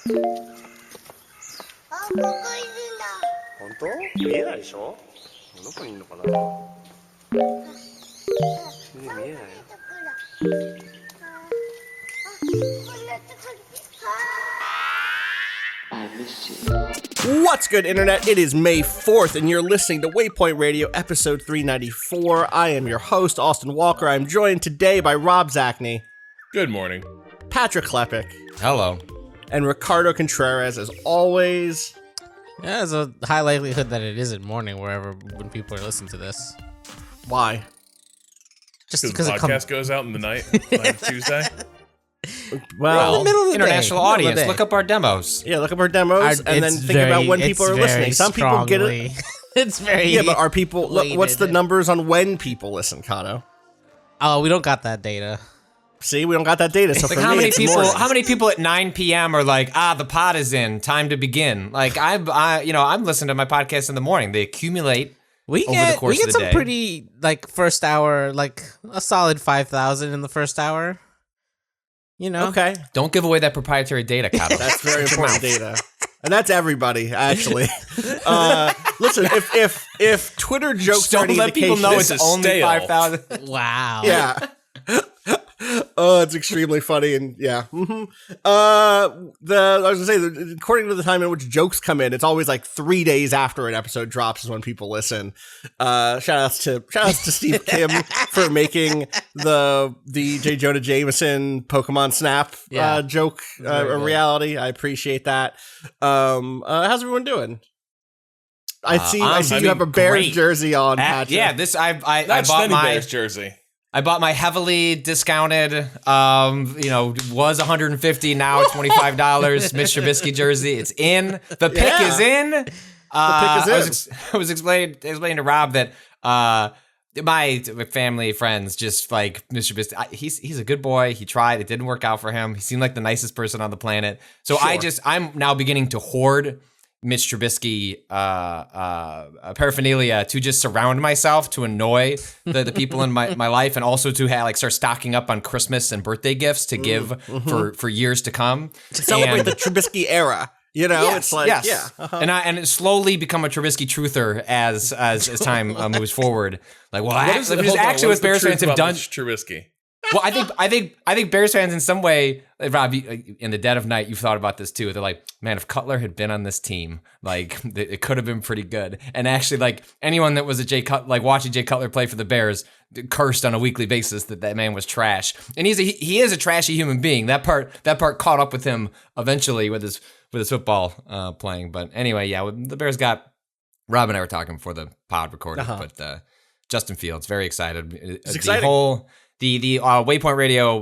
本当？見えないでしょ？どこにいるのかな？見えないよ。What's good, Internet? It is May 4th, and you're listening to Waypoint Radio, episode 394. I am your host, Austin Walker. I'm joined today by Rob Zachney. Good morning. Patrick Klepek. Hello. And Ricardo Contreras, as always. Yeah, there's a high likelihood that it isn't morning when people are listening to this. Why? Just because the podcast goes out in the night on Tuesday. Well, in the middle of the international day, audience, look up our demos. Yeah, look up our demos, and then think about when people are listening. Some people get it. It's very Yeah, but are people? weighted. What's the numbers on when people listen, Cado? Oh, we don't got that data. See, we don't got that data. So Like for how me, many it's people? morning. How many people at 9 p.m. are like, the pod is in, time to begin? Like I'm listening to my podcast in the morning. They accumulate. We over get the course we get of the some day. pretty first hour, a solid 5,000 in the first hour. You know, Okay, Don't give away that proprietary data, Cado. that's very important data. And that's everybody, actually. Listen, if Twitter jokes Just don't are any let people indication- know This it's is only stale. 5,000. wow. Yeah. Oh, it's extremely funny, and yeah. I was gonna say, according to the time in which jokes come in, it's always like 3 days after an episode drops is when people listen. Shout outs to Steve Kim for making the J. Jonah Jameson Pokemon Snap joke a reality. I appreciate that. How's everyone doing? I see you have a Bears great. jersey on, Patrick. Yeah, this I Not bought Stenny my Bears jersey. I bought my heavily discounted, was $150, now $25 Mitch Trubisky jersey. It's in. The pick is in. The pick is in. I was explaining to Rob that my family, friends, just like Mr. Trubisky, he's a good boy. He tried. It didn't work out for him. He seemed like the nicest person on the planet. So Sure. I'm now beginning to hoard Mitch Trubisky paraphernalia to just surround myself, to annoy the people in my life, and also to start stocking up on Christmas and birthday gifts to give for years to come. To celebrate And- the Trubisky era. You know, Yes, it's like, yes. yeah. Uh-huh. And it slowly become a Trubisky truther as time moves forward. Like, well, actually, what Bears fans have done. Trubisky. Well, I think Bears fans in some way, Rob, in the dead of night, you've thought about this too. They're like, man, if Cutler had been on this team, it could have been pretty good. And actually, anyone that was watching Jay Cutler play for the Bears cursed on a weekly basis that man was trash. And he is a trashy human being. That part caught up with him eventually with his football playing. But anyway, yeah, the Bears got. Rob and I were talking before the pod recorded, but Justin Fields, very excited. It's exciting. The Waypoint Radio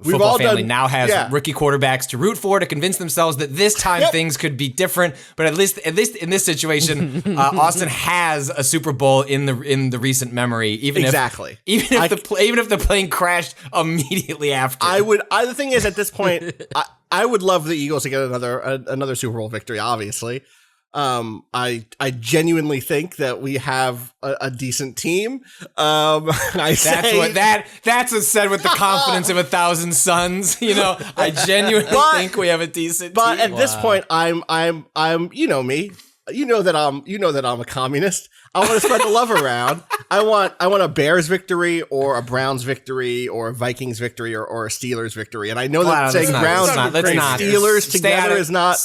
football family now has rookie quarterbacks to root for, to convince themselves that this time things could be different. But at least in this situation, Austin has a Super Bowl in the recent memory. Even if the plane crashed immediately after. The thing is, at this point, I would love the Eagles to get another Super Bowl victory, obviously. I genuinely think that we have a decent team. That's said with the confidence of 1,000 suns. You know, I genuinely think we have a decent team. But at this point, I'm you know me. You know that I'm a communist. I want to spread the love around. I want a Bears victory or a Browns victory or a Vikings victory or a Steelers victory. And I know that saying Browns and Steelers together is not.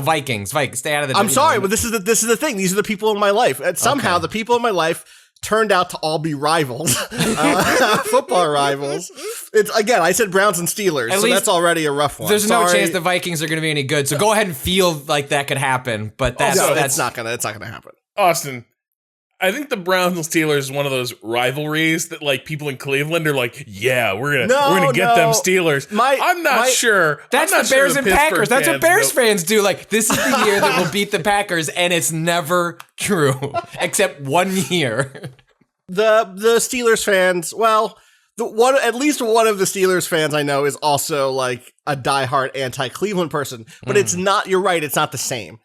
Vikings. Stay out of the. I'm sorry, but this is the thing. These are the people in my life, and somehow the people in my life turned out to all be rivals, football rivals. It's again, I said Browns and Steelers, so that's already a rough one. There's no chance the Vikings are going to be any good. So go ahead and feel like that could happen, but that's not gonna happen. Austin, I think the Browns and Steelers is one of those rivalries that people in Cleveland are like, yeah, we're gonna get them Steelers. I'm not sure. That's the Bears and Packers. That's what Bears fans do. This is the year that we'll beat the Packers, and it's never true, except 1 year. The Steelers fans, well, at least one of the Steelers fans I know is also a diehard anti-Cleveland person, but it's not. You're right. It's not the same.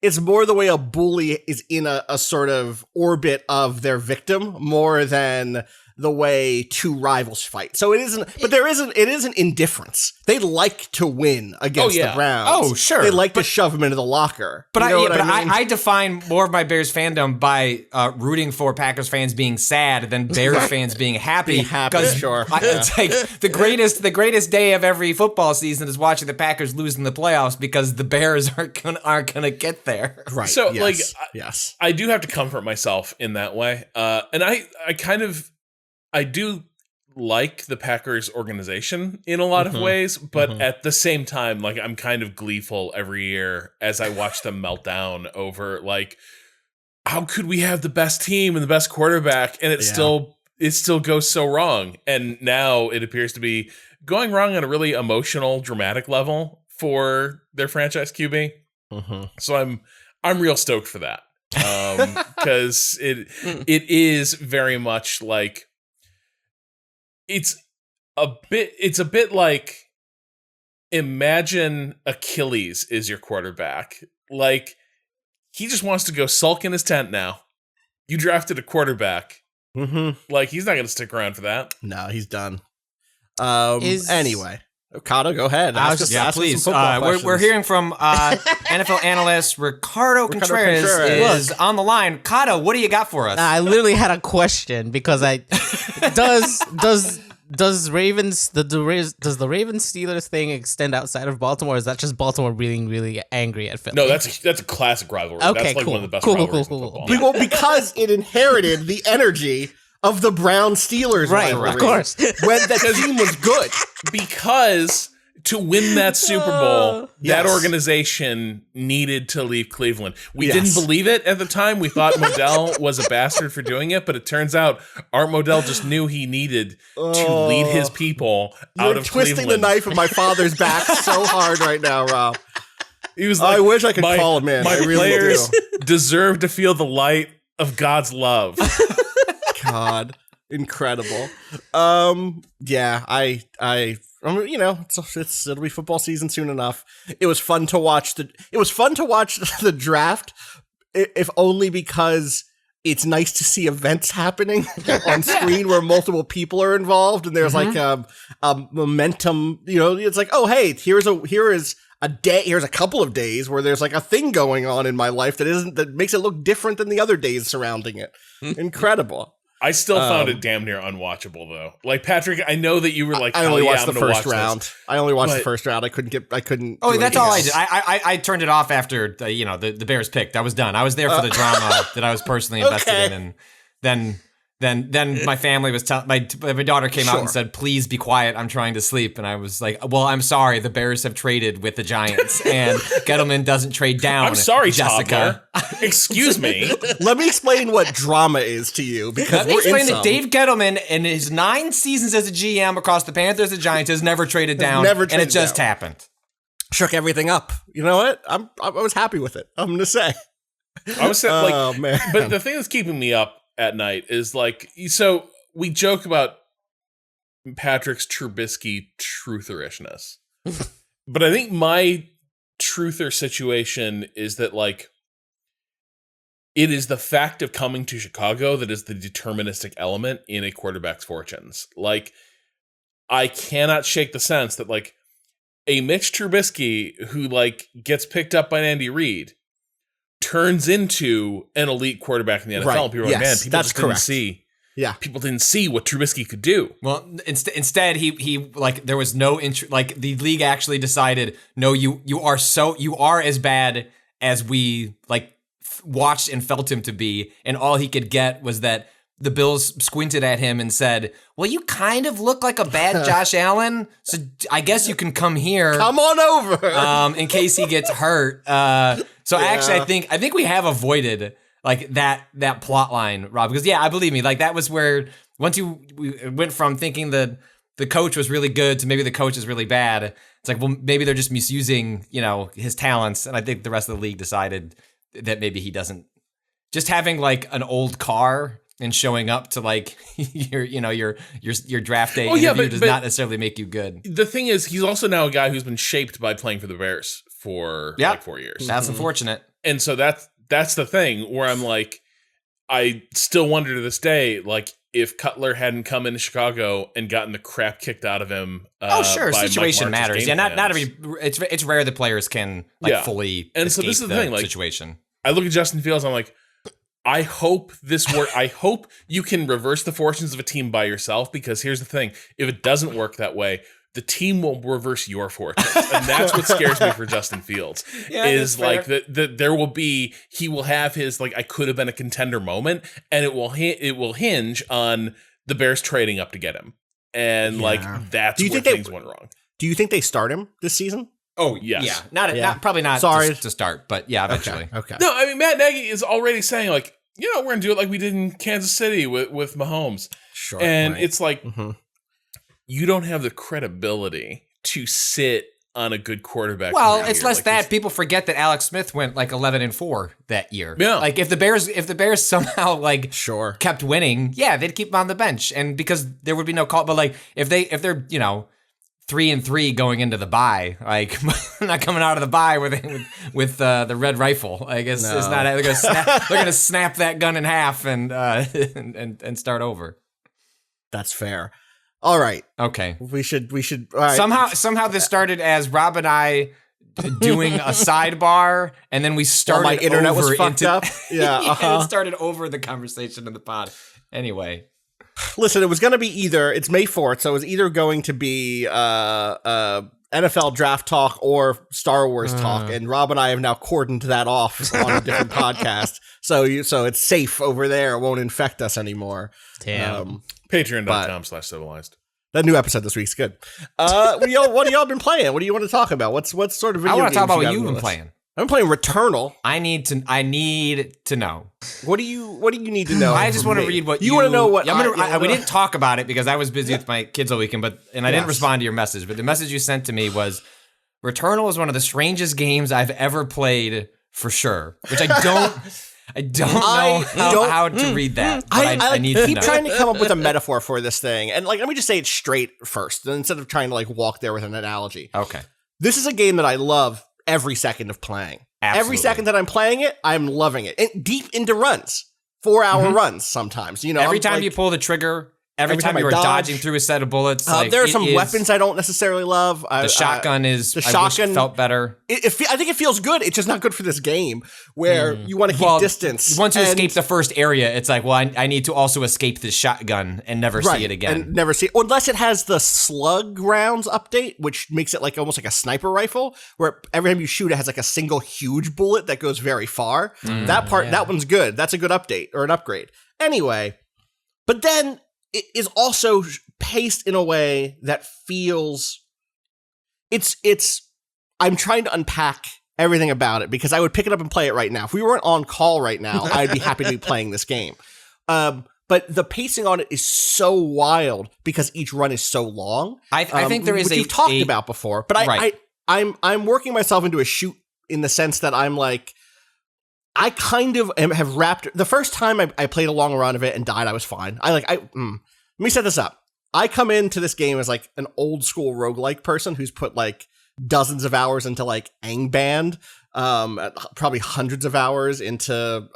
It's more the way a bully is in a sort of orbit of their victim more than the way two rivals fight. So it isn't indifference. They like to win against the Browns. Oh, sure. They like to shove them into the locker. But I mean? I define more of my Bears fandom by rooting for Packers fans being sad than Bears fans being happy. Sure. It's like the greatest day of every football season is watching the Packers lose in the playoffs because the Bears aren't gonna get there. Right. So yes. I do have to comfort myself in that way. And I do like the Packers organization in a lot of ways, but at the same time, like I'm kind of gleeful every year as I watch them melt down over like, how could we have the best team and the best quarterback and it still goes so wrong? And now it appears to be going wrong on a really emotional, dramatic level for their franchise QB. So I'm real stoked for that. Because it is very much like it's a bit like, imagine Achilles is your quarterback. Like, he just wants to go sulk in his tent now. You drafted a quarterback. Like, he's not going to stick around for that. No, he's done. Anyway, Cado, go ahead. Please. We're hearing from NFL analyst Ricardo Contreras is on the line. Cado, what do you got for us? I literally had a question because does the Ravens Steelers thing extend outside of Baltimore? Or is that just Baltimore being really angry at Philly? No, that's a classic rivalry. Okay, that's like cool. one of the best rivalries in football. Well, because it inherited the energy of the Brown-Steelers rivalry. Of course. When the team was good. Because to win that Super Bowl, that organization needed to leave Cleveland. We didn't believe it at the time. We thought Modell was a bastard for doing it, but it turns out Art Modell just knew he needed to lead his people out of Cleveland. You're twisting the knife of my father's back so hard right now, Rob. He was like, I wish I could call him in. My really players deserve to feel the light of God's love. God, incredible. It'll be football season soon enough. It was fun to watch the draft, if only because it's nice to see events happening on screen where multiple people are involved and there's like a momentum. It's like, oh hey, here's a couple of days where there's like a thing going on in my life that makes it look different than the other days surrounding it. Incredible. I still found it damn near unwatchable though. Like, Patrick, I know that you were like, I only watched the first round. I only watched the first round. I couldn't. Oh, that's all I did. I turned it off after the Bears picked. I was done. I was there for the drama that I was personally invested in, and then my family was my daughter came out and said, "Please be quiet. I'm trying to sleep." And I was like, "Well, I'm sorry. The Bears have traded with the Giants, and Gettleman doesn't trade down." I'm sorry, Jessica. Excuse me. Let me explain what drama is to you, because we're explain that Dave Gettleman, in his 9 seasons as a GM across the Panthers and Giants, has never traded down, and it just happened. Shook everything up. You know what? I was happy with it. I'm gonna say. I was like, oh man. But the thing that's keeping me up at night is like, so we joke about Patrick's Trubisky trutherishness, but I think my truther situation is that like, it is the fact of coming to Chicago that is the deterministic element in a quarterback's fortunes. Like, I cannot shake the sense that like a Mitch Trubisky who like gets picked up by Andy Reid turns into an elite quarterback in the NFL. Right. And people are like, man, people just didn't see. Yeah, people didn't see what Trubisky could do. Well, instead, he like there was no like the league actually decided, no, you are as bad as we like watched and felt him to be, and all he could get was that the Bills squinted at him and said, "Well, you kind of look like a bad Josh Allen, so I guess you can come here. Come on over, in case he gets hurt." Actually, I think we have avoided like that plot line, Rob, because I believe me, like that was where once we went from thinking the coach was really good to maybe the coach is really bad. It's like, well, maybe they're just misusing his talents, and I think the rest of the league decided that maybe he doesn't. Just having like an old car and showing up to like your draft day interview does not necessarily make you good. The thing is, he's also now a guy who's been shaped by playing for the Bears for like 4 years. That's unfortunate. And so that's the thing where I'm like, I still wonder to this day, like, if Cutler hadn't come into Chicago and gotten the crap kicked out of him. Oh, sure, by situation Mike Martz's matters. game Yeah, not plans. every. It's rare that players can fully And so escape this is the thing, like, situation. I look at Justin Fields, I'm like, I hope this work. I hope you can reverse the fortunes of a team by yourself, because here's the thing: if it doesn't work that way, the team will reverse your fortunes, and that's what scares me for Justin Fields. Is like that there will be, he will have his like I could have been a contender moment, and it will hinge on the Bears trading up to get him, and like that's where things went wrong. Do you think they start him this season? Oh yes. Yeah, not probably not. Sorry to start, but yeah, eventually. Okay. No, I mean Matt Nagy is already saying like, we're gonna do it like we did in Kansas City with Mahomes. Sure. And it's like, you don't have the credibility to sit on a good quarterback. Well, it's less like that people forget that Alex Smith went like 11-4 that year. Yeah. Like if the Bears somehow like kept winning, they'd keep him on the bench, and because there would be no call. But like if they're 3-3 going into the bye, like not coming out of the bye with the red rifle. I guess it's not. They're gonna snap that gun in half and start over. That's fair. All right. Okay. We should. All right. Somehow this started as Rob and I doing a sidebar, and then we started. My internet was fucked up. Yeah. It started over the conversation in the pod. Anyway. Listen, it was going to be it's May 4th, so it was either going to be NFL draft talk or Star Wars talk, and Rob and I have now cordoned that off on a different podcast, so it's safe over there. It won't infect us anymore. Damn. Patreon.com/civilized. That new episode this week's good. What have y'all been playing? What do you want to talk about? What's sort of video I want to talk games about you what got you've on been the playing. list? I'm playing Returnal. I need to know. What do you need to know? I just want to read what you want to know. What we didn't talk about it because I was busy with my kids all weekend, and I didn't respond to your message. But the message you sent to me was, Returnal is one of the strangest games I've ever played, for sure. Which I don't know how to read that. But I need to know. keep trying to come up with a metaphor for this thing, and like let me just say it straight first, instead of trying to like walk there with an analogy. Okay. This is a game that I love every second of playing. Absolutely. Every second that I'm playing it, I'm loving it. And deep into runs, 4-hour runs sometimes. Every time you pull the trigger, every time you are dodging through a set of bullets. There are some weapons I don't necessarily love. The shotgun felt better. I think it feels good. It's just not good for this game where you want to keep distance. Once you escape the first area, it's like, well, I need to also escape this shotgun and never see it again. And never see it. Unless it has the slug rounds update, which makes it like almost like a sniper rifle, where every time you shoot, it has like a single huge bullet that goes very far. That one's good. That's a good update or an upgrade. Anyway, but then it is also paced in a way that feels I'm trying to unpack everything about it, because I would pick it up and play it right now. If we weren't on call right now, I'd be happy to be playing this game. But the pacing on it is so wild because each run is so long. I think there is which you've talked about before, but I'm working myself into a shoot in the sense that I'm like, I kind of have wrapped. The first time I played a long run of it and died, I was fine. Let me set this up. I come into this game as like an old school roguelike person who's put like dozens of hours into like Angband, probably hundreds of hours into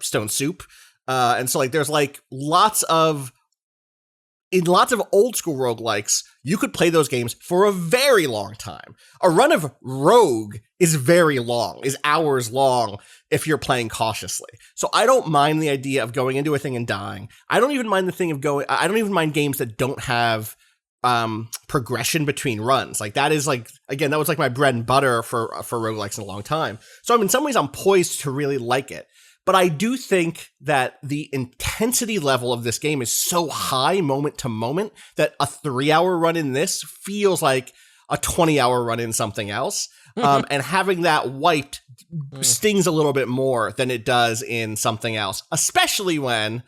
Stone Soup. And so like there's like lots of old school roguelikes, you could play those games for a very long time. A run of Rogue is very long, is hours long if you're playing cautiously. So I don't mind the idea of going into a thing and dying. I don't even mind games that don't have progression between runs. Like that is like, again, that was like my bread and butter for roguelikes in a long time. So in some ways I'm poised to really like it. But I do think that the intensity level of this game is so high moment to moment that a 3-hour run in this feels like a 20-hour run in something else. And having that wiped stings a little bit more than it does in something else, especially when,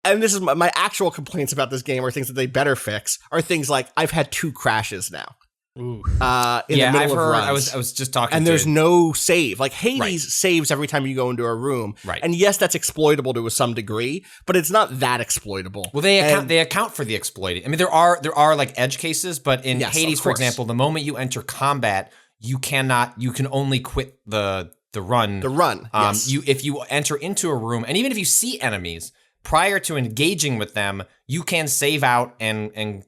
and this is my actual complaints about this game, or things that they better fix, are things like I've had 2 crashes now. In the middle of runs. I was just talking. And there's no save. Like Hades saves every time you go into a room. Right. And yes, that's exploitable to some degree, but it's not that exploitable. Well, they account for the exploiting. I mean, there are like edge cases, but in Hades, for example, the moment you enter combat, you can only quit the run. The run. If you enter into a room, and even if you see enemies, prior to engaging with them, you can save out and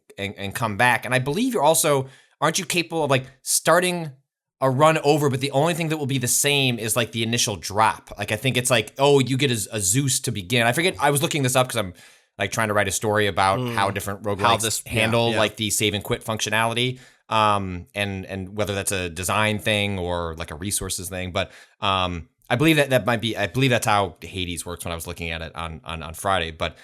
come back. And I believe aren't you capable of like starting a run over, but the only thing that will be the same is like the initial drop. Like I think it's like, oh, you get a Zeus to begin. I forget. I was looking this up because I'm like trying to write a story about how different roguelikes handle like the save and quit functionality. And whether that's a design thing or like a resources thing, but I believe that might be. I believe that's how Hades works when I was looking at it on Friday. But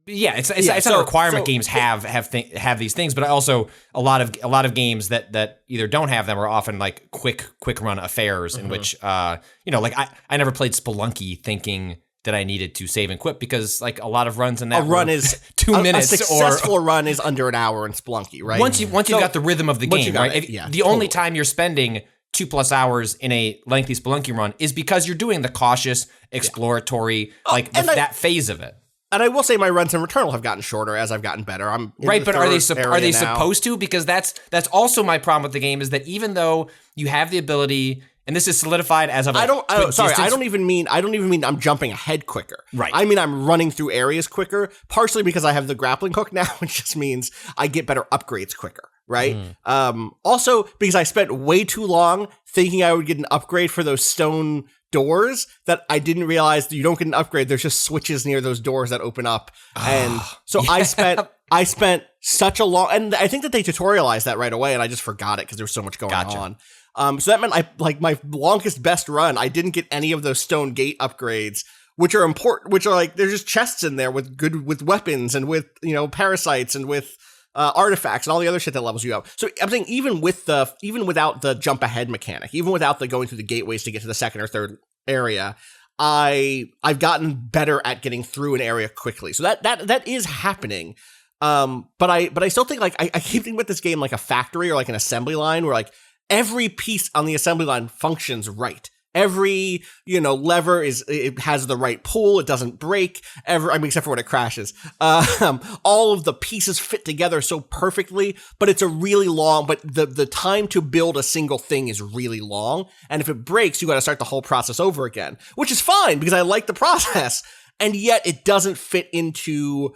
yeah, it's not a requirement. Games have these things, but also a lot of games that either don't have them or often like quick run affairs in which like I never played Spelunky thinking that I needed to save and quit because like a lot of runs in that run is 2 minutes. A successful run is under an hour in Spelunky, right? Once you've got the rhythm of the game, right? The only time you're spending 2+ hours in a lengthy Spelunky run is because you're doing the cautious, exploratory, that phase of it. And I will say my runs in Returnal have gotten shorter as I've gotten better. I'm in right, the but are they now. supposed to? Because that's also my problem with the game is that even though you have the ability. And this is solidified as of like, I don't even mean I'm jumping ahead quicker. Right. I mean I'm running through areas quicker, partially because I have the grappling hook now, which just means I get better upgrades quicker, right? Also because I spent way too long thinking I would get an upgrade for those stone doors that I didn't realize that you don't get an upgrade. There's just switches near those doors that open up. And so I spent such a long, and I think that they tutorialized that right away and I just forgot it because there was so much going on. So that meant my longest best run, I didn't get any of those stone gate upgrades, which are important, which are like, there's just chests in there with weapons and with, parasites and with artifacts and all the other shit that levels you up. So I'm saying even without the jump ahead mechanic, even without the going through the gateways to get to the second or third area, I've gotten better at getting through an area quickly. So that is happening. But I still think like, I keep thinking about this game like a factory or like an assembly line where like, every piece on the assembly line functions right. Every, lever it has the right pull. It doesn't break except for when it crashes. All of the pieces fit together so perfectly, but it's a really long, but the time to build a single thing is really long. And if it breaks, you got to start the whole process over again, which is fine because I like the process. And yet it doesn't fit into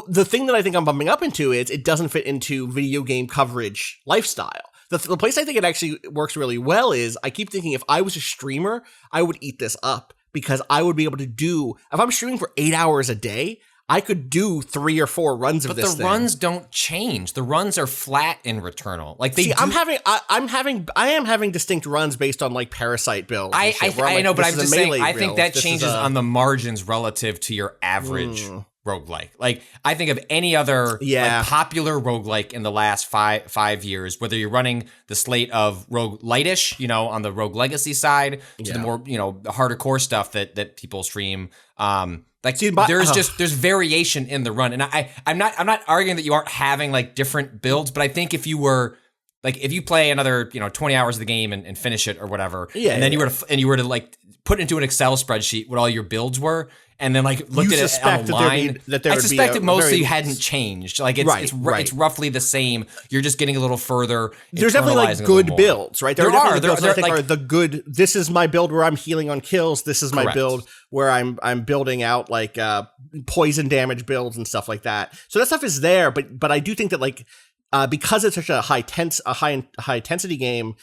the thing that I think I'm bumping up into is it doesn't fit into video game coverage lifestyle. The place I think it actually works really well is I keep thinking if I was a streamer, I would eat this up because I would be able to do, if I'm streaming for 8 hours a day, I could do 3 or 4 runs of this thing. But the runs don't change. The runs are flat in Returnal. Like I am having distinct runs based on like parasite builds. I know, but I'm just saying, I think that changes on the margins relative to your average roguelike. Like I think of any other like, popular roguelike in the last five years, whether you're running the slate of rogue lightish, on the Rogue Legacy side, to the more, harder core stuff that people stream. There's variation in the run. And I'm not arguing that you aren't having like different builds, but I think if you were like, if you play another, 20 hours of the game and finish it or whatever, and then you were to like put into an Excel spreadsheet what all your builds were, and then like looked at it online, I suspect it mostly hadn't changed. Like it's roughly the same. You're just getting a little further. There's definitely like good builds, right? There are builds I think are the good. This is my build where I'm healing on kills. This is my build where I'm building out like poison damage builds and stuff like that. So that stuff is there, but I do think that like because it's such a high intensity game,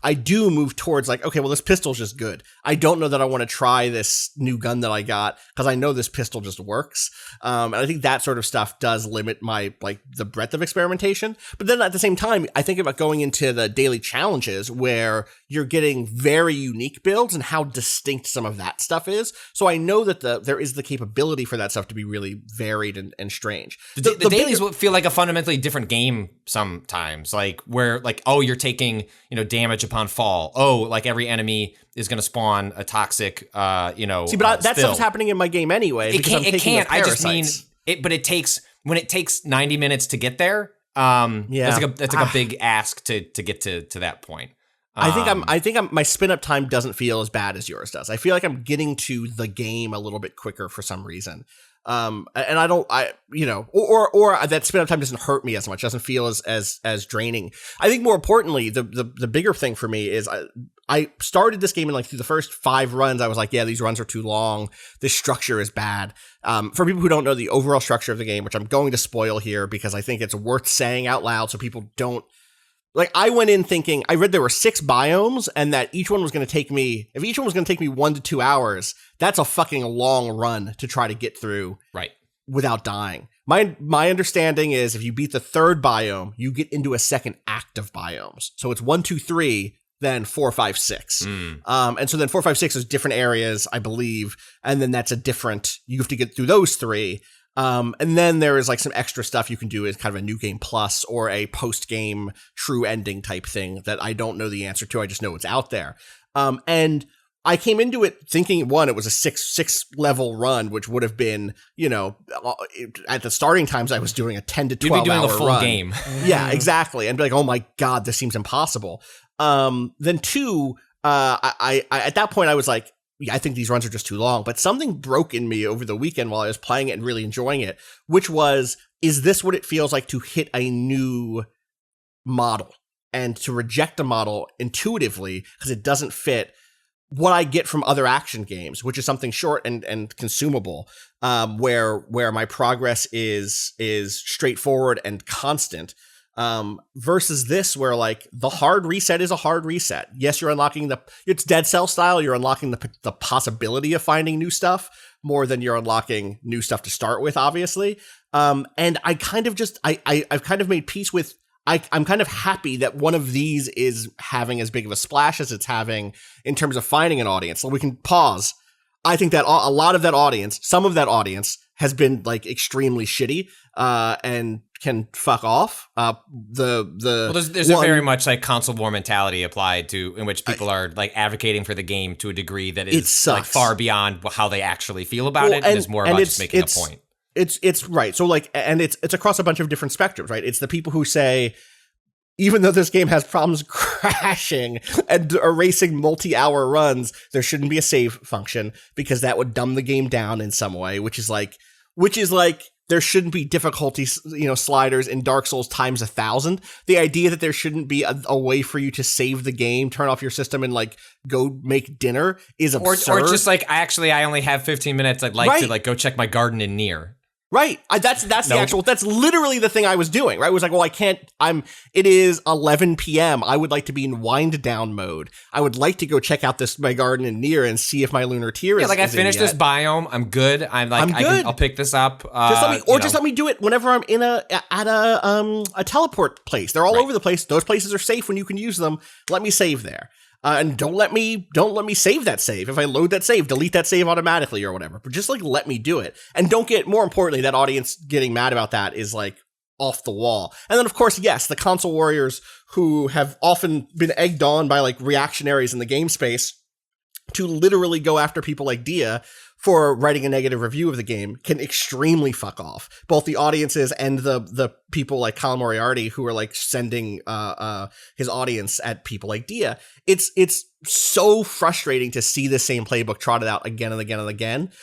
I do move towards like, okay, well, this pistol's just good. I don't know that I want to try this new gun that I got because I know this pistol just works. And I think that sort of stuff does limit my, like, the breadth of experimentation. But then at the same time, I think about going into the daily challenges where you're getting very unique builds and how distinct some of that stuff is. So I know that there is the capability for that stuff to be really varied and strange. The dailies will feel like a fundamentally different game sometimes, like where like, oh, you're taking, damage upon fall. Oh, like every enemy is going to spawn a toxic, See, but that stuff's happening in my game anyway. It can't. I just mean it, but it takes 90 minutes to get there. That's like a big ask to get to that point. I think my spin up time doesn't feel as bad as yours does. I feel like I'm getting to the game a little bit quicker for some reason. And or that spin up time doesn't hurt me as much, doesn't feel as draining. I think more importantly, the bigger thing for me is I started this game and like through the first 5 runs, I was like, yeah, these runs are too long. This structure is bad. For people who don't know the overall structure of the game, which I'm going to spoil here because I think it's worth saying out loud so people don't. Like, I went in thinking, I read there were 6 biomes and that each one was going to take me, if each one was going to take me 1 to 2 hours, that's a fucking long run to try to get through. Right. Without dying. My understanding is if you beat the 3rd biome, you get into a second act of biomes. So it's 1, 2, 3, then 4, 5, 6. And so then 4, 5, 6 is different areas, I believe. And then that's you have to get through those 3. And then there is like some extra stuff you can do as kind of a new game plus or a post game true ending type thing that I don't know the answer to. I just know it's out there. And I came into it thinking it was a six level run, which would have been, at the starting times I was doing a 10 to 12 You'd be doing hour the full run. game. Yeah, exactly. And be like, oh my God, this seems impossible. Then 2, I at that point I was like, yeah, I think these runs are just too long, but something broke in me over the weekend while I was playing it and really enjoying it, which was, is this what it feels like to hit a new model and to reject a model intuitively because it doesn't fit what I get from other action games, which is something short and consumable, where my progress is straightforward and constant. Versus this where like the hard reset is a hard reset. Yes, you're unlocking it's Dead Cell style. You're unlocking the possibility of finding new stuff more than you're unlocking new stuff to start with, obviously. And I kind of I've kind of made peace with, I'm kind of happy that one of these is having as big of a splash as it's having in terms of finding an audience. So we can pause. I think that a lot of that audience, some of that audience has been like extremely shitty, and can fuck off. There's a very much like console war mentality applied to in which people are like advocating for the game to a degree that is like far beyond how they actually feel about it, and is more about just making a point. It's right. So like, and it's across a bunch of different spectrums, right? It's the people who say, even though this game has problems crashing and erasing multi-hour runs, there shouldn't be a save function because that would dumb the game down in some way, which is like there shouldn't be difficulty, sliders in Dark Souls times 1,000. The idea that there shouldn't be a way for you to save the game, turn off your system, and like go make dinner is absurd. Or just like, I only have 15 minutes. I'd like to like go check my garden in Nier. Right. That's literally the thing I was doing, right? It was like, well, it is 11 p.m. I would like to be in wind down mode. I would like to go check out my garden in Nier and see if my lunar tier is. Yeah, like I finished this biome. I'm good. I'm good. I'll pick this up. Just let me do it whenever I'm at a teleport place. They're all over the place. Those places are safe when you can use them. Let me save there. And don't let me save that save. If I load that save, delete that save automatically or whatever. But just like let me do it. And more importantly, that audience getting mad about that is like off the wall. And then of course, yes, the console warriors who have often been egged on by like reactionaries in the game space to literally go after people like Dia for writing a negative review of the game can extremely fuck off. Both the audiences and the people like Colin Moriarty who are like sending his audience at people like Dia. It's so frustrating to see the same playbook trotted out again and again and again,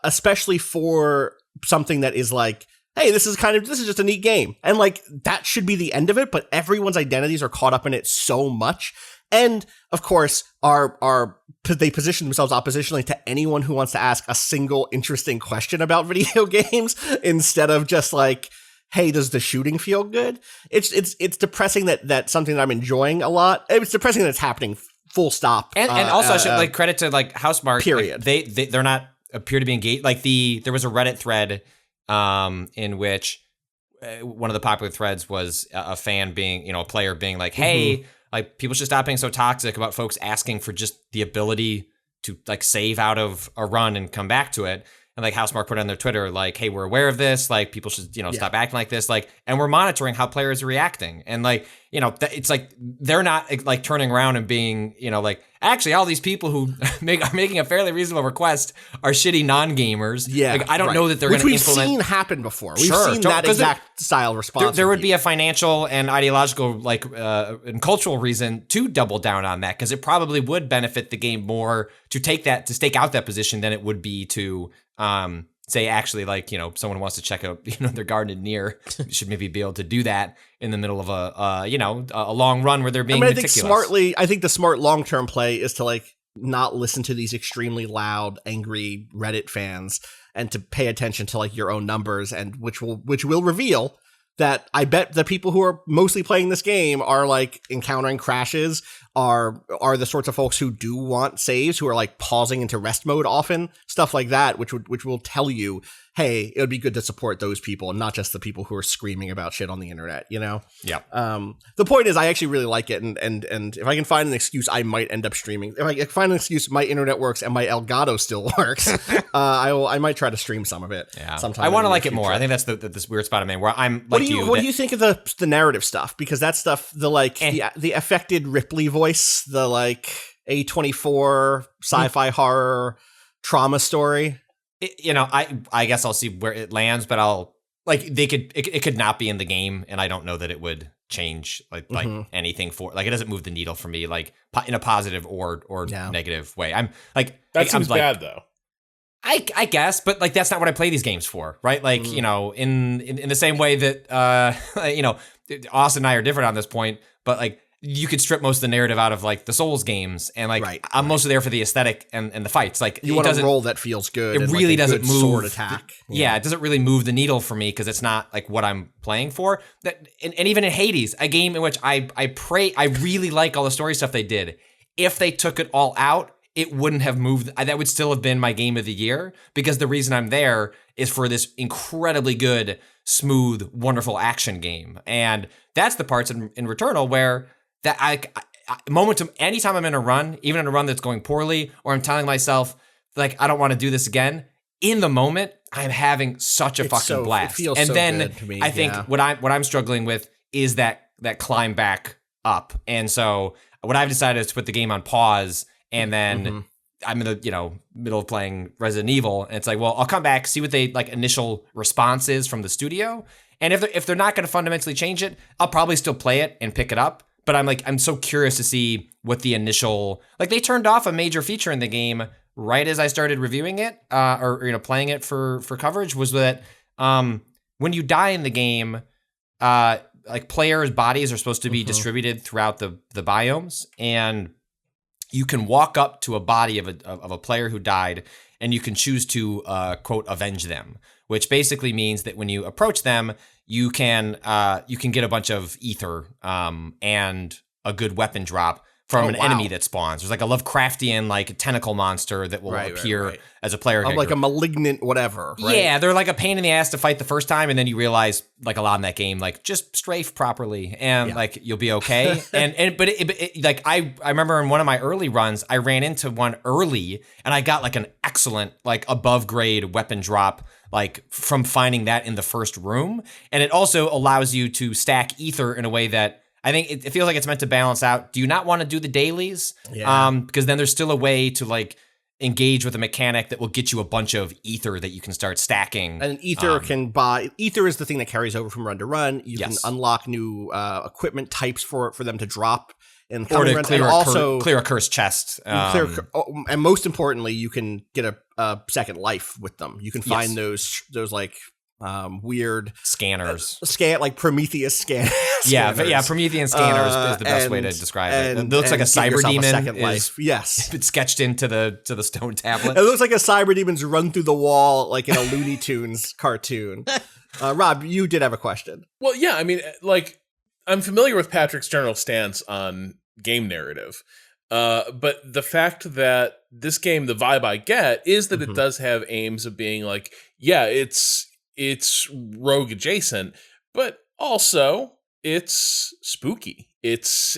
especially for something that is like, hey, this is just a neat game. And like that should be the end of it, but everyone's identities are caught up in it so much. And of course, they position themselves oppositionally to anyone who wants to ask a single interesting question about video games instead of just like, hey, does the shooting feel good? It's depressing that something that I'm enjoying a lot. It's depressing that it's happening. Full stop. And also, I should like credit to like Housemarque. Period. Like, they're not appear to be engaged. Like there was a Reddit thread in which one of the popular threads was a fan being, a player being like, hey. Like, people should stop being so toxic about folks asking for just the ability to, like, save out of a run and come back to it. And, like, Housemarque put on their Twitter, like, hey, we're aware of this. Like, people should, stop acting like this. Like, and we're monitoring how players are reacting. And, like, it's like they're not, like, turning around and being, like, actually, all these people who are making a fairly reasonable request are shitty non-gamers. Yeah. Like, I don't know that they're going to implement. Which we've seen happen before. We've seen that exact style response. There would be a financial and ideological, like, and cultural reason to double down on that, because it probably would benefit the game more to stake out that position than it would be to say actually like, someone wants to check out, their garden near, should maybe be able to do that in the middle of a long run where they're being meticulous. I think the smart long-term play is to like not listen to these extremely loud, angry Reddit fans and to pay attention to like your own numbers, and which will reveal that I bet the people who are mostly playing this game are like encountering crashes, are the sorts of folks who do want saves, who are like pausing into rest mode often, stuff like that, which will tell you, hey, it would be good to support those people and not just the people who are screaming about shit on the internet, Yeah. The point is, I actually really like it, and if I can find an excuse, I might end up streaming. If I can find an excuse, my internet works and my Elgato still works. I might try to stream some of it. Yeah, sometime I want to like future. it more. I think that's this weird spot I'm in where I'm like what do you think of the narrative stuff? Because that stuff, the affected Ripley voice, the like A24 sci-fi horror trauma story. I guess I'll see where it lands, but I'll like it could not be in the game, and I don't know that it would change like anything for like it doesn't move the needle for me like in a positive or negative way. I'm like That seems like, bad though. I guess, but like that's not what I play these games for, right? Like in the same way that Austin and I are different on this point, but like you could strip most of the narrative out of like the Souls games, and like I'm mostly there for the aesthetic and the fights. Like you want a role that feels good. It really doesn't move sword attack. Yeah, it doesn't really move the needle for me because it's not like what I'm playing for. That and even in Hades, a game in which I really like all the story stuff they did. If they took it all out, it wouldn't have moved. That would still have been my game of the year, because the reason I'm there is for this incredibly good, smooth, wonderful action game. And that's the parts in Returnal where that anytime I'm in a run, even in a run that's going poorly, or I'm telling myself like I don't want to do this again, in the moment I'm having such a fucking blast. It feels and so then good to me, I think what I'm struggling with is that climb back up. And so what I've decided is to put the game on pause, and then I'm in the middle of playing Resident Evil, and it's like, well, I'll come back, see what they like initial response is from the studio, and if they're not going to fundamentally change it, I'll probably still play it and pick it up. But I'm so curious to see what the initial, like they turned off a major feature in the game right as I started reviewing it, or playing it for coverage, was that when you die in the game, like players' bodies are supposed to be distributed throughout the biomes, and you can walk up to a body of a player who died, and you can choose to quote avenge them, which basically means that when you approach them, you can get a bunch of ether and a good weapon drop from an enemy that spawns. There's like a Lovecraftian like tentacle monster that will appear as a player character. Like a malignant whatever. Right? Yeah, they're like a pain in the ass to fight the first time, and then you realize like a lot in that game, like just strafe properly and like you'll be okay. but like I remember in one of my early runs, I ran into one early and I got like an excellent like above grade weapon drop like from finding that in the first room. And it also allows you to stack ether in a way that I think it feels like it's meant to balance out. Do you not want to do the dailies? Yeah. Because then there's still a way to like engage with a mechanic that will get you a bunch of ether that you can start stacking. And ether ether is the thing that carries over from run to run. You can unlock new equipment types for them to drop in or to clear a cursed chest. And most importantly, you can get a second life with them. You can find those like weird scanners, like Prometheus scanners. Promethean scanners is the best way to describe it. It looks like a cyber demon it's sketched into the stone tablet. It looks like a cyber demon's run through the wall like in a Looney Tunes cartoon. Rob, you did have a question. Well, yeah, I mean, like I'm familiar with Patrick's general stance on game narrative. But the fact that this game, the vibe I get is that it does have aims of being like, yeah, it's rogue adjacent, but also it's spooky. It's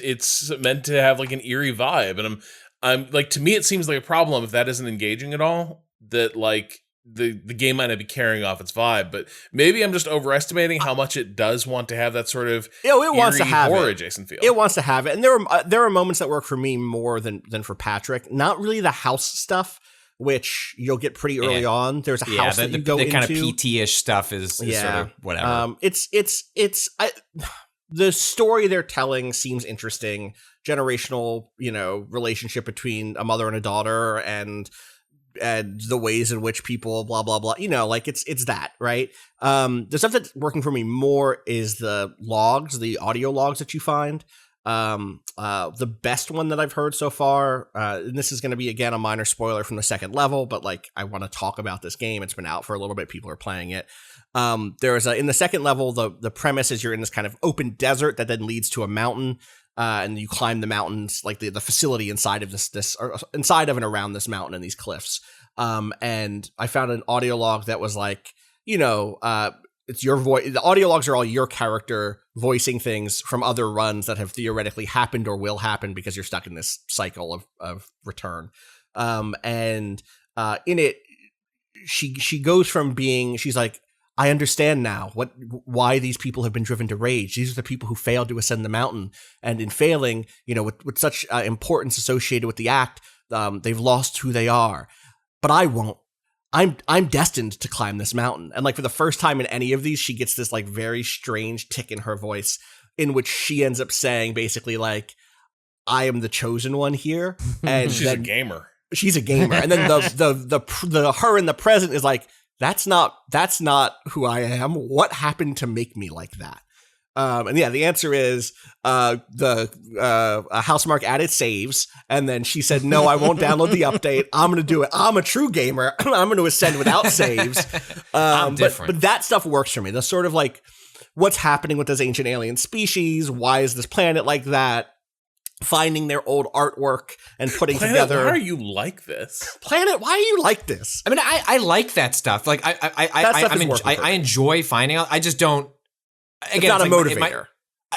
meant to have like an eerie vibe, and I'm like, to me it seems like a problem if that isn't engaging at all, that like the game might not be carrying off its vibe. But maybe I'm just overestimating how much it does want to have that sort of it wants to have horror adjacent feel. It wants to have it, and there are moments that work for me more than for Patrick. Not really the house stuff, which you'll get pretty early on. There's a house that you go into. The kind of PT-ish stuff is sort of whatever. The story they're telling seems interesting. Generational, relationship between a mother and a daughter, and the ways in which people blah blah blah, like it's that, right? The stuff that's working for me more is the audio logs that you find. The best one that I've heard so far, and this is going to be again a minor spoiler from the second level, but like I want to talk about this game. It's been out for a little bit, people are playing it. There's in the second level, the premise is you're in this kind of open desert that then leads to a mountain. And you climb the mountains, like the facility inside of this or inside of and around this mountain and these cliffs. And I found an audio log that was like, it's your voice. The audio logs are all your character voicing things from other runs that have theoretically happened or will happen because you're stuck in this cycle of return. In it, she goes from being, she's like, I understand now why these people have been driven to rage. These are the people who failed to ascend the mountain, and in failing, with such importance associated with the act, they've lost who they are. But I won't. I'm destined to climb this mountain. And like for the first time in any of these, she gets this like very strange tick in her voice, in which she ends up saying basically like, I am the chosen one here, and she's a gamer. She's a gamer, and then the her in the present is like, That's not who I am. What happened to make me like that? And yeah, the answer is Housemark added saves, and then she said, "No, I won't download the update. I'm going to do it. I'm a true gamer. I'm going to ascend without saves." I'm different. But that stuff works for me. The sort of like what's happening with this ancient alien species. Why is this planet like that? Finding their old artwork and putting together. Why are you like this? Planet, why are you like this? I mean, I like that stuff. Like I enjoy finding out. I just don't. Again, it's not a motivator.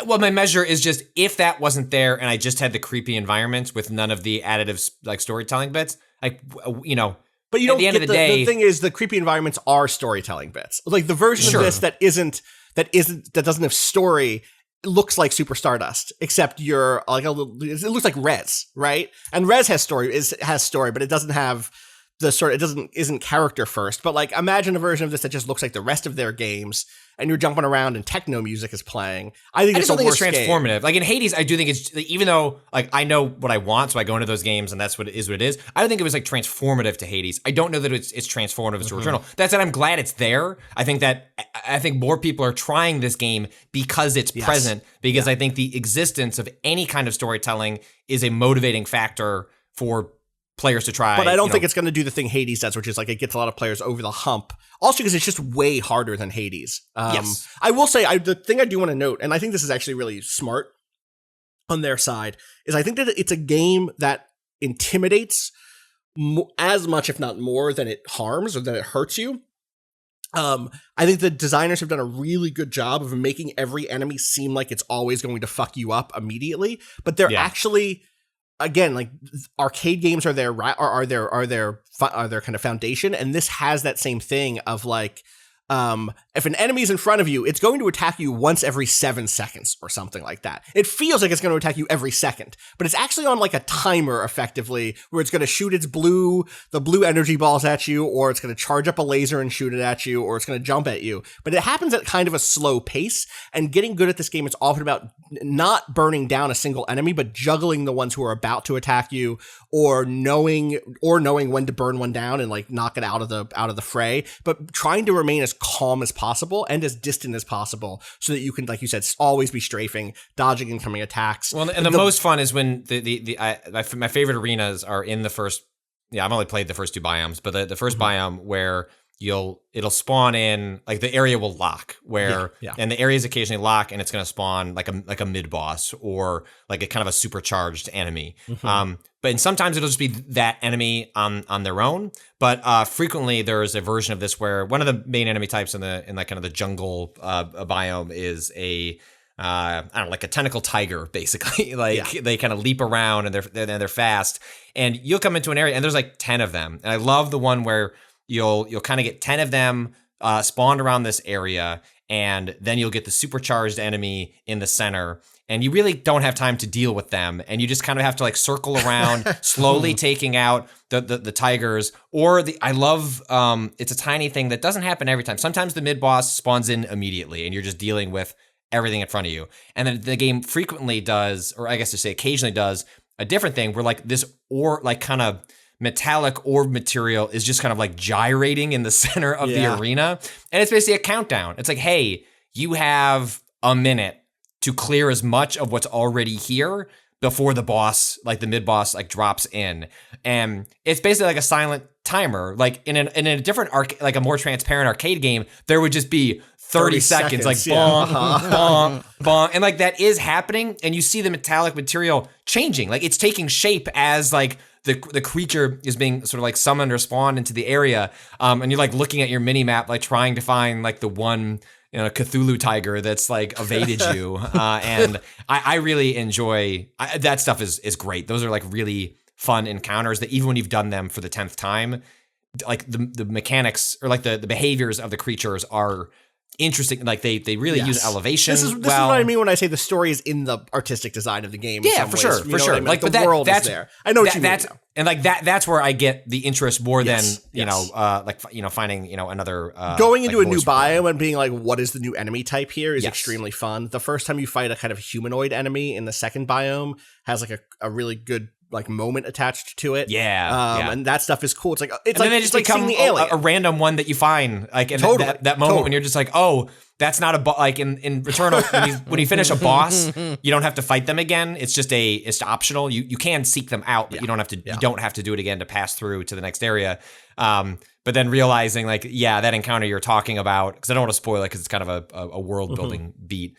My measure is just if that wasn't there and I just had the creepy environments with none of the additive like storytelling bits, like But you don't at the end of the day, the thing is the creepy environments are storytelling bits. Like the version of this that doesn't have story. It looks like Super Stardust, except you're like it looks like Rez, right? And Rez has story, but it doesn't have the sort of, isn't character first. But like imagine a version of this that just looks like the rest of their games, and you're jumping around and techno music is playing. I just don't think it's transformative. Game. Like in Hades, I do think it's, even though like I know what I want, so I go into those games and that's what it is. I don't think it was like transformative to Hades. I don't know that it's transformative to Returnal. That said, I'm glad it's there. I think more people are trying this game because it's present, because I think the existence of any kind of storytelling is a motivating factor for players to try. But I don't think it's going to do the thing Hades does, which is like it gets a lot of players over the hump. Also because it's just way harder than Hades. Yes. I will say, the thing I do want to note, and I think this is actually really smart on their side, is I think that it's a game that intimidates as much, if not more, than it harms or than it hurts you. I think the designers have done a really good job of making every enemy seem like it's always going to fuck you up immediately, but they're actually... Again, like arcade games are their kind of foundation, and this has that same thing of like, if an enemy's in front of you, it's going to attack you once every 7 seconds or something like that. It feels like it's going to attack you every second, but it's actually on like a timer effectively, where it's going to shoot the blue energy balls at you, or it's going to charge up a laser and shoot it at you, or it's going to jump at you. But it happens at kind of a slow pace, and getting good at this game is often about not burning down a single enemy, but juggling the ones who are about to attack you, or knowing when to burn one down and like knock it out of the fray, but trying to remain as calm as possible and as distant as possible so that you can, like you said, always be strafing, dodging incoming attacks. Well, and the most fun is when my favorite arenas are in the first. Yeah, I've only played the first 2 biomes, but the first biome where it'll spawn in, like the area will lock and the areas occasionally lock, and it's going to spawn like a mid boss or like a kind of a supercharged enemy. But sometimes it'll just be that enemy on their own. But frequently there's a version of this where one of the main enemy types in like kind of the jungle biome is I don't know, like a tentacle tiger, basically. They kind of leap around and they're fast. And you'll come into an area and there's like 10 of them. And I love the one where you'll kind of get 10 of them spawned around this area, and then you'll get the supercharged enemy in the center, and you really don't have time to deal with them, and you just kind of have to like circle around, slowly taking out the tigers. Or I love it's a tiny thing that doesn't happen every time. Sometimes the mid boss spawns in immediately, and you're just dealing with everything in front of you. And then the game frequently does, or I guess to say occasionally does, a different thing where like this kind of metallic orb material is just kind of like gyrating in the center of the arena. And it's basically a countdown. It's like, hey, you have a minute to clear as much of what's already here before the boss, like the mid-boss, like drops in. And it's basically like a silent timer. Like in a different like a more transparent arcade game, there would just be 30 seconds, like bonk, bonk, bonk. And like that is happening. And you see the metallic material changing. Like it's taking shape as like the creature is being sort of like summoned or spawned into the area. And you're like looking at your mini map, like trying to find like the one, Cthulhu tiger that's like evaded you. And I really enjoy that stuff is great. Those are like really fun encounters that even when you've done them for the 10th time, like the mechanics or like the behaviors of the creatures are interesting. Like they really use elevation. This is what I mean when I say the story is in the artistic design of the game. Yeah, for sure. I mean? Like the world is there. I know what you mean. And like that's where I get the interest more than finding another going into like a new biome and being like, what is the new enemy type here is extremely fun. The first time you fight a kind of humanoid enemy in the second biome has like a really good like moment attached to it. And that stuff is cool. It's like then they just become the alien. A random one that you find like in that moment when you're just like, oh, that's not a like in Returnal when you finish a boss, you don't have to fight them again. It's just it's optional. You can seek them out, but you don't have to you don't have to do it again to pass through to the next area. But then realizing like, that encounter you're talking about, because I don't want to spoil it because it's kind of a world building beat.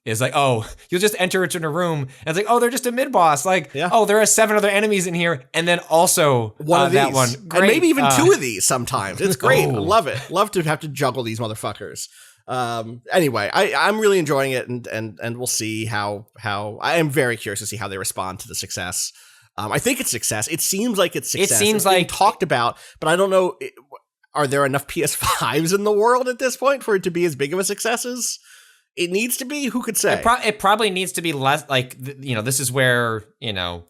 Is like, oh, you'll just enter into a room and it's like, oh, they're just a mid boss. Like, oh, there are 7 other enemies in here, and then also one of that these. one, and maybe even 2 of these. Sometimes it's great. I love it. Love to have to juggle these motherfuckers. Anyway, I'm really enjoying it, and we'll see how I am very curious to see how they respond to the success. I think it's success. It seems like it's success. It seems like talked about, but I don't know. Are there enough PS5s in the world at this point for it to be as big of a success as it needs to be? Who could say? It probably needs to be less. Like this is where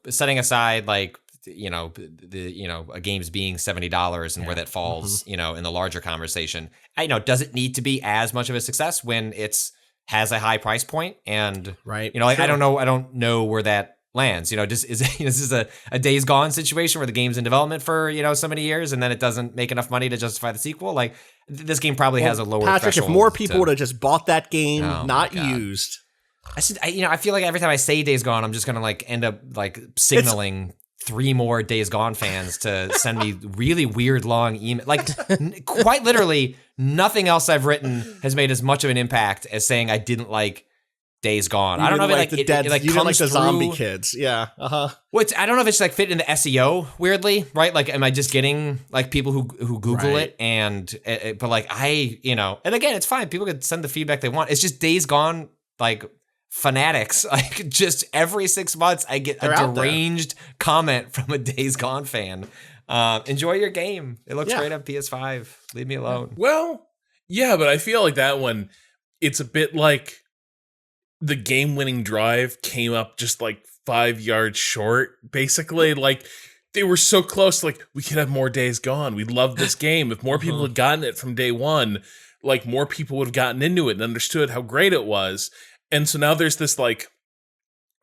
setting aside like a game's being $70 and where that falls in the larger conversation. Does it need to be as much of a success when has a high price point? And I don't know where that lands. Is this a Days Gone situation where the game's in development for so many years and then it doesn't make enough money to justify the sequel? Like this game probably has a lower Patrick, if more people would have just bought that game, not used. I feel like every time I say Days Gone, I'm just gonna like end up like signaling 3 more Days Gone fans to send me really weird long email. Like quite literally, nothing else I've written has made as much of an impact as saying I didn't like Days Gone. I don't know if it comes like the through zombie kids. Yeah. I don't know if it's like fit in the SEO weirdly, right? Like, am I just getting like people who Google it but like and again, it's fine. People can send the feedback they want. It's just Days Gone, like fanatics. Like just every 6 months I get a deranged comment from a Days Gone fan. Enjoy your game. It looks great on PS5. Leave me alone. Well, yeah, but I feel like that one, it's a bit like the game-winning drive came up just like 5 yards short, basically. Like they were so close. Like we could have more Days Gone. We love this game. If more people had gotten it from day one, like more people would have gotten into it and understood how great it was. And so now there's this like,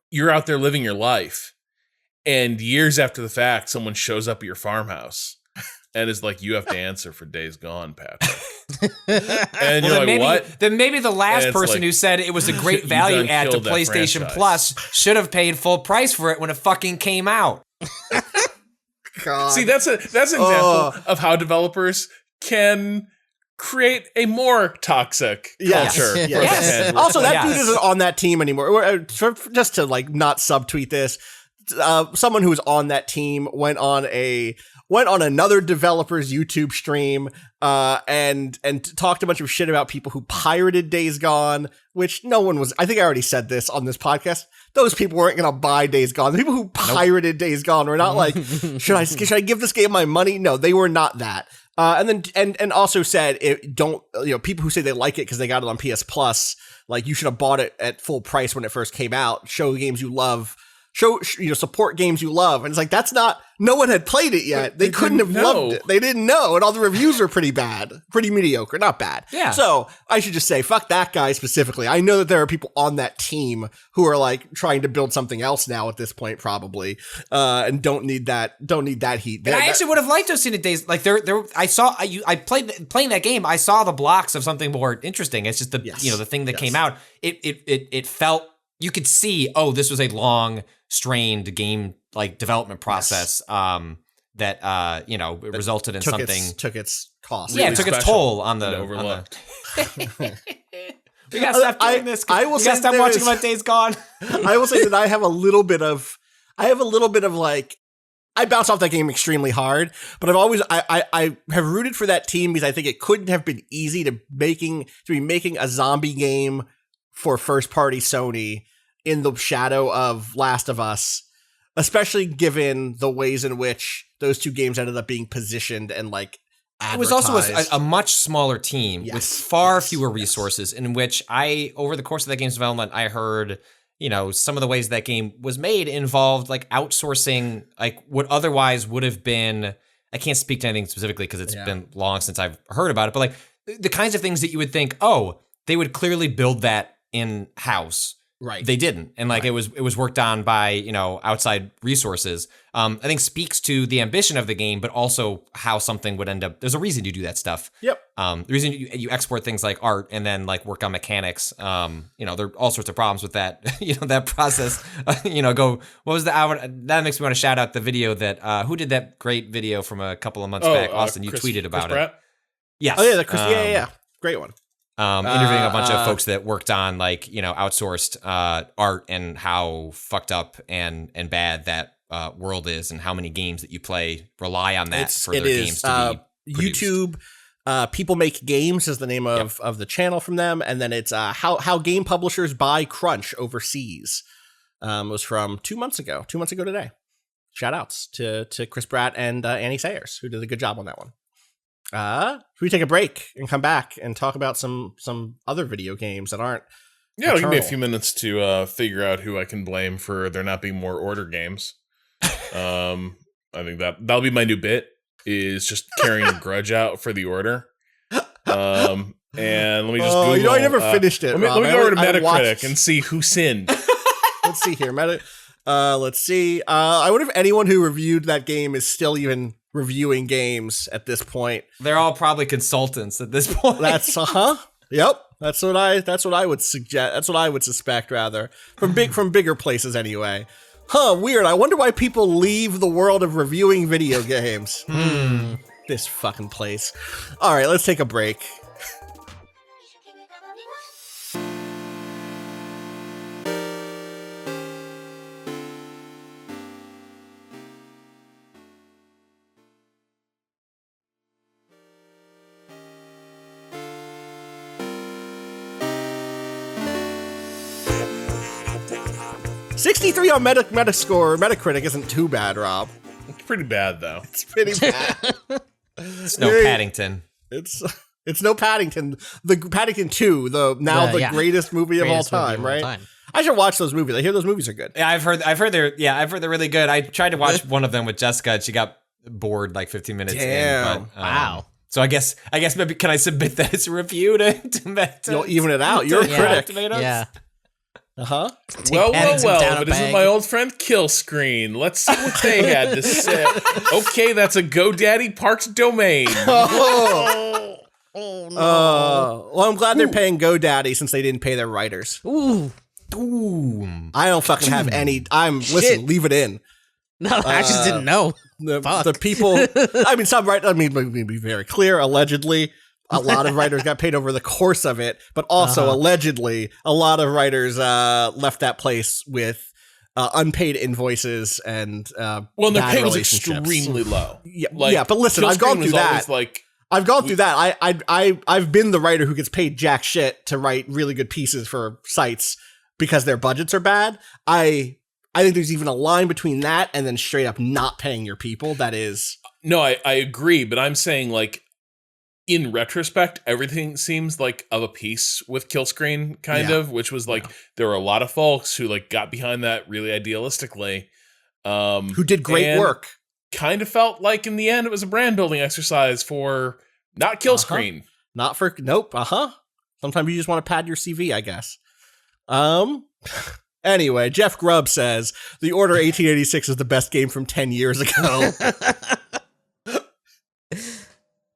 you're out there living your life, and years after the fact, someone shows up at your farmhouse and is like, you have to answer for Days Gone, Patrick. And you're like, what? Then maybe the last person who said it was a great value add to PlayStation Plus should have paid full price for it when it fucking came out. God. See, that's an example of how developers can create a more toxic culture. Yes. Also, that dude isn't on that team anymore. Just to like not subtweet this, someone who was on that team went on another developer's YouTube stream and talked a bunch of shit about people who pirated Days Gone, which no one was. I think I already said this on this podcast. Those people weren't going to buy Days Gone. The people who pirated Days Gone were not like, should I give this game my money? No, they were not that. And also said, people who say they like it because they got it on PS Plus, like you should have bought it at full price when it first came out. Show the games you love support games you love. And it's like, that's not, no one had played it yet. They couldn't have loved it. They didn't know. And all the reviews are pretty bad, pretty mediocre, not bad. Yeah. So I should just say, fuck that guy specifically. I know that there are people on that team who are like trying to build something else now at this point, probably, and don't need that heat. And I actually would have liked to have seen it days like I playing that game. I saw the blocks of something more interesting. It's just the thing that came out. It felt, you could see, oh, this was a long, strained game like development process that resulted in something. Took its cost. Yeah, it took its toll on the overlooked. We gotta stop doing this. I will we gotta stop watching about Days Gone. I will say that I have a little bit of like, I bounce off that game extremely hard, but I have rooted for that team because I think it couldn't have been easy to be making a zombie game for first party Sony in the shadow of Last of Us, especially given the ways in which those two games ended up being positioned and like advertised. It was also a much smaller team with far fewer resources, in which over the course of that game's development, I heard, some of the ways that game was made involved like outsourcing, like what otherwise would have been, I can't speak to anything specifically because it's been long since I've heard about it, but like the kinds of things that you would think, oh, they would clearly build that in-house. Right. They didn't. And like it was worked on by, outside resources. I think speaks to the ambition of the game, but also how something would end up. There's a reason you do that stuff. Yep. The reason you export things like art and then like work on mechanics. There are all sorts of problems with that, that process. What was that makes me want to shout out the video that, who did that great video from a couple of months back? Austin, you tweeted about it. Yes. Oh yeah, great one. Interviewing a bunch of folks that worked on like, outsourced art and how fucked up and bad that world is, and how many games that you play rely on that for their games to be produced. YouTube, People Make Games is the name of the channel from them, and then it's how game publishers buy crunch overseas. It was from 2 months ago today. Shout outs to Chris Pratt and Annie Sayers, who did a good job on that one. Should we take a break and come back and talk about some other video games that aren't? Yeah, give me a few minutes to figure out who I can blame for there not being more order games. I think that'll be my new bit, is just carrying a grudge out for the order. And let me just Google. I never finished it. Let me go over to Metacritic and see who sinned. Let's see here, let's see. I wonder if anyone who reviewed that game is still even reviewing games at this point. They're all probably consultants at this point. That's Yep. That's what I would suggest. That's what I would suspect, rather, from bigger places anyway. Weird. I wonder why people leave the world of reviewing video games. This fucking place. All right, let's take a break. .63 on Metacritic isn't too bad, Rob. It's pretty bad, though. It's pretty bad. It's no Paddington. It's no Paddington. The Paddington 2, the greatest movie of all time, right? I should watch those movies. I hear those movies are good. Yeah, I've heard they're really good. I tried to watch one of them with Jessica, and she got bored like 15 minutes in. But, wow. So I guess maybe can I submit that as a review to You'll even it out. You're a critic. Tomatoes? Yeah. Uh-huh. Well, this is my old friend Kill Screen. Let's see what they had to say. Okay, that's a GoDaddy Parks domain. Oh no. Well, I'm glad they're paying GoDaddy since they didn't pay their writers. Ooh. I don't fucking have any. Listen, leave it in. No, I just didn't know. The people. I mean, some right. I mean, let me be very clear. Allegedly, a lot of writers got paid over the course of it, but also allegedly, a lot of writers left that place with unpaid invoices and their pay was extremely low. Yeah, but listen, I've gone through that. I've gone through that. I've been the writer who gets paid jack shit to write really good pieces for sites because their budgets are bad. I think there's even a line between that and then straight up not paying your people. That is. No, I agree, but I'm saying like in retrospect, everything seems like of a piece with Killscreen, kind of, which was like there were a lot of folks who like got behind that really idealistically, who did great work. Kind of felt like in the end it was a brand building exercise for not Killscreen, not for nope. Sometimes you just want to pad your CV, I guess. Anyway, Jeff Grubb says The Order 1886 is the best game from 10 years ago.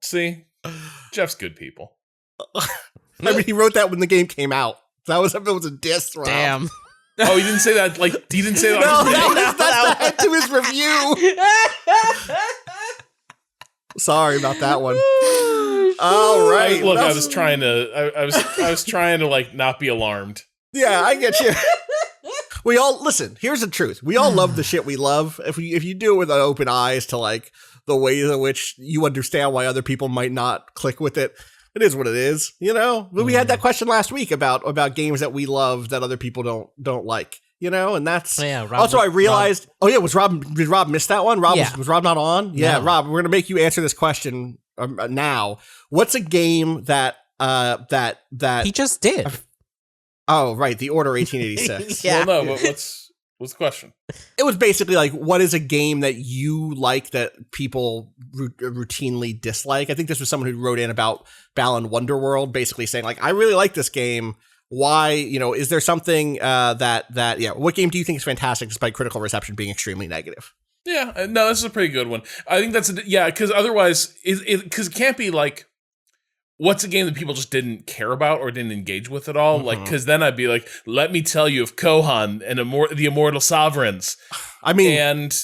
See, Jeff's good people. I mean, he wrote that when the game came out. That was a diss, Rob. Damn. Oh, he didn't say that. Like, he didn't say that. No, that's to his review. Sorry about that one. All right. Look, I was trying to. I was trying to like not be alarmed. Yeah, I get you. We all listen. Here's the truth. We all love the shit we love. If you do it with open eyes to like the ways in which you understand why other people might not click with it, it is what it is. You know. But we had that question last week about games that we love that other people don't like. You know, and that's Rob, also I realized. Did Rob miss that one? Was Rob not on? Yeah, No. Rob, we're gonna make you answer this question now. What's a game that He just did. Oh, right, The Order 1886. Yeah. Well, no, but what's the question? It was basically like, what is a game that you like that people routinely dislike? I think this was someone who wrote in about Balan Wonderworld, basically saying like, I really like this game. Why, is there something what game do you think is fantastic despite critical reception being extremely negative? Yeah, no, this is a pretty good one. I think that's because otherwise, because it can't be like, what's a game that people just didn't care about or didn't engage with at all? Like, because then I'd be like, let me tell you of Kohan and the Immortal Sovereigns. I mean, and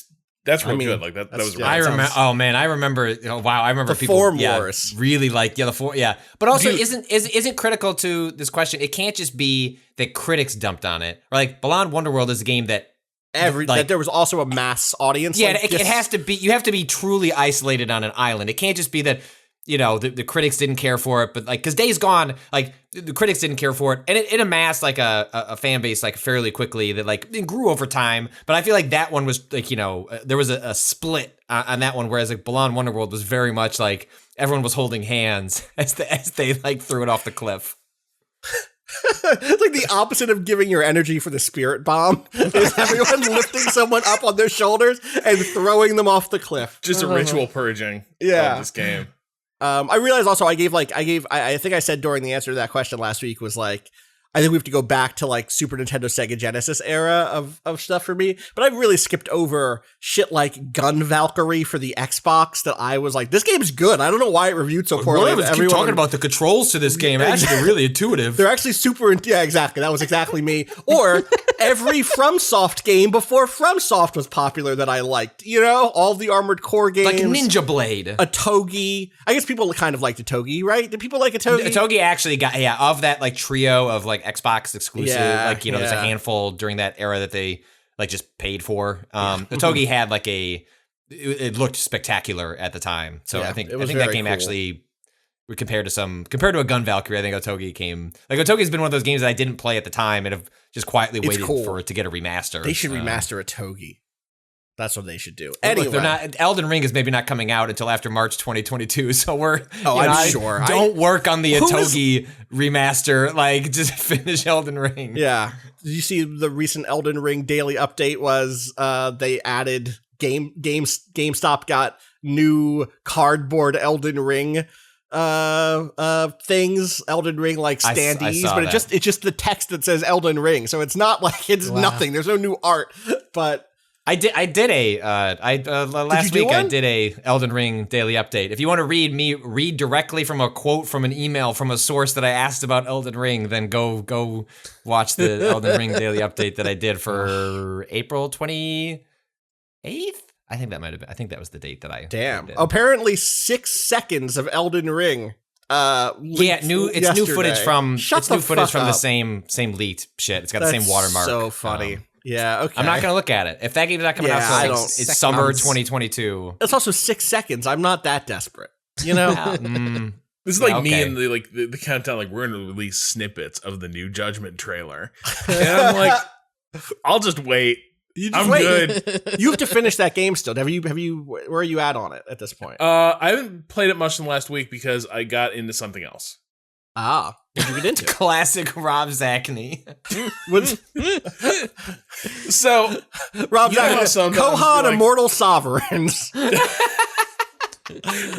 that's real good. Like that was. Yeah, I remember. Oh man, I remember. Oh, wow, I remember the people. Form Wars. Really like the four. Yeah, but also isn't critical to this question. It can't just be that critics dumped on it. Or like Balan Wonderworld is a game that that there was also a mass audience. Yeah, like, it has to be. You have to be truly isolated on an island. It can't just be that. The critics didn't care for it, but like, because Days Gone, like the critics didn't care for it, and it amassed like a fan base like fairly quickly that like it grew over time. But I feel like that one was like there was a split on that one, whereas like Balan Wonderworld was very much like everyone was holding hands as they like threw it off the cliff. It's like the opposite of giving your energy for the spirit bomb. Is everyone lifting someone up on their shoulders and throwing them off the cliff. Just a ritual purging. Yeah. Of this game. I realized also I think I said during the answer to that question last week was like, I think we have to go back to like Super Nintendo, Sega Genesis era of stuff for me. But I really skipped over shit like Gun Valkyrie for the Xbox that I was like, this game's good. I don't know why it reviewed so poorly. Keep talking about the controls to this game. Actually, they're really intuitive. They're actually super. Yeah, exactly. That was exactly me. Or every FromSoft game before FromSoft was popular that I liked. All the Armored Core games. Like Ninja Blade. Atogi. I guess people kind of liked Atogi, right? Did people like Atogi? Atogi actually got, of that like trio of like Xbox exclusive, there's a handful during that era that they like just paid for. Atogi had like it looked spectacular at the time. So I think that game cool. actually compared to a Gun Valkyrie, I think Otogi's been one of those games that I didn't play at the time and have just quietly waited for it to get a remaster. They should remaster Atogi. That's what they should do. Anyway, they're not. Elden Ring is maybe not coming out until after March 2022. So I'm sure. Don't work on the Atogi remaster. Like, just finish Elden Ring. Yeah. Did you see the recent Elden Ring daily update? Was they added GameStop got new cardboard Elden Ring things, Elden Ring like standees, but it's just the text that says Elden Ring. So it's not like it's nothing. There's no new art, but. I did last week I did a Elden Ring daily update. If you want to read directly from a quote from an email from a source that I asked about Elden Ring, then go watch the Elden Ring daily update that I did for April 28th. I think that was the date that I Damn. did. Apparently 6 seconds of Elden Ring. New footage from the same leaked shit. It's got the same watermark. So funny. Yeah, okay. I'm not going to look at it. If that game's not coming out until it's summer 2022. It's also 6 seconds. I'm not that desperate. This is like me and the countdown. Like, we're going to release snippets of the new Judgment trailer. And I'm like, I'll just wait You just I'm wait. good. You have to finish that game still. Have you? Where are you at on it at this point? I haven't played it much in the last week because I got into something else. What did you get into? Classic Rob Zachney. So, Rob you know how Zachney, sometimes Kohan you're like- Immortal Sovereigns.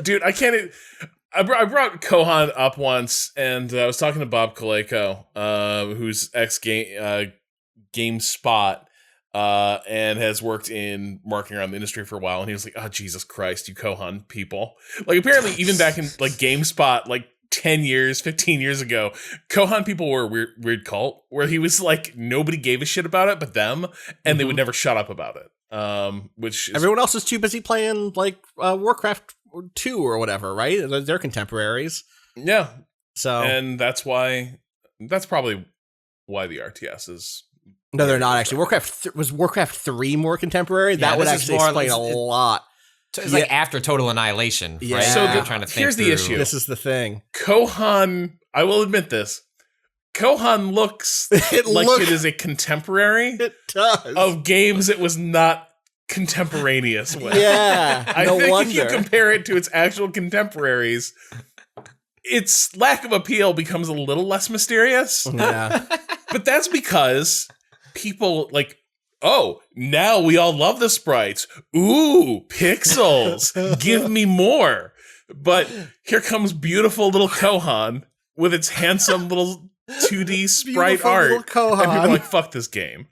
dude, I can't. I brought Kohan up once, and I was talking to Bob Kaleko, who's GameSpot, and has worked in marketing around the industry for a while. And he was like, "Oh, Jesus Christ, you Kohan people!" Like, apparently, even back in like GameSpot, like 10 years, 15 years ago, Kohan people were a weird cult where he was like, nobody gave a shit about it but them, and they would never shut up about it. Which is, Everyone else is too busy playing like Warcraft 2 or whatever, right? They're contemporaries. yeah, So and that's probably why the RTS is. no, they're not actually. Was Warcraft 3 more contemporary? Yeah, that would this is actually more- explain a lot. It's like after Total Annihilation, Yeah. right? So I'm trying to think here's the through. issue. This is the thing. Kohan, I will admit this. Kohan looks It like look- it is a contemporary It does. of games it was not contemporaneous with. Yeah, I no think wonder. if you compare it to its actual contemporaries, its lack of appeal becomes a little less mysterious. Yeah. But that's because people like, oh, now we all love the sprites. Ooh, pixels. Give me more. But here comes beautiful little Kohan with its handsome little 2D sprite Beautiful art. little Kohan. And people are like, fuck this game.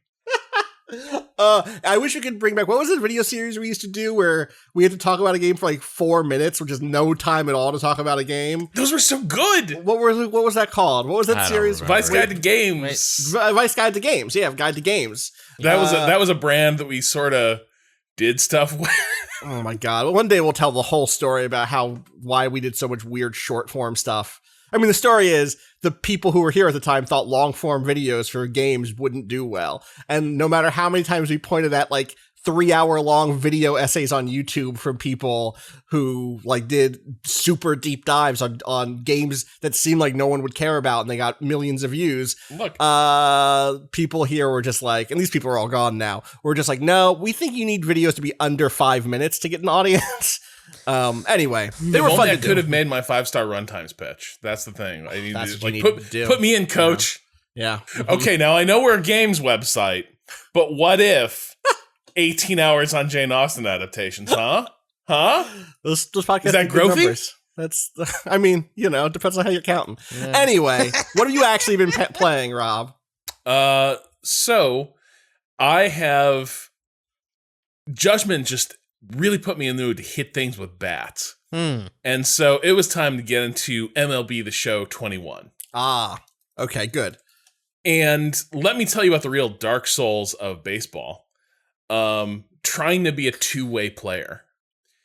I wish we could bring back, what was the video series we used to do where we had to talk about a game for like 4 minutes, which is no time at all to talk about a game? Those were so good. What was that called? What was that I don't series? remember. Vice Guide to Games. Vice Guide to Games. Yeah, Guide to Games. That was a brand that we sort of did stuff with. Oh my god. Well, one day we'll tell the whole story about why we did so much weird short form stuff. I mean, the story is the people who were here at the time thought long form videos for games wouldn't do well. And no matter how many times we pointed at like 3-hour long video essays on YouTube from people who like did super deep dives on games that seemed like no one would care about and they got millions of views. Look, People here were just like, and these people are all gone now, we're just like, no, we think you need videos to be under 5 minutes to get an audience. Anyway, they were fun to I do. could have made my 5-star runtimes pitch. That's the thing. I need That's to what like you need to do. put me in, coach. Yeah. Okay, now I know we're a games website, but what if 18 hours on Jane Austen adaptations, huh? Huh? This podcast Is that have good growthy? numbers. That's, I mean, it depends on how you're counting. Anyway, what have you actually been playing, Rob? So I have Judgment just really put me in the mood to hit things with bats. And so it was time to get into MLB the Show 21. Okay, good. And let me tell you about the real Dark Souls of baseball. Trying to be a two-way player.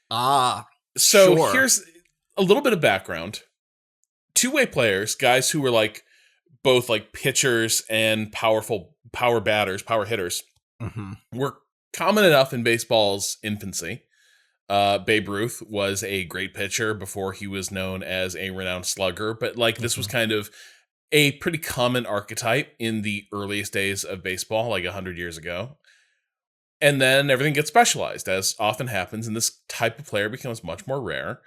So So here's a little bit of background. Two-way players, guys who were like both like pitchers and power hitters, were common enough in baseball's infancy. Babe Ruth was a great pitcher before he was known as a renowned slugger, but like this was kind of a pretty common archetype in the earliest days of baseball, like 100 years ago. And then everything gets specialized, as often happens, and this type of player becomes much more rare.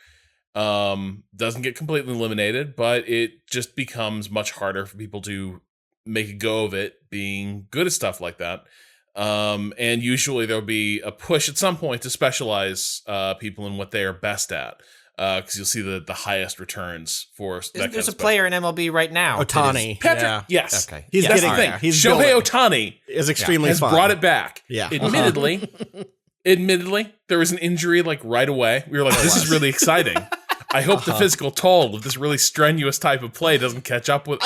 Doesn't get completely eliminated, but it just becomes much harder for people to make a go of it being good at stuff like that. And usually there'll be a push at some point to specialize people in what they are best at. Because you'll see the highest returns for that kind There's of a player in MLB right now. Otani. Patrick, Yeah. yes. Okay. He's That's getting the thing. there. He's Shohei building. Otani Is extremely has fun. brought it back. Yeah. Admittedly, there was an injury like right away. We were like, this is really exciting. I hope the physical toll of this really strenuous type of play doesn't catch up with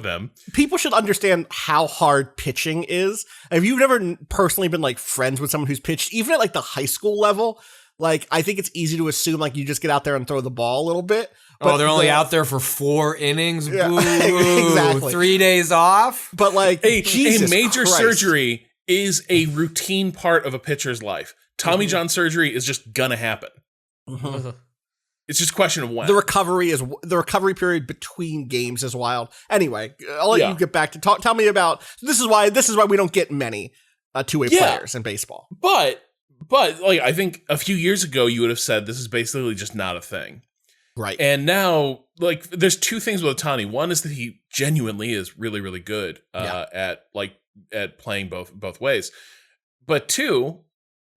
him. People should understand how hard pitching is. If you've never personally been like friends with someone who's pitched, even at like the high school level, like I think it's easy to assume like you just get out there and throw the ball a little bit. But they're only out there for 4 innings. Yeah, Boo. exactly. 3 days off. But like A Jesus major Christ. surgery is a routine part of a pitcher's life. Tommy John surgery is just gonna happen. It's just a question of when. The recovery period between games is wild. Anyway, I'll let you get back to tell me about this is why we don't get many. two-way Yeah. players in baseball. But like I think a few years ago you would have said this is basically just not a thing. Right. And now, like, there's two things with Otani. One is that he genuinely is really, really good at playing both ways. But two,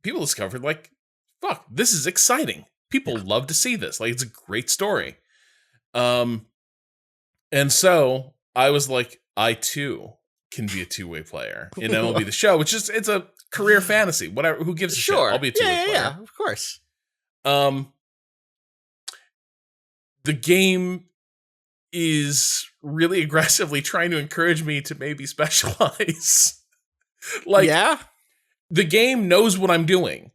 people discovered, like, fuck, this is exciting. People love to see this. Like, it's a great story. And so I was like, I too can be a two-way player in MLB the Show, which is, it's a career fantasy. Whatever, who gives a shit? I'll be a two-way player. Yeah, of course. The game is really aggressively trying to encourage me to maybe specialize. The game knows what I'm doing.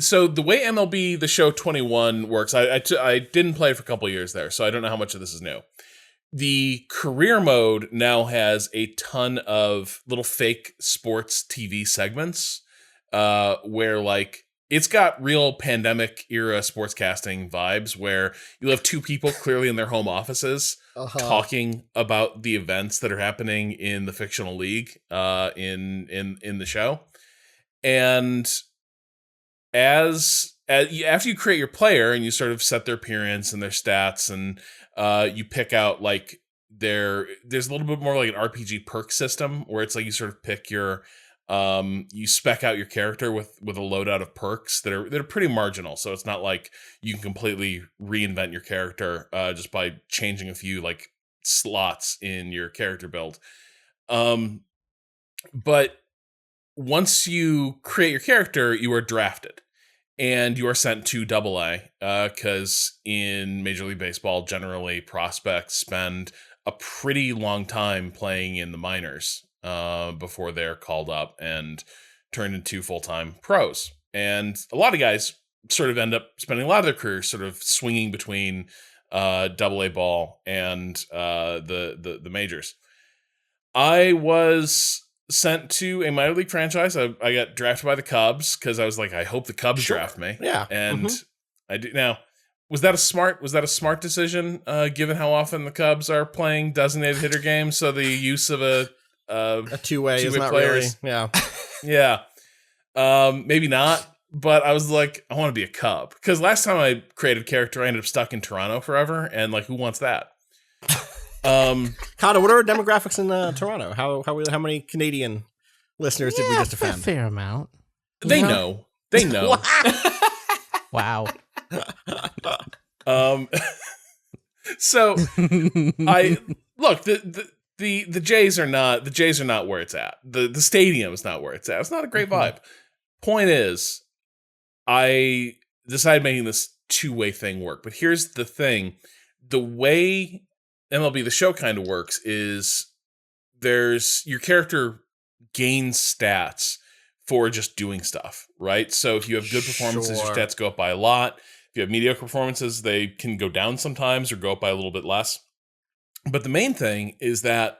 So the way MLB the Show 21 works, I didn't play for a couple years there, so I don't know how much of this is new. The career mode now has a ton of little fake sports TV segments, where like it's got real pandemic era sportscasting vibes, where you'll have two people clearly in their home offices talking about the events that are happening in the fictional league in the show. And after you create your player and you sort of set their appearance and their stats, and you pick out like there's a little bit more like an RPG perk system where it's like you sort of pick your you spec out your character with a loadout of perks that are pretty marginal. So it's not like you can completely reinvent your character just by changing a few like slots in your character build. But once you create your character, you are drafted and you are sent to AA, because in Major League Baseball, generally prospects spend a pretty long time playing in the minors before they're called up and turned into full-time pros. And a lot of guys sort of end up spending a lot of their careers sort of swinging between AA ball and the majors. I was sent to a minor league franchise. I got drafted by the Cubs because I was like, I hope the Cubs draft me. Yeah. And I do now. Was that a smart decision, given how often the Cubs are playing designated hitter games? So the use of a two-way is not players. really, yeah. Maybe not, but I was like, I want to be a Cub, because last time I created a character, I ended up stuck in Toronto forever, and like, who wants that? Cado, what are our demographics in Toronto? How many Canadian listeners did we just A offend? fair amount. They know. They know. Wow. So I look, the Jays are not where it's at. The stadium is not where it's at. It's not a great vibe. Point is, I decided making this two-way thing work. But here's the thing. The way MLB the Show kind of works is there's your character gains stats for just doing stuff, right? So if you have good performances, your stats go up by a lot. If you have mediocre performances, they can go down sometimes or go up by a little bit less. But the main thing is that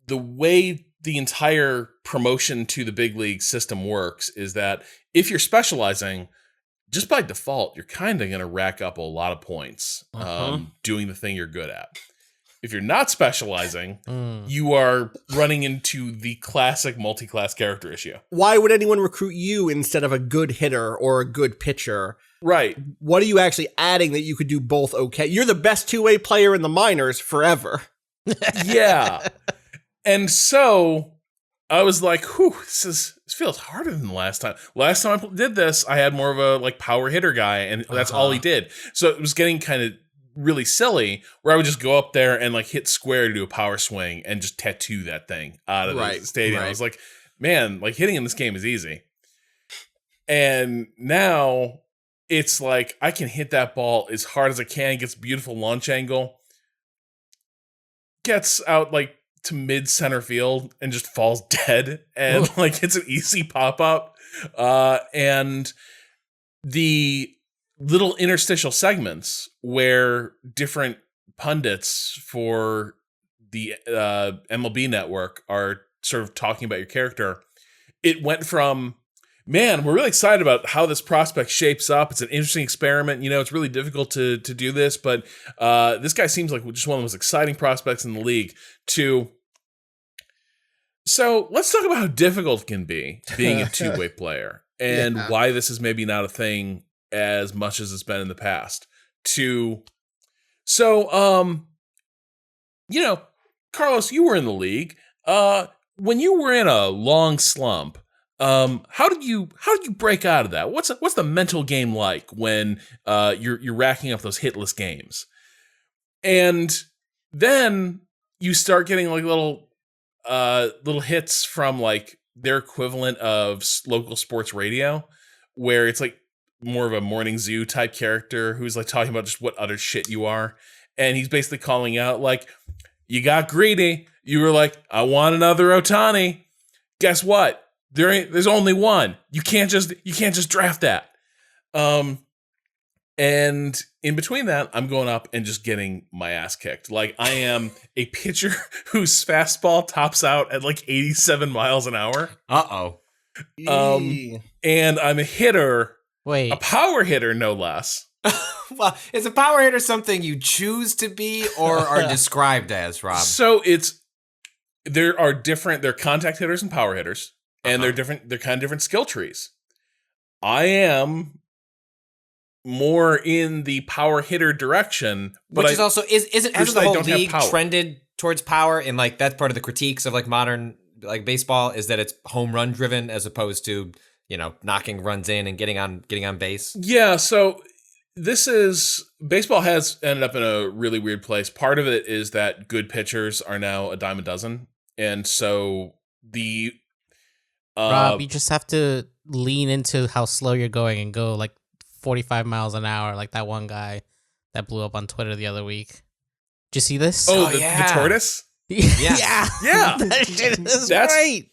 the way the entire promotion to the big league system works is that if you're specializing, just by default, you're kind of going to rack up a lot of points doing the thing you're good at. If you're not specializing, you are running into the classic multi-class character issue. Why would anyone recruit you instead of a good hitter or a good pitcher? Right. What are you actually adding that you could do both okay? You're the best two-way player in the minors forever. Yeah. And so I was like, whew, this feels harder than the last time. Last time I did this, I had more of a like power hitter guy, and that's all he did. So it was getting kind of really silly, where I would just go up there and like hit square to do a power swing and just tattoo that thing out of the stadium. I was like, man, like hitting in this game is easy. And now it's like I can hit that ball as hard as I can, gets beautiful launch angle, gets out like to mid center field and just falls dead, and like it's an easy pop up. And the little interstitial segments where different pundits for the MLB network are sort of talking about your character. It went from, man, we're really excited about how this prospect shapes up. It's an interesting experiment. You know, it's really difficult to do this, but this guy seems like just one of the most exciting prospects in the league, to So let's talk about how difficult it can be being a two-way player and why this is maybe not a thing as much as it's been in the past. Carlos, you were in the league. When you were in a long slump, how did you break out of that? What's the mental game like when you're racking up those hitless games? And then you start getting like little hits from like their equivalent of local sports radio, where it's like more of a morning zoo type character who's like talking about just what utter shit you are. And he's basically calling out like, you got greedy. You were like, I want another Ohtani. Guess what? There's only one. You can't just draft that. And in between that, I'm going up and just getting my ass kicked. Like, I am a pitcher whose fastball tops out at like 87 miles an hour. Uh-oh. And I'm a hitter. Wait. A power hitter, no less. Well, is a power hitter something you choose to be or are described as, Rob? So there are contact hitters and power hitters, and they're kind of different skill trees. I am more in the power hitter direction, but hasn't the whole league trended towards power? And like that's part of the critiques of like modern like baseball is that it's home run driven as opposed to, knocking runs in and getting on base. Yeah, so baseball has ended up in a really weird place. Part of it is that good pitchers are now a dime a dozen. And so Rob, you just have to lean into how slow you're going and go like 45 miles an hour, like that one guy that blew up on Twitter the other week. Did you see this? The tortoise? Yeah. That shit is great.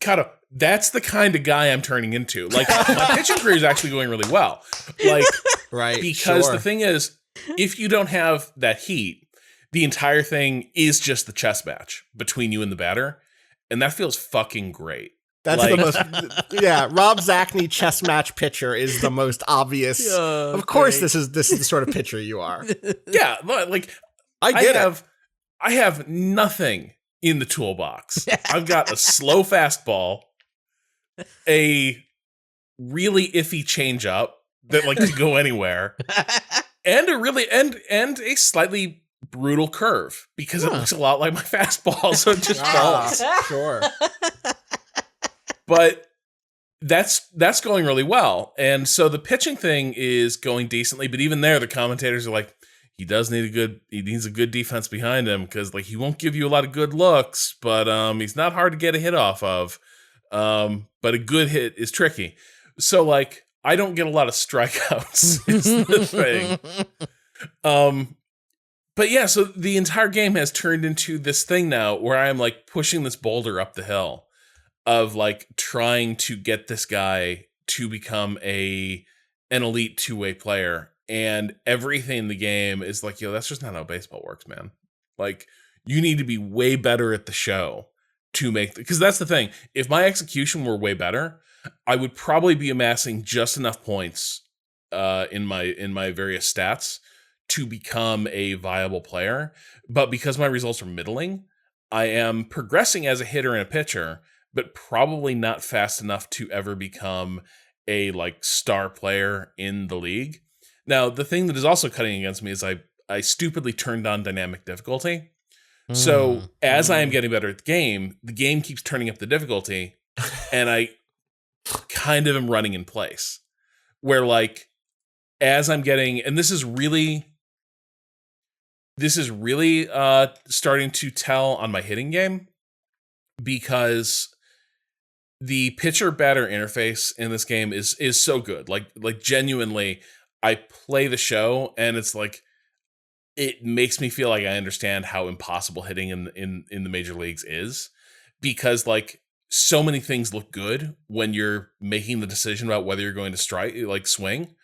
Cado, that's the kind of guy I'm turning into. Like, my pitching career is actually going really well. Like, right. Because the thing is, if you don't have that heat, the entire thing is just the chess match between you and the batter. And that feels fucking great. That's the most, Rob Zachney chess match pitcher is the most obvious. Of course, this is the sort of pitcher you are. Yeah, like I have nothing in the toolbox. I've got a slow fastball, a really iffy changeup that like could go anywhere, and a slightly brutal curve because it looks a lot like my fastball, so it just falls. Sure. But that's going really well. And so the pitching thing is going decently, but even there, the commentators are like, he needs a good defense behind him because like he won't give you a lot of good looks, but he's not hard to get a hit off of. But a good hit is tricky. So like I don't get a lot of strikeouts is the thing. But yeah, so the entire game has turned into this thing now where I'm like pushing this boulder up the hill of like trying to get this guy to become an elite two-way player. And everything in the game is like, that's just not how baseball works, man. Like, you need to be way better at the show to make, because that's the thing. If my execution were way better, I would probably be amassing just enough points in my various stats to become a viable player. But because my results are middling, I am progressing as a hitter and a pitcher, but probably not fast enough to ever become a like star player in the league. Now, the thing that is also cutting against me is I stupidly turned on dynamic difficulty. So as I am getting better at the game keeps turning up the difficulty, and I kind of am running in place. Where like, as I'm getting, and this is really starting to tell on my hitting game, because the pitcher batter interface in this game is so good. Like genuinely, I play the show and it's like it makes me feel like I understand how impossible hitting in the major leagues is, because like so many things look good when you're making the decision about whether you're going to swing,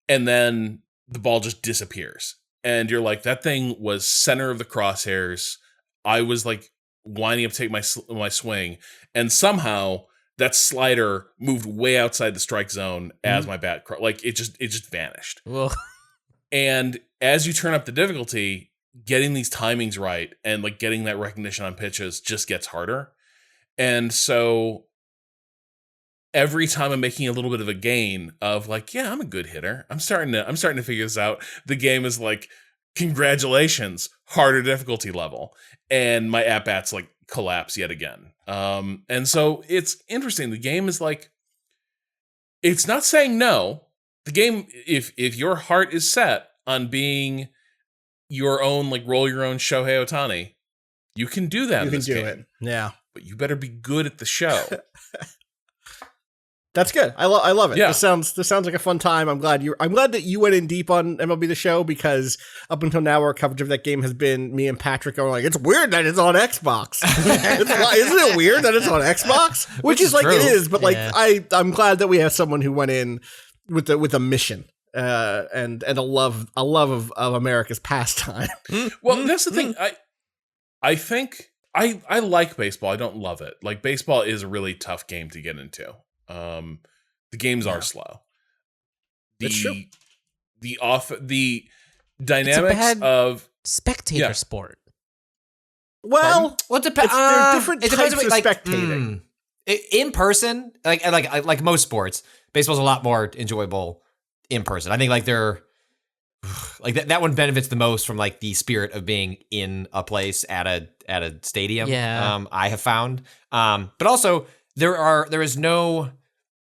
and then the ball just disappears and you're like, that thing was center of the crosshairs. I was like winding up to take my swing, and somehow that slider moved way outside the strike zone as my bat, like it just vanished. Well, and as you turn up the difficulty, getting these timings right and like getting that recognition on pitches just gets harder. And so every time I'm making a little bit of a gain of like, yeah, I'm a good hitter. I'm starting to figure this out. The game is like, congratulations, harder difficulty level. And my at-bats like collapse yet again. And so it's interesting. The game is like, it's not saying no. The game, if your heart is set on being your own, like roll your own Shohei Ohtani, you can do that. You can do it. Yeah. But you better be good at the show. That's good. I love it. Yeah. This sounds like a fun time. I'm glad that you went in deep on MLB the Show, because up until now our coverage of that game has been me and Patrick going like, it's weird that it's on Xbox. Isn't it weird that it's on Xbox? Which is like true. It is, but like Yeah. I'm glad that we have someone who went in with a mission and a love of America's pastime. Well, that's the thing. I think I like baseball. I don't love it. Like baseball is a really tough game to get into. The games are slow. That's true. The dynamics bad of spectator sport. Well, Well, it depends. there are different It depends types of spectating. In person, like most sports, baseball's a lot more enjoyable in person. I think like they're like that one benefits the most from like the spirit of being in a place at a stadium. Yeah. I have found. But also there is no.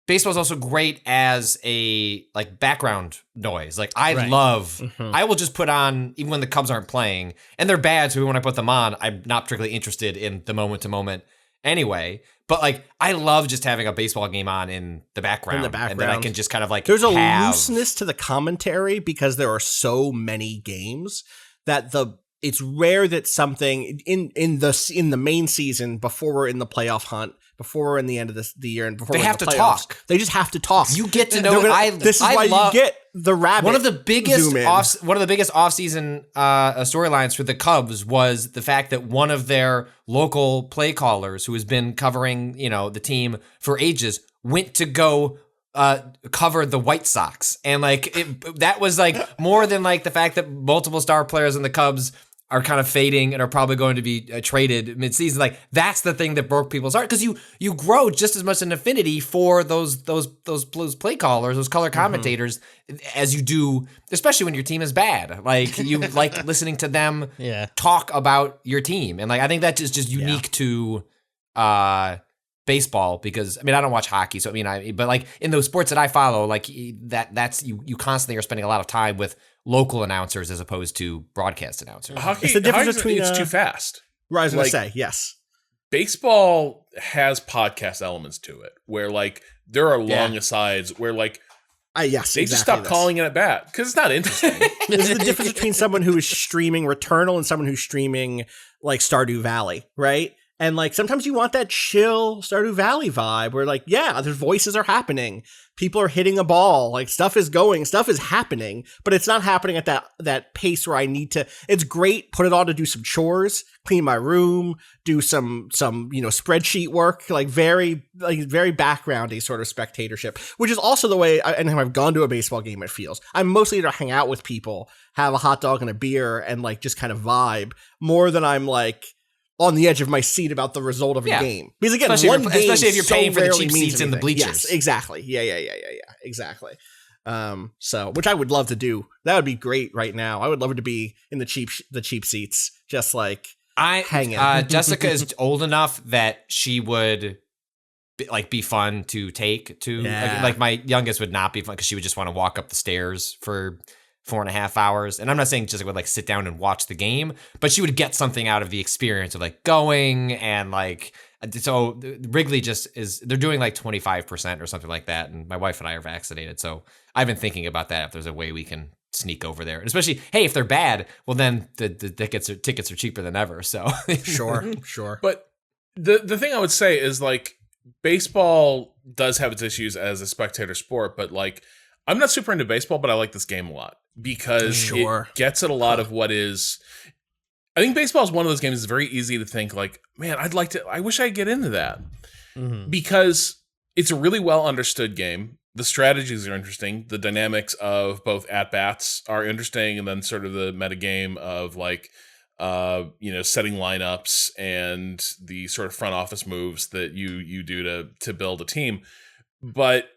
Baseball is also great as a like background noise. Like I love, I will just put on even when the Cubs aren't playing, and they're bad. So when I put them on, I'm not particularly interested in the moment to moment anyway. But like I love just having a baseball game on in the background, and then I can just kind of like there's a looseness to the commentary because there are so many games that it's rare that something in the main season before we're in the playoff hunt. Before we're in the end of the year and before They we're have in to the playoffs, talk. They just have to talk. You get to know. This is why you get the rabbit. One of the biggest zoom in. offseason storylines for the Cubs was the fact that one of their local play callers, who has been covering the team for ages, went to go cover the White Sox, and like that was like more than like the fact that multiple star players in the Cubs are kind of fading and are probably going to be traded mid-season. Like that's the thing that broke people's heart, because you grow just as much an affinity for those play callers, those color commentators, as you do, especially when your team is bad. Like you like listening to them talk about your team, and like I think that's just unique to baseball, because I mean I don't watch hockey, so but like in those sports that I follow, like that's you constantly are spending a lot of time with local announcers as opposed to broadcast announcers. hockey. It's the difference between it's too fast. I was going to Like, say yes. Baseball has podcast elements to it, where like there are long asides where like Yes, they just stop calling it at bat because it's not interesting. This is the difference between someone who is streaming Returnal and someone who's streaming like Stardew Valley, right? And like sometimes you want that chill Stardew Valley vibe where like, yeah, their voices are happening. People are hitting a ball, like stuff is happening, but it's not happening at that pace where I need to. It's great, put it on to do some chores, clean my room, do some spreadsheet work, like very backgroundy sort of spectatorship, which is also the way I've gone to a baseball game, it feels. I'm mostly to hang out with people, have a hot dog and a beer, and like just kind of vibe more than I'm like on the edge of my seat about the result of a game. Because again, especially if you're paying for the cheap seats in the bleachers. Yes, exactly. Yeah, exactly. So which I would love to do. That would be great right now. I would love it to be in the cheap seats, just like hanging. Jessica is old enough that she would be fun to take to. Like my youngest would not be fun because she would just want to walk up the stairs for 4.5 hours. And I'm not saying Jessica would like sit down and watch the game, but she would get something out of the experience of like going, and like, so Wrigley they're doing like 25% or something like that. And my wife and I are vaccinated. So I've been thinking about that, if there's a way we can sneak over there. And especially, hey, if they're bad, well then the tickets are cheaper than ever. So Sure. But the thing I would say is like baseball does have its issues as a spectator sport, but like I'm not super into baseball, but I like this game a lot because it gets at a lot of what is. I think baseball is one of those games that's very easy to think like, man, I wish I'd get into that, because it's a really well understood game. The strategies are interesting. The dynamics of both at bats are interesting, and then sort of the metagame of like setting lineups and the sort of front office moves that you do to build a team. But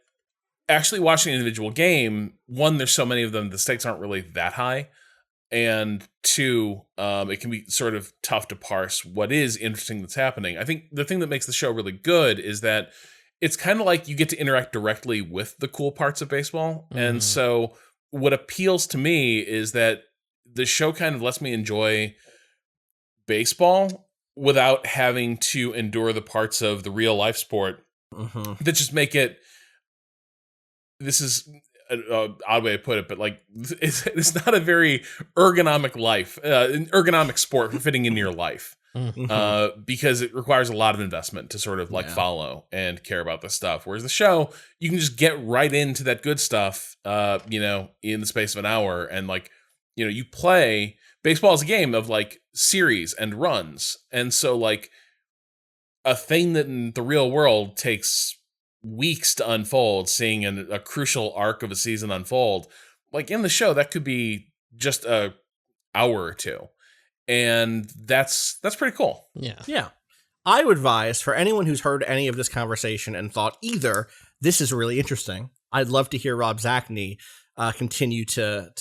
actually watching an individual game, one, there's so many of them, the stakes aren't really that high. And two, it can be sort of tough to parse what is interesting that's happening. I think the thing that makes the show really good is that it's kind of like you get to interact directly with the cool parts of baseball. Mm. And so what appeals to me is that the show kind of lets me enjoy baseball without having to endure the parts of the real life sport that just make it, this is an odd way to put it, but like it's not a very ergonomic sport for fitting into your life. Because it requires a lot of investment to sort of follow and care about this stuff. Whereas the show, you can just get right into that good stuff, in the space of an hour. And you play baseball as a game of series and runs. And so a thing that in the real world takes weeks to unfold, seeing a crucial arc of a season unfold, in the show, that could be just a hour or two. And that's pretty cool. Yeah. I would advise for anyone who's heard any of this conversation and thought either this is really interesting, I'd love to hear Rob Zacny continue to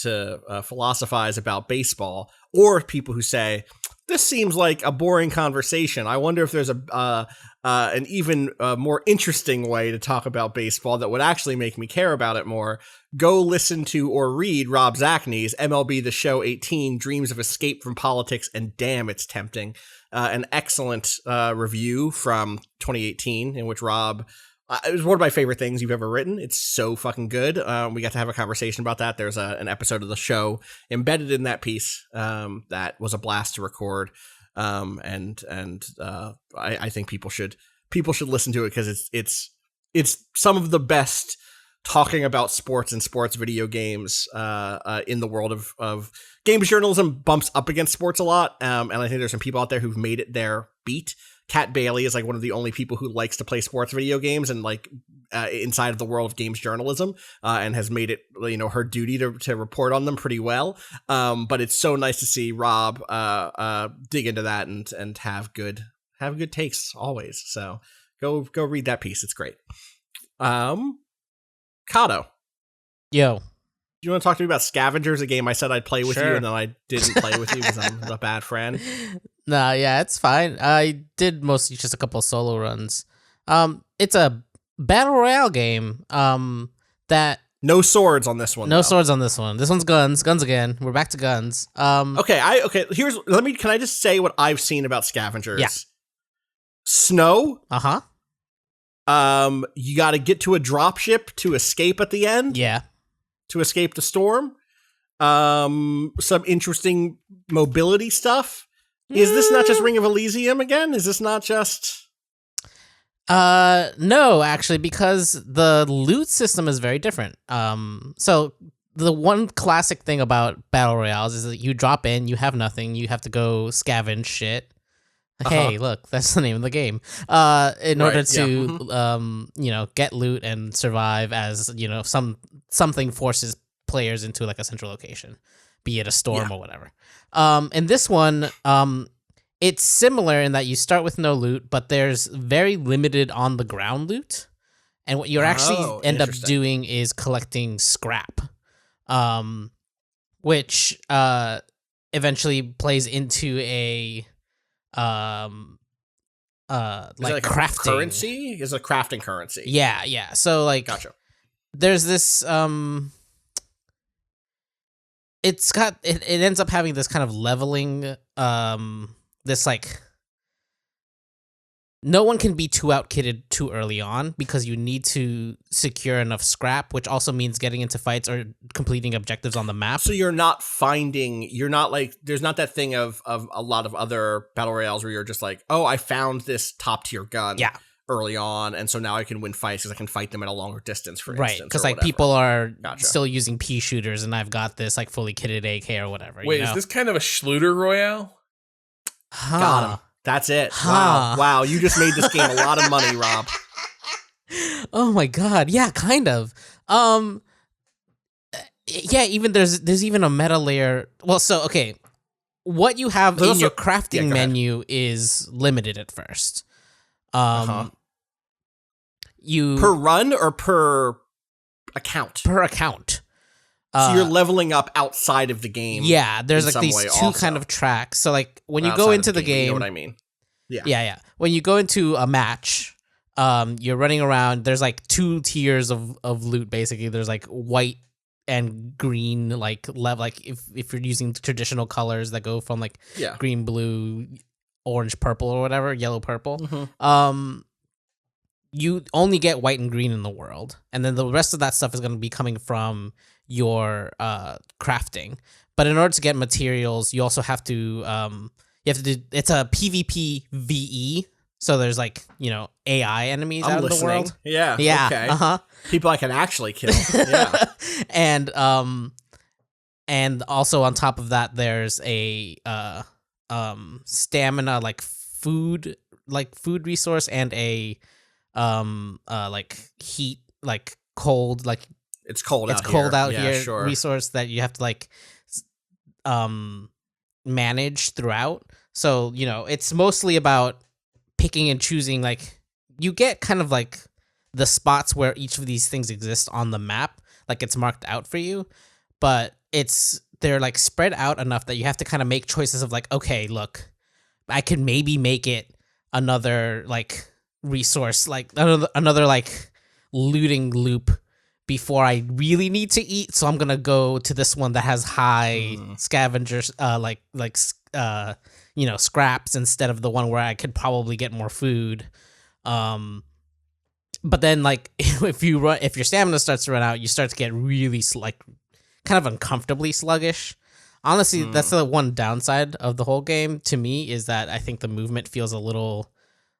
philosophize about baseball, or people who say this seems like a boring conversation. I wonder if there's an even more interesting way to talk about baseball that would actually make me care about it more. Go listen to or read Rob Zacny's MLB the Show 18, Dreams of Escape from Politics, and Damn, It's Tempting. An excellent review from 2018 in which Rob, it was one of my favorite things you've ever written. It's so fucking good. We got to have a conversation about that. There's an episode of the show embedded in that piece that was a blast to record. I think people should listen to it because it's some of the best talking about sports and sports video games in the world of games journalism. Bumps up against sports a lot, and I think there's some people out there who've made it their beat. Kat Bailey is one of the only people who likes to play sports video games and inside of the world of games journalism, and has made it her duty to report on them pretty well. But it's so nice to see Rob dig into that and have good takes always. So go read that piece. It's great. Cado. Yo. Do you want to talk to me about Scavengers, a game I said I'd play with you and then I didn't play with you because I'm a bad friend? Nah, yeah, it's fine. I did mostly just a couple solo runs. It's a battle royale game that... No swords on this one. No swords on this one. This one's guns. Guns again. We're back to guns. Okay, can I just say what I've seen about Scavengers? Yeah. Snow. Uh-huh. You got to get to a dropship to escape at the end. Yeah. To escape the storm. Some interesting mobility stuff. Is this not just Ring of Elysium again? Is this not just... No, actually, because the loot system is very different. So the one classic thing about battle royales is that you drop in, you have nothing, you have to go scavenge shit. Hey, look, that's the name of the game. In order to, get loot and survive as, something forces players into a central location, be it a storm or whatever. In this one, it's similar in that you start with no loot, but there's very limited on the ground loot. And what you're actually end up doing is collecting scrap, which eventually plays into a crafting currency. Is a crafting currency. Yeah. So gotcha. There's this it ends up having this kind of leveling this no one can be too outkitted too early on because you need to secure enough scrap, which also means getting into fights or completing objectives on the map. So there's not that thing of a lot of other battle royales where you're just I found this top tier gun early on, and so now I can win fights because I can fight them at a longer distance, for instance. Right, because people are still using pea shooters, and I've got this fully kitted AK or whatever. Wait, is this kind of a Schluter Royale? Got him. That's it. Wow. You just made this game a lot of money, Rob. Oh my god. Yeah, kind of. Yeah, even there's even a meta layer. Well, so okay. what you have There's in your also- crafting go ahead. menu is limited at first. Uh-huh. You Per run or per account? per account. So you're leveling up outside of the game. Yeah, there's in like some these way two also. kind of tracks. So like when you Outside go of into the You game, know what I mean? yeah. When you go into a match, you're running around. There's like two tiers of loot. Basically, there's like white and green, like if you're using traditional colors that go from like Yeah. green, blue, orange, purple, or whatever, yellow, purple. Mhm. You only get white and green in the world, and then the rest of that stuff is going to be coming from your crafting. But in order to get materials, you also have to do. It's a PvP VE, so there's like AI enemies I'm out listening. in the world. Yeah. Yeah. Okay. People I can actually kill. Yeah. and also on top of that, there's a stamina food resource and a heat cold It's cold it's out cold here. out Yeah, here sure. resource that you have to manage throughout. So it's mostly about picking and choosing. You get kind of the spots where each of these things exist on the map, it's marked out for you, but they're spread out enough that you have to kind of make choices of okay, look, I could maybe make it another resource, another looting loop before I really need to eat. So I'm gonna go to this one that has high scavengers, scraps, instead of the one where I could probably get more food. But then if your stamina starts to run out, you start to get really kind of uncomfortably sluggish. Honestly, that's the one downside of the whole game to me, is that I think the movement feels a little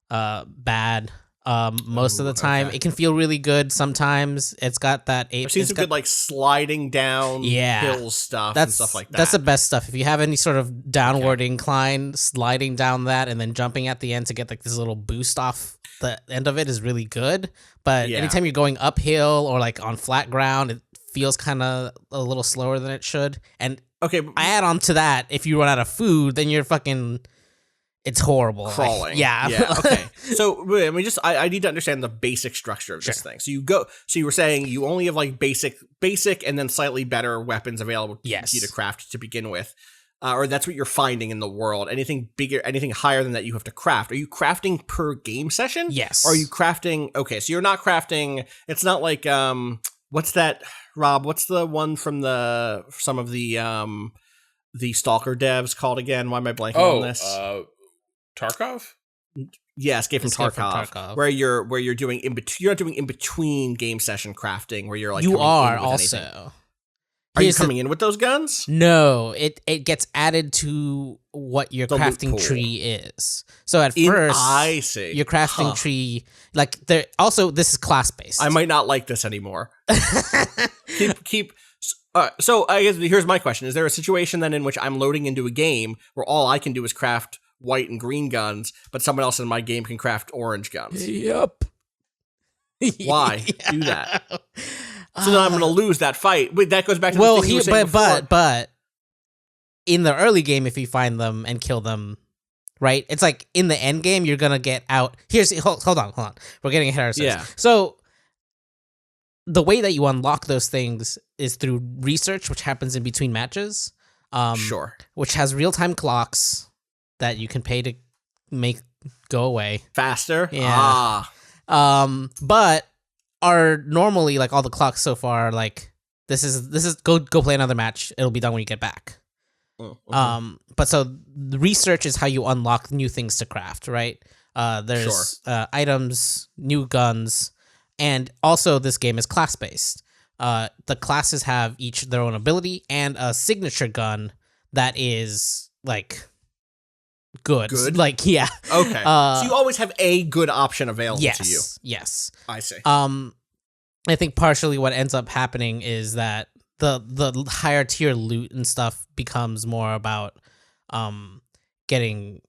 bad. Most of the time, okay. It can feel really good. Sometimes it's got that. I've seen some good sliding down hill stuff and stuff like that. That's the best stuff. If you have any sort of downward incline, sliding down that and then jumping at the end to get this little boost off the end of it is really good. But anytime you're going uphill or on flat ground, it feels kind of a little slower than it should. And okay, add on to that, if you run out of food, then you're fucking. It's horrible. Crawling. Yeah. Okay. So I mean, I need to understand the basic structure of this thing. So you were saying you only have basic and then slightly better weapons available to you to craft to begin with. Or that's what you're finding in the world. Anything bigger, anything higher than that, you have to craft. Are you crafting per game session? Yes. Or are you crafting? Okay, so you're not crafting. It's not what's that, Rob? What's the one from some of the Stalker devs called again? Why am I blanking on this? Tarkov? Yeah, Escape from Tarkov, where you're doing you're not doing in between game session crafting, where you're you coming are in with also. anything. Are you coming in with those guns? No, it gets added to what your crafting tree is. So at first, I see your crafting tree there. Also, this is class based. I might not like this anymore. keep. So I guess here's my question: is there a situation then in which I'm loading into a game where all I can do is craft white and green guns, but someone else in my game can craft orange guns? Yep. Why do that? So then I'm going to lose that fight. Wait, that goes back to the thing you were saying before. But in the early game, if you find them and kill them, right? It's in the end game, you're going to get out. Hold on. We're getting ahead of ourselves. Yeah. So the way that you unlock those things is through research, which happens in between matches. Sure. Which has real-time clocks that you can pay to make go away faster. Yeah. But are normally all the clocks so far this is go play another match. It'll be done when you get back. Mm-hmm. But so the research is how you unlock new things to craft, right? There's items, new guns, and also this game is class based. The classes have each their own ability and a signature gun that is good. Yeah. Okay. So you always have a good option available to you. Yes. I see. I think partially what ends up happening is that the higher tier loot and stuff becomes more about getting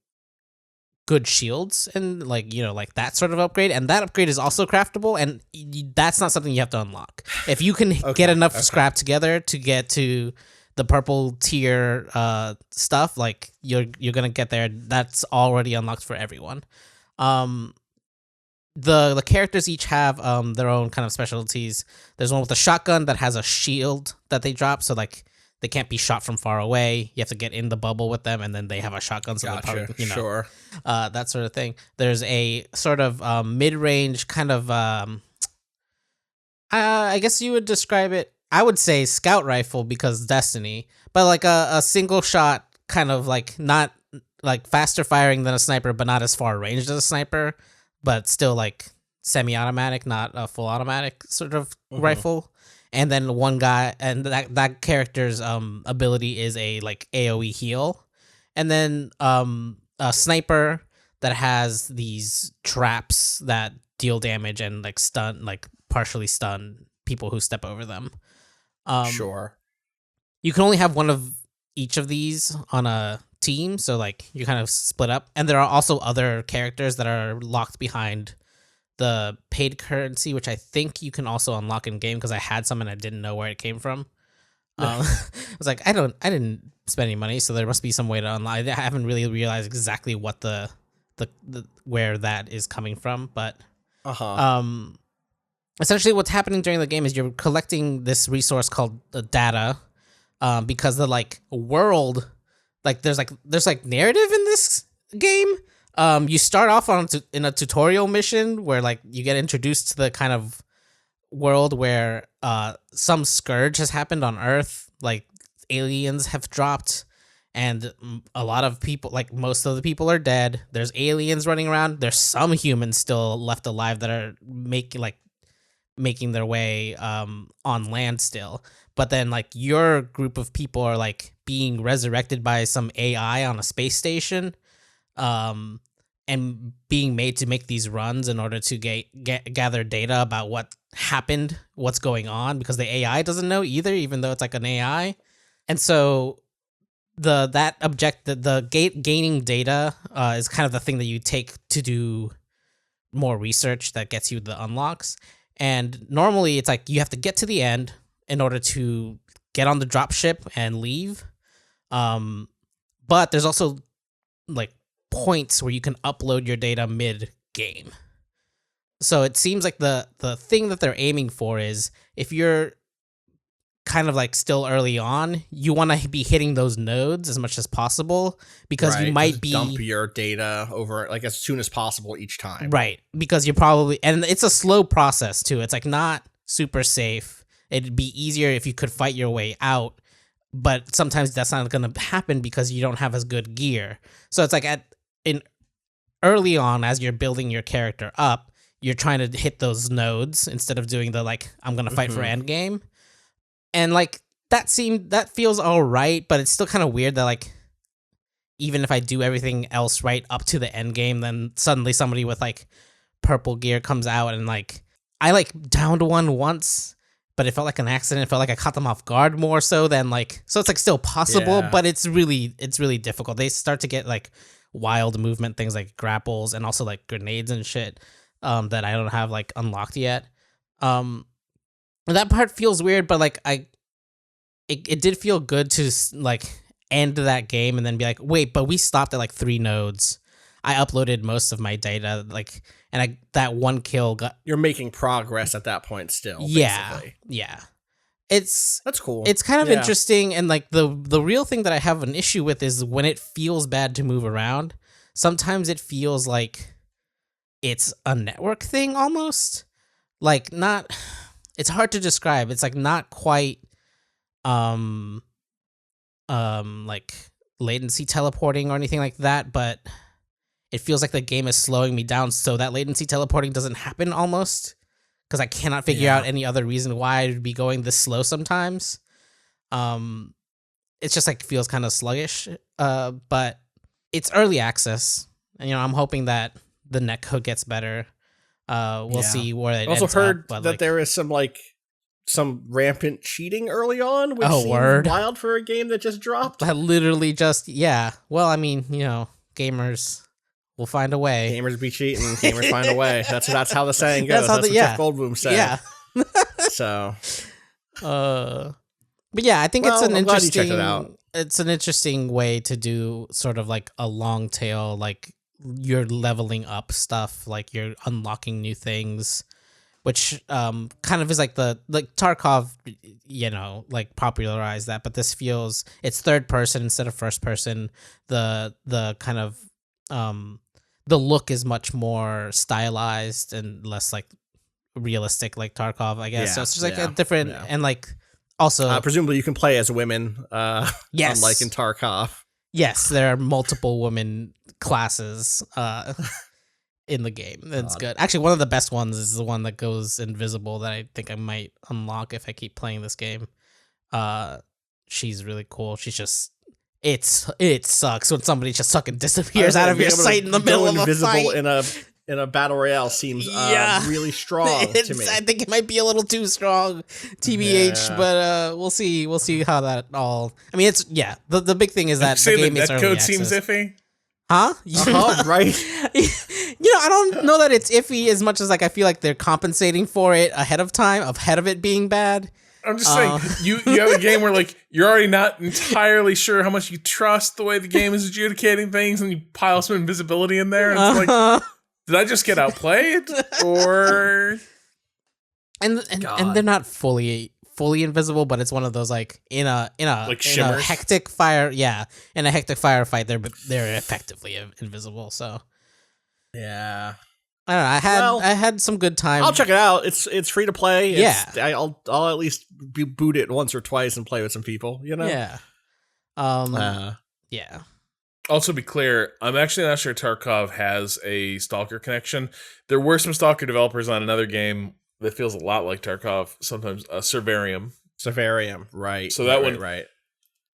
good shields and that sort of upgrade, and that upgrade is also craftable, and that's not something you have to unlock. If you can get enough scrap together to get to the purple tier stuff, like you're gonna get there. That's already unlocked for everyone. The characters each have their own kind of specialties. There's one with a shotgun that has a shield that they drop, so like they can't be shot from far away. You have to get in the bubble with them, and then they have a shotgun, so Gotcha. they probably, Sure. that sort of thing. There's a sort of mid-range kind of I guess you would describe it. I would say scout rifle because Destiny, but like a single shot kind of like not like faster firing than a sniper, but not as far ranged as a sniper, but still like semi-automatic, not a full automatic sort of rifle. And then one guy, and that character's ability is a like AoE heal, and then a sniper that has these traps that deal damage and like partially stun people who step over them. Sure. You can only have one of each of these on a team, so like you kind of split up. And there are also other characters that are locked behind the paid currency, which I think you can also unlock in game because I had some and I didn't know where it came from. I was like, I didn't spend any money, so there must be some way to unlock. I haven't really realized exactly what the where that is coming from, but essentially what's happening during the game is you're collecting this resource called the data, because the like world, like there's narrative in this game. You start off in a tutorial mission where like you get introduced to the kind of world where some scourge has happened on Earth, like aliens have dropped, and a lot of people, like most of the people are dead. There's aliens running around. There's some humans still left alive that are making their way on land still. But then like your group of people are like being resurrected by some AI on a space station, and being made to make these runs in order to gather data about what happened, what's going on, because the AI doesn't know either, even though it's like an AI. And so gaining data is kind of the thing that you take to do more research that gets you the unlocks. And normally it's like you have to get to the end in order to get on the dropship and leave. But there's also like points where you can upload your data mid game. So it seems like the thing that they're aiming for is if you're kind of like still early on, you want to be hitting those nodes as much as possible, because you might be dump your data over like as soon as possible each time. Right. Because you're probably, and it's a slow process too. It's like not super safe. It'd be easier if you could fight your way out, but sometimes that's not going to happen because you don't have as good gear. So it's like early on, as you're building your character up, you're trying to hit those nodes instead of doing the like I'm gonna fight for end game. And like that feels all right, but it's still kind of weird that like even if I do everything else right up to the end game, then suddenly somebody with like purple gear comes out, and like I like downed one once, but it felt like an accident. It felt like I caught them off guard more so than like, so it's like still possible, but it's really difficult. They start to get like wild movement things like grapples and also like grenades and shit that I don't have like unlocked yet. That part feels weird, but like it did feel good to like end that game and then be like, wait, but we stopped at like 3 nodes. I uploaded most of my data, like, and that one kill got. You're making progress at that point still. Yeah, basically. That's cool. It's kind of interesting, and like the real thing that I have an issue with is when it feels bad to move around. Sometimes it feels like it's a network thing almost, like not. It's hard to describe. It's like not quite, like latency teleporting or anything like that, but it feels like the game is slowing me down so that latency teleporting doesn't happen almost, because I cannot figure out any other reason why I'd be going this slow sometimes. It's just like feels kind of sluggish, but it's early access, and I'm hoping that the netcode gets better. We'll see where it also ends heard up, but that there is some rampant cheating early on, which seems wild for a game that just dropped. That literally just Well, I mean, gamers will find a way. Gamers be cheating. Gamers find a way. That's how the saying goes. That's what Jeff Goldblum said. Yeah. So, But yeah, I think Well, it's an I'm glad you checked interesting. it out. It's an interesting way to do sort of like a long tail, like you're leveling up stuff, like you're unlocking new things, which kind of is like Tarkov, like popularized that. But this feels it's third person instead of first person. The kind of the look is much more stylized and less like realistic, like Tarkov, I guess. So it's just like a different and like. Also, presumably you can play as women, yes. unlike in Tarkov. Yes, there are multiple women classes in the game. That's good. Actually, one of the best ones is the one that goes invisible that I think I might unlock if I keep playing this game. She's really cool. She's just it sucks when somebody just fucking disappears out of your sight in the middle of a fight. In a battle royale seems really strong to me. I think it might be a little too strong, TBH. But we'll see. We'll see how that all. I mean, it's The big thing is that the game is early netcode access. seems iffy. Huh? Right. I don't know that it's iffy as much as like I feel like they're compensating for it ahead of it being bad. I'm just saying, you have a game where like you're already not entirely sure how much you trust the way the game is adjudicating things, and you pile some invisibility in there, and it's like. Did I just get outplayed, or and they're not fully invisible, but it's one of those like in a hectic fire, in a hectic firefight, they're effectively invisible. So yeah, I don't know. I had some good time. I'll check it out. It's free to play. I'll at least boot it once or twice and play with some people. Yeah. Yeah. Also, be clear, I'm actually not sure Tarkov has a Stalker connection. There were some Stalker developers on another game that feels a lot like Tarkov, sometimes Servarium. Right. So that one, right.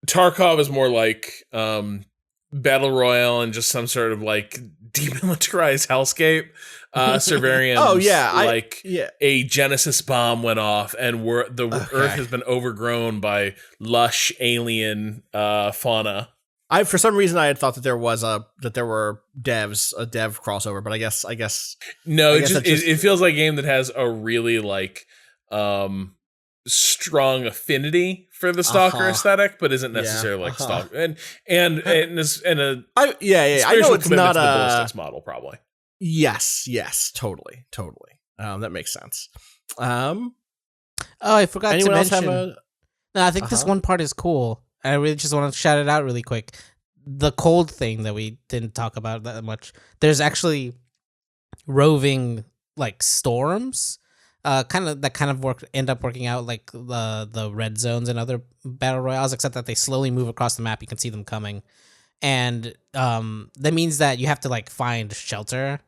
Tarkov is more like Battle Royale and just some sort of like demilitarized hellscape. Servarium, a Genesis bomb went off and Earth has been overgrown by lush alien fauna. For some reason I had thought that there were devs, a dev crossover, but I guess no. It feels like a game that has a really like strong affinity for the Stalker aesthetic, but isn't necessarily like Stalker and I know it's not a ballistics model probably. Yes, totally. That makes sense. I forgot to mention. I think this Uh-huh. one part is cool. I really just want to shout it out really quick. The cold thing that we didn't talk about that much. There's actually roving like storms, end up working out like the red zones and other battle royales, except that they slowly move across the map. You can see them coming, and that means that you have to like find shelter.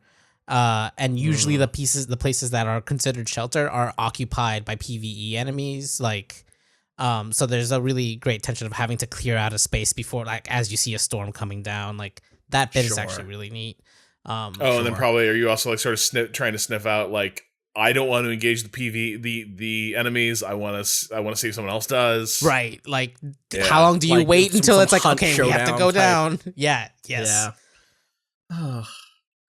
And usually the places that are considered shelter are occupied by PvE enemies, like. So there's a really great tension of having to clear out a space before, like, as you see a storm coming down. Like that bit is actually really neat. And then probably are you also like sort of trying to sniff out like I don't want to engage the enemies. I want to see if someone else does. Right. Like how long do you wait until it's like okay, we have to go down? Yeah. Yes. Yeah.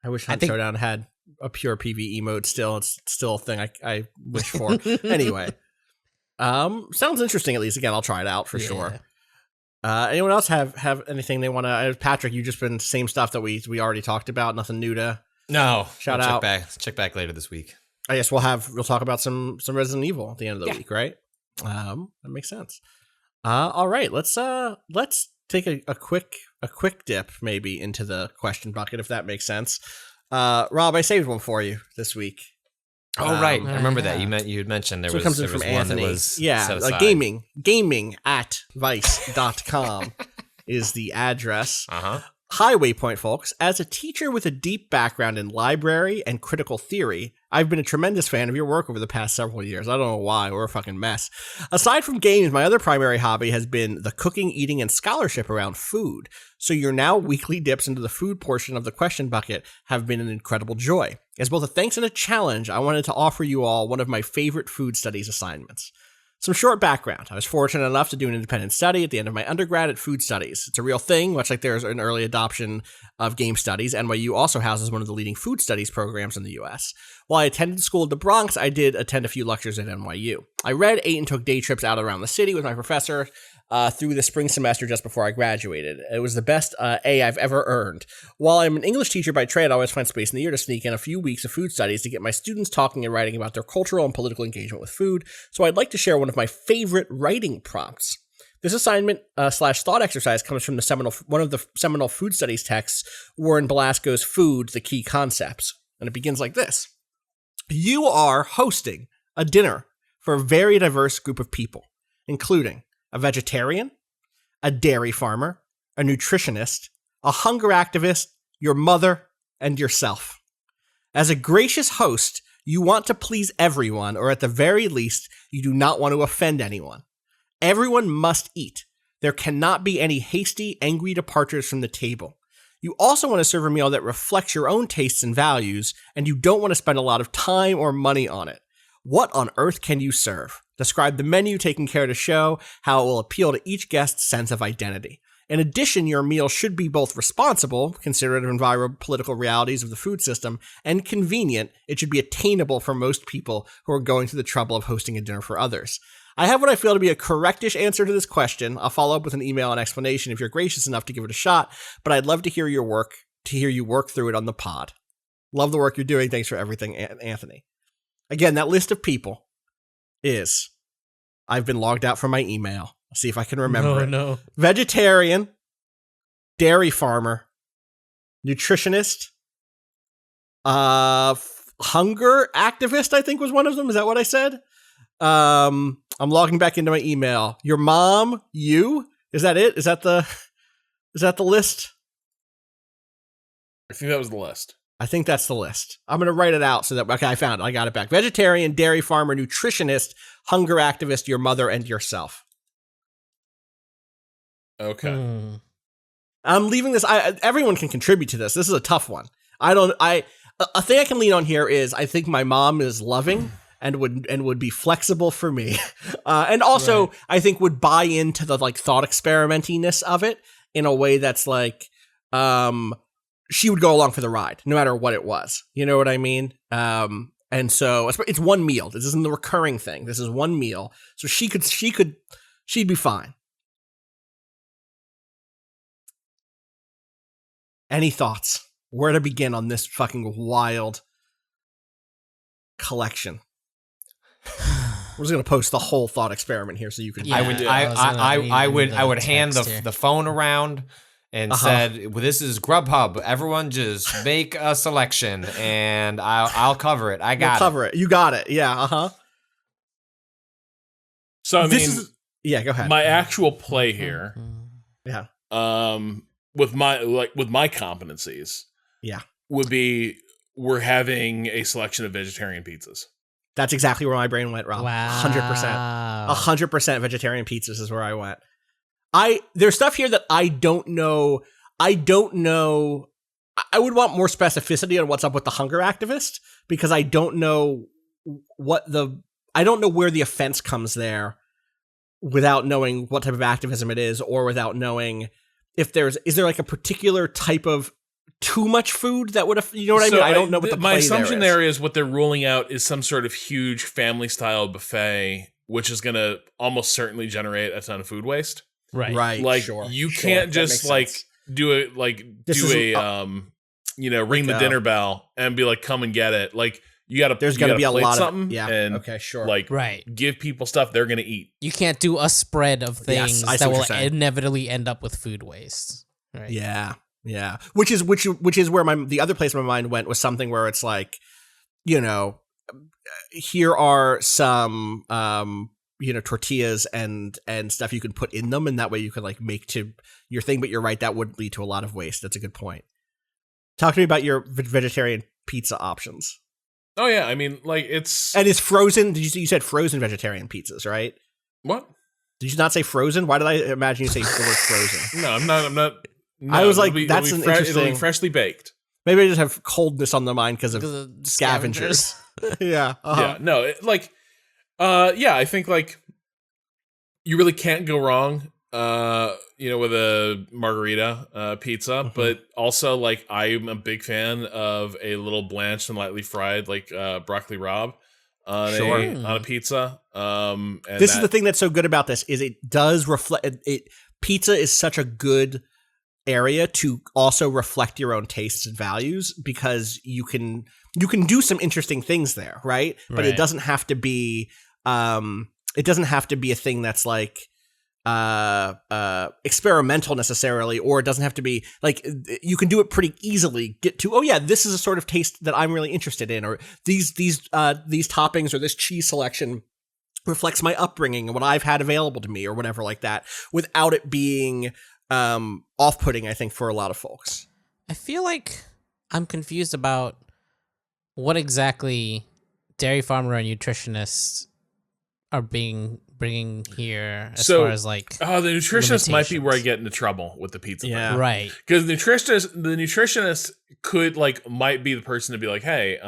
I wish Hunt Showdown had a pure PvE mode. Still, it's still a thing I wish for. Anyway. Sounds interesting. At least again, I'll try it out for sure. Anyone else have anything they want to? Patrick, you just been same stuff that we already talked about. Nothing new to. No, shout out. Check back later this week. I guess we'll talk about some Resident Evil at the end of the week, right? That makes sense. All right, let's take a quick dip maybe into the question bucket if that makes sense. Rob, I saved one for you this week. Oh right, I remember that you had mentioned there was comes in from Anthony. One that was set aside. gaming at vice.com is the address. Hi, Waypoint folks. As a teacher with a deep background in library and critical theory, I've been a tremendous fan of your work over the past several years. I don't know why. We're a fucking mess. Aside from games, my other primary hobby has been the cooking, eating, and scholarship around food. So your now weekly dips into the food portion of the question bucket have been an incredible joy. As both a thanks and a challenge, I wanted to offer you all one of my favorite food studies assignments. Some short background. I was fortunate enough to do an independent study at the end of my undergrad at food studies. It's a real thing, much like there's an early adoption of game studies. NYU also houses one of the leading food studies programs in the US. While I attended school in the Bronx, I did attend a few lectures at NYU. I read, ate, and took day trips out around the city with my professor through the spring semester just before I graduated. It was the best A I've ever earned. While I'm an English teacher by trade, I always find space in the year to sneak in a few weeks of food studies to get my students talking and writing about their cultural and political engagement with food. So I'd like to share one of my favorite writing prompts. This assignment slash thought exercise comes from one of the seminal food studies texts, Warren Belasco's Food, the Key Concepts. And it begins like this. You are hosting a dinner for a very diverse group of people, including a vegetarian, a dairy farmer, a nutritionist, a hunger activist, your mother, and yourself. As a gracious host, you want to please everyone, or at the very least, you do not want to offend anyone. Everyone must eat. There cannot be any hasty, angry departures from the table. You also want to serve a meal that reflects your own tastes and values, and you don't want to spend a lot of time or money on it. What on earth can you serve? Describe the menu, taking care to show how it will appeal to each guest's sense of identity. In addition, your meal should be both responsible, considerate of environmental political realities of the food system, and convenient. It should be attainable for most people who are going through the trouble of hosting a dinner for others. I have what I feel to be a correctish answer to this question. I'll follow up with an email and explanation if you're gracious enough to give it a shot, but I'd love to hear you work through it on the pod. Love the work you're doing. Thanks for everything, Anthony. Again, that list of people is, I've been logged out from my email. I'll see if I can remember it. No. Vegetarian, dairy farmer, nutritionist, hunger activist, I think was one of them. Is that what I said? I'm logging back into my email. Your mom, you? Is that it? Is that the list? I think that was the list. I think that's the list. I'm going to write it out so that, okay, I found it. I got it back. Vegetarian, dairy farmer, nutritionist, hunger activist, your mother, and yourself. Okay. I'm leaving this. Everyone can contribute to this. This is a tough one. A thing I can lean on here is I think my mom is loving and would be flexible for me. And also right. I think would buy into the like thought experimentiness of it in a way that's like, she would go along for the ride, no matter what it was. You know what I mean? And so it's one meal. This isn't the recurring thing. This is one meal. So she'd be fine. Any thoughts? Where to begin on this fucking wild collection? We're just gonna post the whole thought experiment here so you can. Yeah, I would hand the phone around and said, well, "This is Grubhub. Everyone just make a selection, and I'll cover it. Cover it. You got it. Yeah. So I mean, yeah. Go ahead. My actual play here. Yeah. With my competencies. Yeah. Would be we're having a selection of vegetarian pizzas. That's exactly where my brain went, Rob. Wow. 100%. 100% vegetarian pizzas is where I went. There's stuff here that I don't know. I would want more specificity on what's up with the hunger activist because I don't know where the offense comes there without knowing what type of activism it is or without knowing if is there like a particular type of too much food that would have, you know what I mean? I don't know what the play my assumption there is what they're ruling out is some sort of huge family style buffet, which is going to almost certainly generate a ton of food waste. Right. Like sure, you can't just like do it, like ring the dinner bell and be like, come and get it. Like you got to, there's going to be a lot something of, yeah. And okay, sure. Like give people stuff they're going to eat. You can't do a spread of things that will inevitably end up with food waste. Right. Yeah. Yeah. Which is where the other place my mind went was something where it's like, here are some, tortillas and stuff you can put in them. And that way you can like make to your thing. But you're right. That would lead to a lot of waste. That's a good point. Talk to me about your vegetarian pizza options. Oh yeah. I mean, like it's frozen. You said frozen vegetarian pizzas, right? What? Did you not say frozen? Why did I imagine you say the word frozen? No, I'm not. No, I was like, it'll be freshly baked. Maybe I just have coldness on the mind because of scavengers. Yeah. Yeah. No. I think like you really can't go wrong. With a margarita pizza, but also like I'm a big fan of a little blanched and lightly fried like broccoli rabe on a pizza. And this is the thing that's so good about this is it does reflect it. Pizza is such a good area to also reflect your own tastes and values because you can do some interesting things there, right? But it doesn't have to be a thing that's like experimental necessarily, or it doesn't have to be like you can do it pretty easily. Get to this is a sort of taste that I'm really interested in, or these toppings or this cheese selection reflects my upbringing and what I've had available to me, or whatever like that, without it being off-putting. I think for a lot of folks, I feel like I'm confused about what exactly dairy farmer and nutritionists are bringing here as far as like the nutritionist might be where I get into trouble with the pizza thing. Right, because the nutritionist might be the person to be like, hey,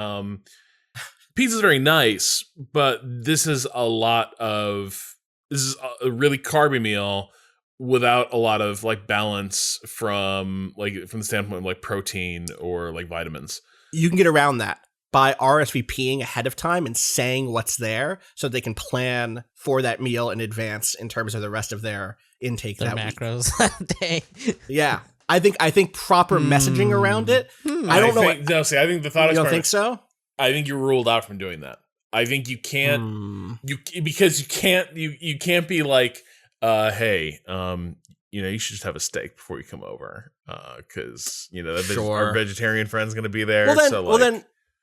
pizza's very nice, but this is a really carby meal without a lot of like balance from the standpoint of like protein or like vitamins. You can get around that by RSVPing ahead of time and saying what's there so they can plan for that meal in advance in terms of the rest of their intake that macros week. that day. Yeah. I think proper messaging around it. I don't know. I think the thought you don't think so? I think you're ruled out from doing that. I think you can't because you can't be like, hey, you should just have a steak before you come over. Cause our vegetarian friend's going to be there.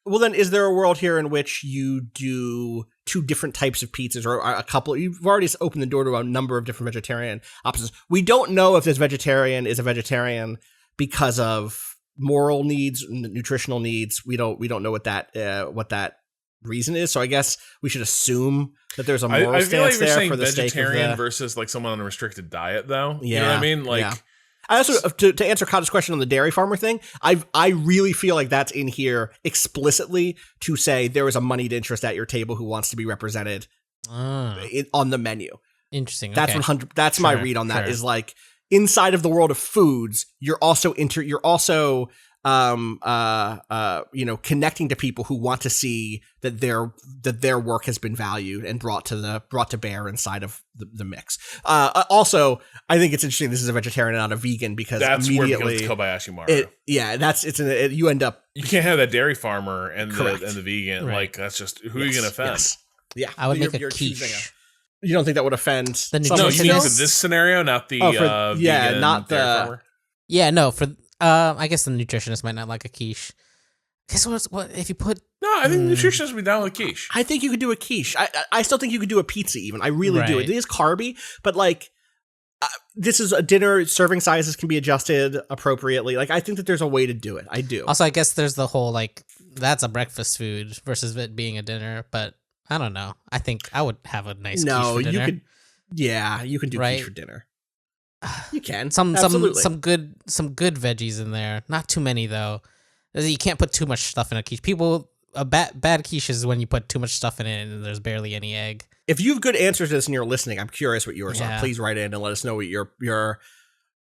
Well then, is there a world here in which you do two different types of pizzas, or a couple? You've already opened the door to a number of different vegetarian options. We don't know if this vegetarian is a vegetarian because of moral needs, nutritional needs. We don't know what that reason is. So I guess we should assume that there's a moral stance there for the vegetarian versus like someone on a restricted diet, though. Yeah, you know what I mean? Like. Yeah. I also, to answer Cado's question on the dairy farmer thing, I really feel like that's in here explicitly to say there is a moneyed interest at your table who wants to be represented on the menu. Interesting. That's 100. That's my read on that. Is like inside of the world of foods, you're also connecting to people who want to see that their work has been valued and brought to bear inside of the mix. Also, I think it's interesting. This is a vegetarian and not a vegan because that's immediately where it becomes Kobayashi Maru. You end up. You can't have that dairy farmer and Correct. the vegan. Right. Like that's just who are you going to offend? Yes. Yeah, I would make a quiche. You don't think that would offend The someone? No, nutritionist? you mean for this scenario, not the vegan not dairy the. farmer? Yeah, no. For I guess the nutritionist might not like a quiche. Guess what if you put? No, I think the nutritionist would be down with quiche. I think you could do a quiche. I still think you could do a pizza even. I really do. It is carby, but like this is a dinner. Serving sizes can be adjusted appropriately. Like I think that there's a way to do it. I do. Also, I guess there's the whole like that's a breakfast food versus it being a dinner. But I don't know. I think I would have a nice quiche for dinner. You could. Yeah, you can do quiche for dinner. You can some good veggies in there. Not too many though. You can't put too much stuff in a quiche. A bad quiche is when you put too much stuff in it and there's barely any egg. If you have good answers to this and you're listening, I'm curious what yours are. Yeah. Please write in and let us know what your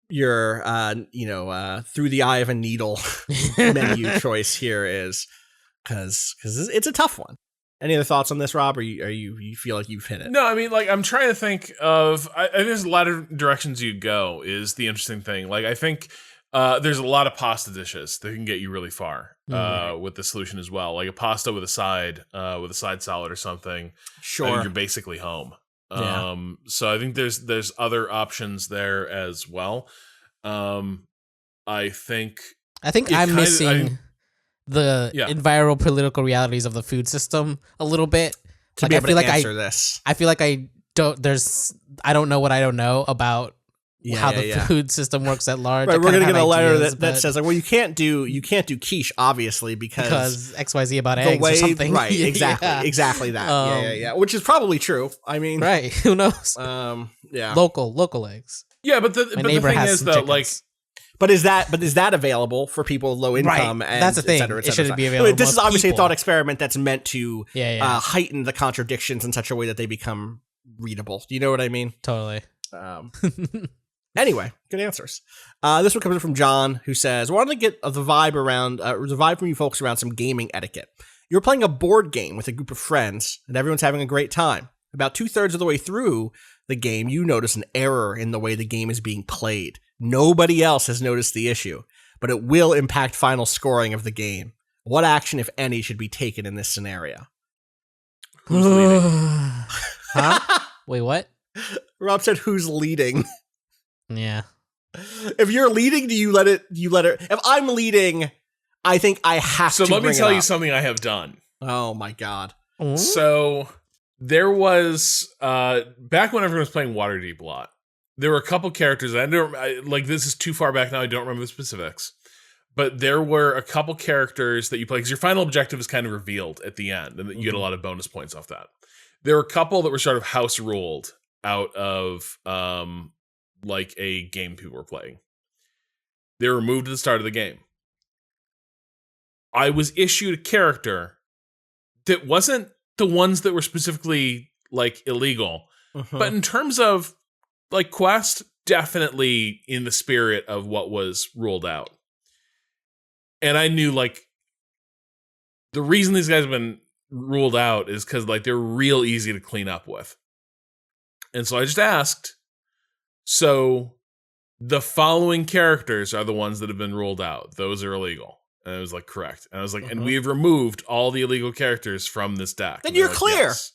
through the eye of a needle menu choice here is, because it's a tough one. Any other thoughts on this, Rob? Or you feel like you've hit it? No, I mean, like I'm trying to think of. I think there's a lot of directions you go. Is the interesting thing. Like I think there's a lot of pasta dishes that can get you really far with the solution as well. Like a pasta with a side salad or something. Sure, I think you're basically home. Yeah. So I think there's other options there as well. I think I'm missing the environmental political realities of the food system a little bit. To be able to answer this, I feel like I don't know what I don't know about how the food system works at large. Right, we're gonna get a letter that says like, well, you can't do quiche obviously because XYZ about eggs or something. Right, exactly that. Yeah. Which is probably true. I mean, right? Who knows? Local eggs. Yeah, but the thing is though, like. But is that available for people with low income? Right. And That's the thing. Et cetera, et cetera. It shouldn't be available. This is obviously people. a thought experiment that's meant to heighten the contradictions in such a way that they become readable. Do you know what I mean? Totally. Anyway, good answers. This one comes in from John, who says, "Wanted to get the vibe from you folks around some gaming etiquette. You're playing a board game with a group of friends, and everyone's having a great time. About 2/3 of the way through the game, you notice an error in the way the game is being played. Nobody else has noticed the issue, but it will impact final scoring of the game. What action, if any, should be taken in this scenario?" Who's leading? Huh? Wait, what? Rob said, "Who's leading?" Yeah. If you're leading, do you let it? If I'm leading, I think I have So to. let me bring tell it you up. something I have done. Oh my god! So there was back when everyone was playing Waterdeep a lot. There were a couple characters. This is too far back now. I don't remember the specifics, but there were a couple characters that you play because your final objective is kind of revealed at the end, and you get a lot of bonus points off that. There were a couple that were sort of house ruled out of like a game people were playing. They were removed at the start of the game. I was issued a character that wasn't the ones that were specifically like illegal, but in terms of like quest, definitely in the spirit of what was ruled out. And I knew like the reason these guys have been ruled out is because like they're real easy to clean up with. And so I just asked, so the following characters are the ones that have been ruled out. Those are illegal. And I was like, correct. And I was like, and we have removed all the illegal characters from this deck. Then And you're they're like, clear. "Yes."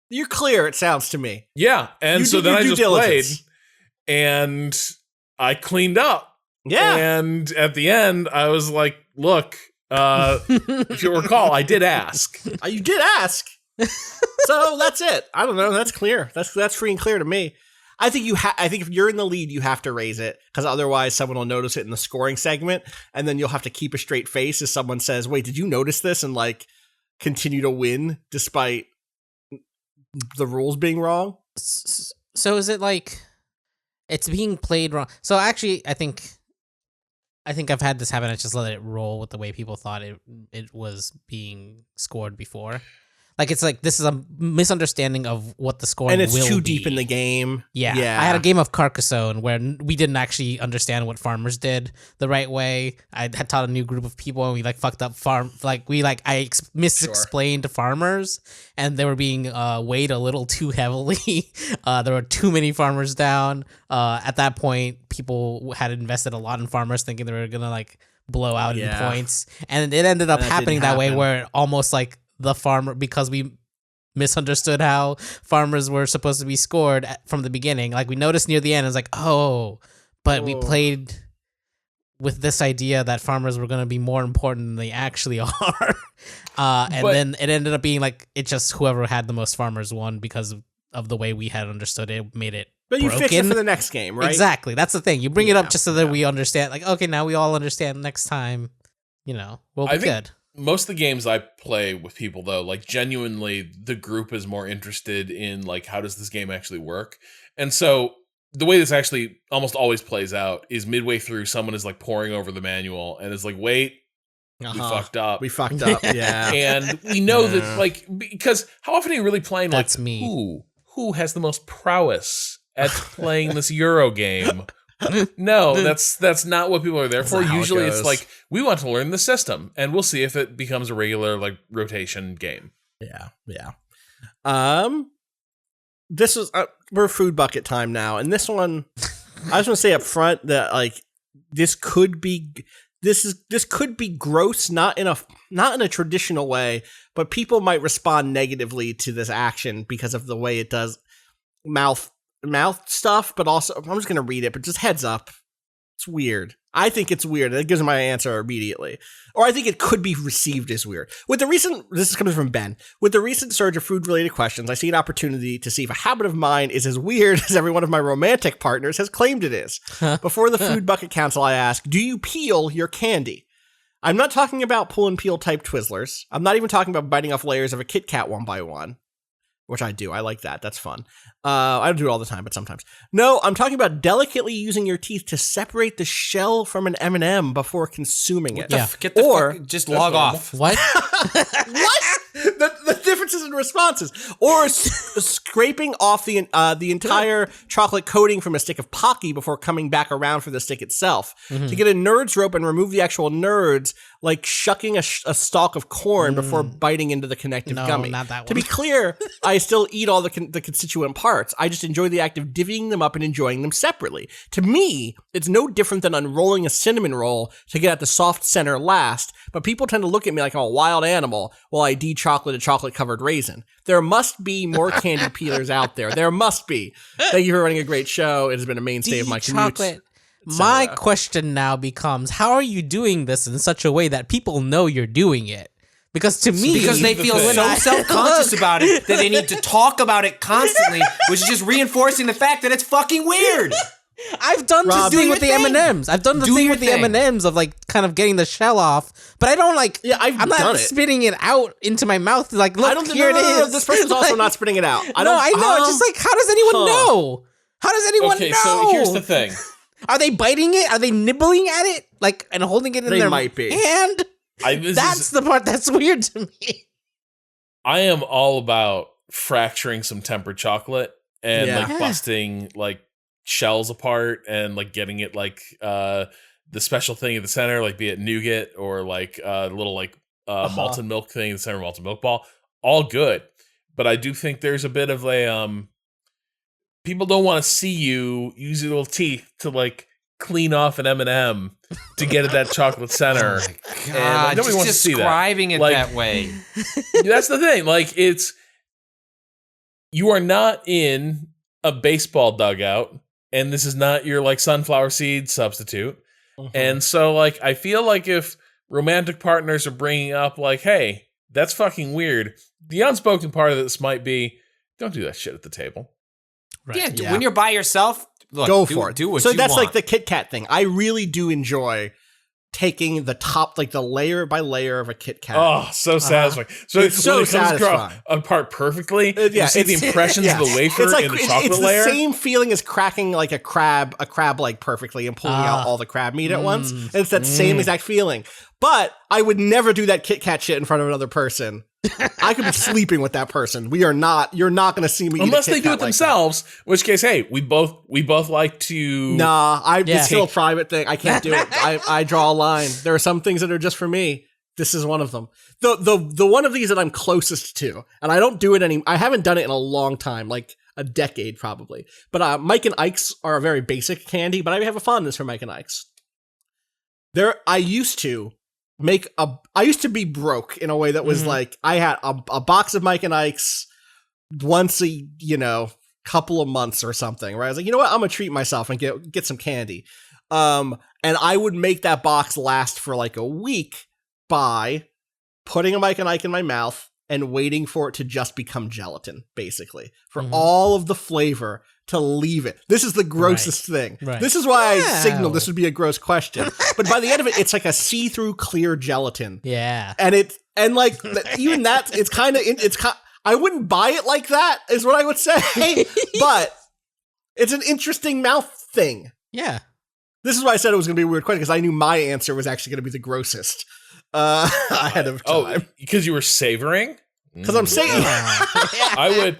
You're clear. It sounds to me. Yeah. And You so did then your I due just diligence. played and I cleaned up. Yeah. And at the end, I was like, look, if you recall, I did ask. You did ask. So that's it. I don't know. That's clear. That's free and clear to me. I think I think if you're in the lead, you have to raise it because otherwise someone will notice it in the scoring segment, and then you'll have to keep a straight face as someone says, "Wait, did you notice this?" and like continue to win despite the rules being wrong. So is it like it's being played wrong? So actually, I think I've had this happen. I just let it roll with the way people thought it was being scored before. Like it's like this is a misunderstanding of what the scoring And it's will too be. deep in the game. Yeah. I had a game of Carcassonne where we didn't actually understand what farmers did the right way. I had taught a new group of people and we like fucked up I misexplained farmers and they were being weighed a little too heavily. There were too many farmers down. At that point, people had invested a lot in farmers thinking they were going to like blow out in points. And it ended up And that happening didn't that way happen. where almost like the farmer, because we misunderstood how farmers were supposed to be scored from the beginning. Like we noticed near the end, it's like, we played with this idea that farmers were going to be more important than they actually are. Then it ended up being like, it just whoever had the most farmers won because of the way we had understood it, made it But you broken. fix it for the next game, right? Exactly. That's the thing. You bring it up just so that we understand, like, okay, now we all understand next time, we'll be good. Most of the games I play with people, though, like genuinely, the group is more interested in like how does this game actually work, and so the way this actually almost always plays out is midway through, someone is like poring over the manual and is like, "Wait, we fucked up." We fucked up. Yeah, and we know that like because how often are you really playing? That's like, me. Who has the most prowess at playing this Euro game? No, that's not what people are there for. not how it Usually it's goes. like, we want to learn the system and we'll see if it becomes a regular like rotation game. Yeah. This is we're food bucket time now, and this one I just want to say up front that like this could be gross, not in a traditional way, but people might respond negatively to this action because of the way it does mouth stuff, but also I'm just gonna read it, but just heads up, it's weird. I think it's weird. That gives my answer immediately. Or I think it could be received as weird. This is coming from Ben. With the recent surge of food-related questions, I see an opportunity to see if a habit of mine is as weird as every one of my romantic partners has claimed it is. Before the Food Bucket Council, I ask, do you peel your candy? I'm not talking about pull and peel type Twizzlers. I'm not even talking about biting off layers of a Kit Kat one by one. Which I do. I like that. That's fun. I don't do it all the time, but sometimes. No, I'm talking about delicately using your teeth to separate the shell from an M&M before consuming it. Get the fuck, just log off. What? What? The difference is in responses, or scraping off the entire chocolate coating from a stick of Pocky before coming back around for the stick itself. To get a nerd's rope and remove the actual nerds, like shucking a stalk of corn before biting into the connective gummy. Not that one. To be clear, I still eat all the constituent parts. I just enjoy the act of divvying them up and enjoying them separately. To me, it's no different than unrolling a cinnamon roll to get at the soft center last, but people tend to look at me like I'm a wild animal while I de-chocolate a chocolate-covered raisin. There must be more candy peelers out there. There must be. Thank you for running a great show. It has been a mainstay of my commute. Chocolate. My question now becomes, how are you doing this in such a way that people know you're doing it? Because to me, because they feel so self-conscious about it that they need to talk about it constantly, which is just reinforcing the fact that it's fucking weird. I've done the thing with the M&Ms. I've done the thing with the M&Ms of like kind of getting the shell off, but I don't like. Yeah, I'm not spitting it out into my mouth. Like, look, here it is. This person's also not spitting it out. I know. It's just like, how does anyone know? How does anyone know? Okay, so here's the thing. Are they biting it? Are they nibbling at it? Like, and holding it in their hand? That's the part that's weird to me. I am all about fracturing some tempered chocolate and like busting like shells apart and like getting it like the special thing at the center, like be it nougat or like a little like malted milk thing in the center, malted milk ball. All good. But I do think there's a bit of a people don't want to see you use your little teeth to like clean off an M&M to get at that chocolate center. Oh my God, nobody wants to see that. Describing it like, that way. That's the thing. Like, you are not in a baseball dugout, and this is not your like sunflower seed substitute. And so like, I feel like if romantic partners are bringing up like, hey, that's fucking weird, the unspoken part of this might be, don't do that shit at the table. Right. Yeah, when you're by yourself, look, go for it. Do what so you that's want. like the Kit Kat thing. I really do enjoy taking the top, like the layer by layer of a Kit Kat. Oh, so satisfying. So it's so when it comes satisfying. Apart perfectly, you see the impressions of the wafer it's like, in the chocolate it's layer. It's the same feeling as cracking like a crab leg perfectly and pulling out all the crab meat at once. And it's that same exact feeling. But I would never do that Kit Kat shit in front of another person. I could be sleeping with that person. You're not going to see me unless eat a they do it themselves. In which case, hey, we both like to. Nah, it's still a private thing. I can't do it. I draw a line. There are some things that are just for me. This is one of them. The one of these that I'm closest to, and I don't do it I haven't done it in a long time, like a decade probably. But Mike and Ike's are a very basic candy, but I have a fondness for Mike and Ike's. I used to be broke in a way that was like, I had a box of Mike and Ike's once a, couple of months or something, right? I was like, you know what? I'm gonna treat myself and get some candy. And I would make that box last for like a week by putting a Mike and Ike in my mouth and waiting for it to just become gelatin, basically, for all of the flavor to leave it. This is the grossest thing. Right. This is why I signaled this would be a gross question. But by the end of it, it's like a see-through clear gelatin. Yeah. And even that, I wouldn't buy it like that, is what I would say. But it's an interesting mouth thing. Yeah. This is why I said it was going to be a weird question, because I knew my answer was actually going to be the grossest ahead of time. Oh, because you were savoring? Because I'm saying... I would...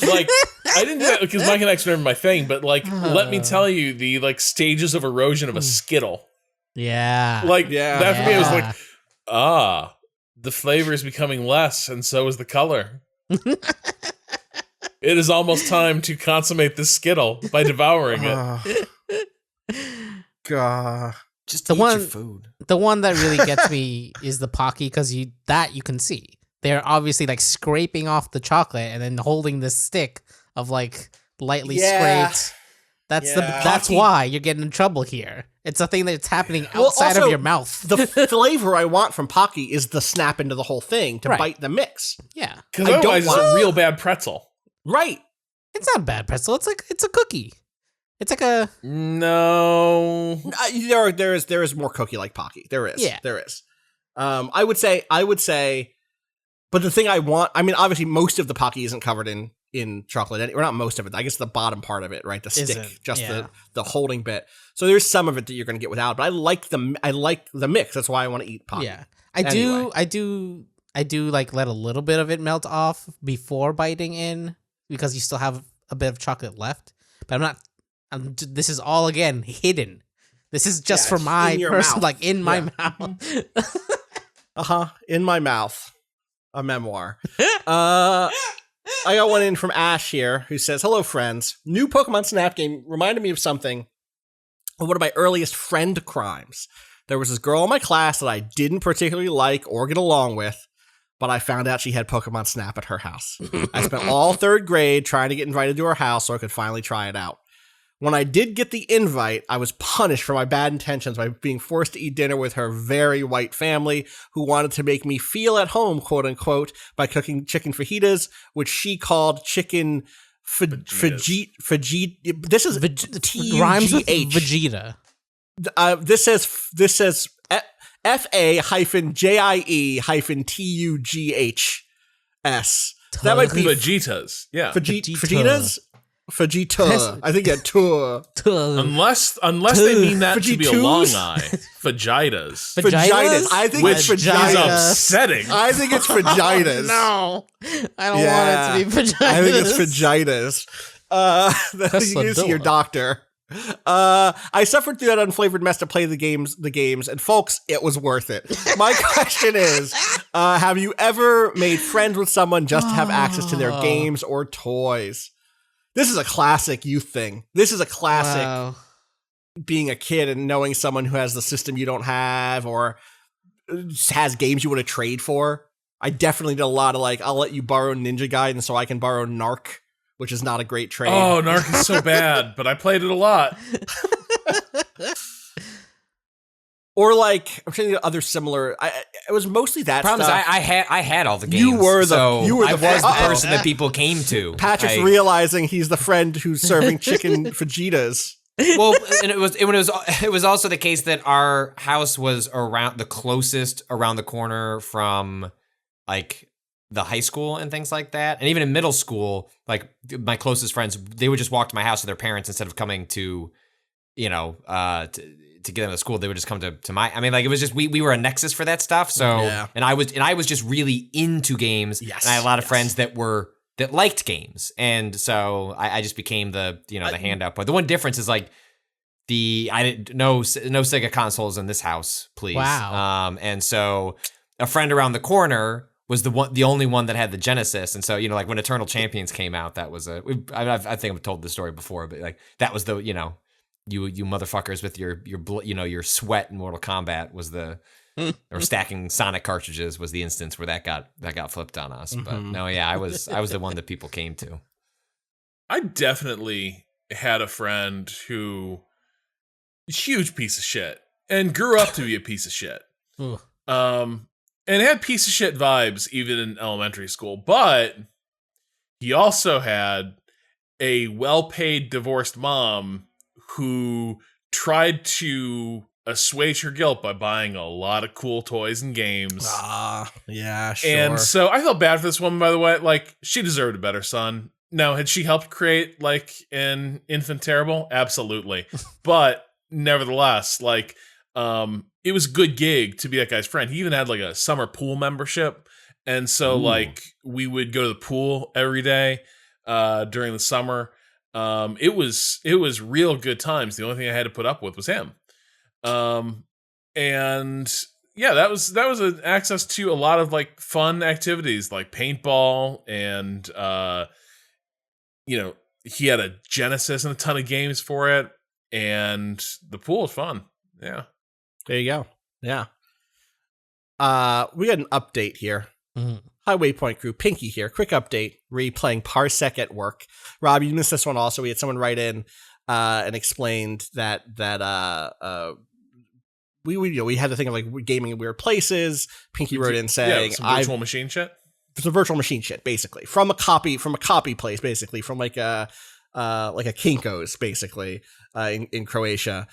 Like, I didn't do that because Mike and Ike's were never my thing, but like, let me tell you the like stages of erosion of a Skittle. Yeah. Like, that for me, it was like, the flavor is becoming less, and so is the color. It is almost time to consummate this Skittle by devouring it. God. Just eat your food. The one that really gets me is the Pocky, because you can see. They're obviously like scraping off the chocolate and then holding this stick of like lightly scraped. That's why you're getting in trouble here. It's a thing that's happening outside of your mouth. The flavor I want from Pocky is the snap into the whole thing to bite the mix. Yeah. Because otherwise it's a real bad pretzel. Right. It's not a bad pretzel. It's a cookie. It's like a... No. There is more cookie-like Pocky. There is. Yeah. There is. I would say... But the thing I want, I mean, obviously most of the Pocky isn't covered in chocolate, or not most of it. I guess the bottom part of it, right? The stick, the holding bit. So there's some of it that you're going to get without. But I like the mix. That's why I want to eat Pocky. Yeah, I do I do like let a little bit of it melt off before biting in because you still have a bit of chocolate left. But I'm not. This is all again hidden. This is just for my person, like in my mouth. In my mouth. A memoir. I got one in from Ash here who says, "Hello, friends. New Pokemon Snap game reminded me of something. One of my earliest friend crimes. There was this girl in my class that I didn't particularly like or get along with, but I found out she had Pokemon Snap at her house. I spent all 3rd grade trying to get invited to her house so I could finally try it out. When I did get the invite, I was punished for my bad intentions by being forced to eat dinner with her very white family who wanted to make me feel at home, quote unquote, by cooking chicken fajitas, which she called chicken fajita. This is T-U-G-H. Rhymes with Vegeta. This says FA-JIE-TUGHS. That might be Vegetas. Yeah. Fajitas? Fajita. I think yeah, tour. Unless they mean that to be a long eye. Fajitas. Vaginas. I think it's Which is vaginas. upsetting. I think it's vaginas. No, I don't want it to be vaginas. I think it's vaginas. You can see your doctor. I suffered through that unflavored mess to play the games, and folks, it was worth it. My question is, have you ever made friends with someone just to have access to their games or toys? This is a classic youth thing. This is a classic being a kid and knowing someone who has the system you don't have or has games you want to trade for. I definitely did a lot of like, I'll let you borrow Ninja Gaiden so I can borrow Narc, which is not a great trade. Oh, Narc is so bad, but I played it a lot. Or like, I'm trying to get other similar. It was mostly that Problem stuff. Is I had all the games. You were the I was the person that people came to. Patrick's realizing he's the friend who's serving chicken fajitas. Well, and it was also the case that our house was around the closest around the corner from like the high school and things like that. And even in middle school, like my closest friends, they would just walk to my house with their parents instead of coming to, to get them to school. They would just come to my, I mean, like it was just, we were a nexus for that stuff. So, and I was just really into games. Yes. And I had a lot of friends that liked games. And so I just became the handout. But the one difference is like no Sega consoles in this house, please. Wow. And so a friend around the corner was the only one that had the Genesis. And so, like when Eternal Champions came out, that was I think I've told the story before, but like that was the, you motherfuckers with your sweat in Mortal Kombat was or stacking Sonic cartridges was the instance where that got flipped on us. Mm-hmm. But no, yeah, I was the one that people came to. I definitely had a friend who huge piece of shit and grew up to be a piece of shit. And had piece of shit vibes even in elementary school, but he also had a well-paid divorced mom who tried to assuage her guilt by buying a lot of cool toys and games. Yeah, sure. And so I felt bad for this woman, by the way. Like, she deserved a better son. Now, had she helped create, like, an infant terrible? Absolutely. But nevertheless, like, it was a good gig to be that guy's friend. He even had, like, a summer pool membership. And so, like, we would go to the pool every day during the summer. It was real good times. The only thing I had to put up with was him. And yeah, that was an access to a lot of like fun activities like paintball and he had a Genesis and a ton of games for it, and the pool was fun. Yeah. There you go. Yeah. We got an update here. Mm-hmm. Hi, Waypoint crew. Pinky here. Quick update. Replaying Parsec at work. Rob, you missed this one also. We had someone write in and explained that we had to think of like gaming in weird places. Pinky wrote in saying, some virtual machine shit. Some virtual machine shit, basically from a copy place, basically from like a Kinko's, basically in Croatia.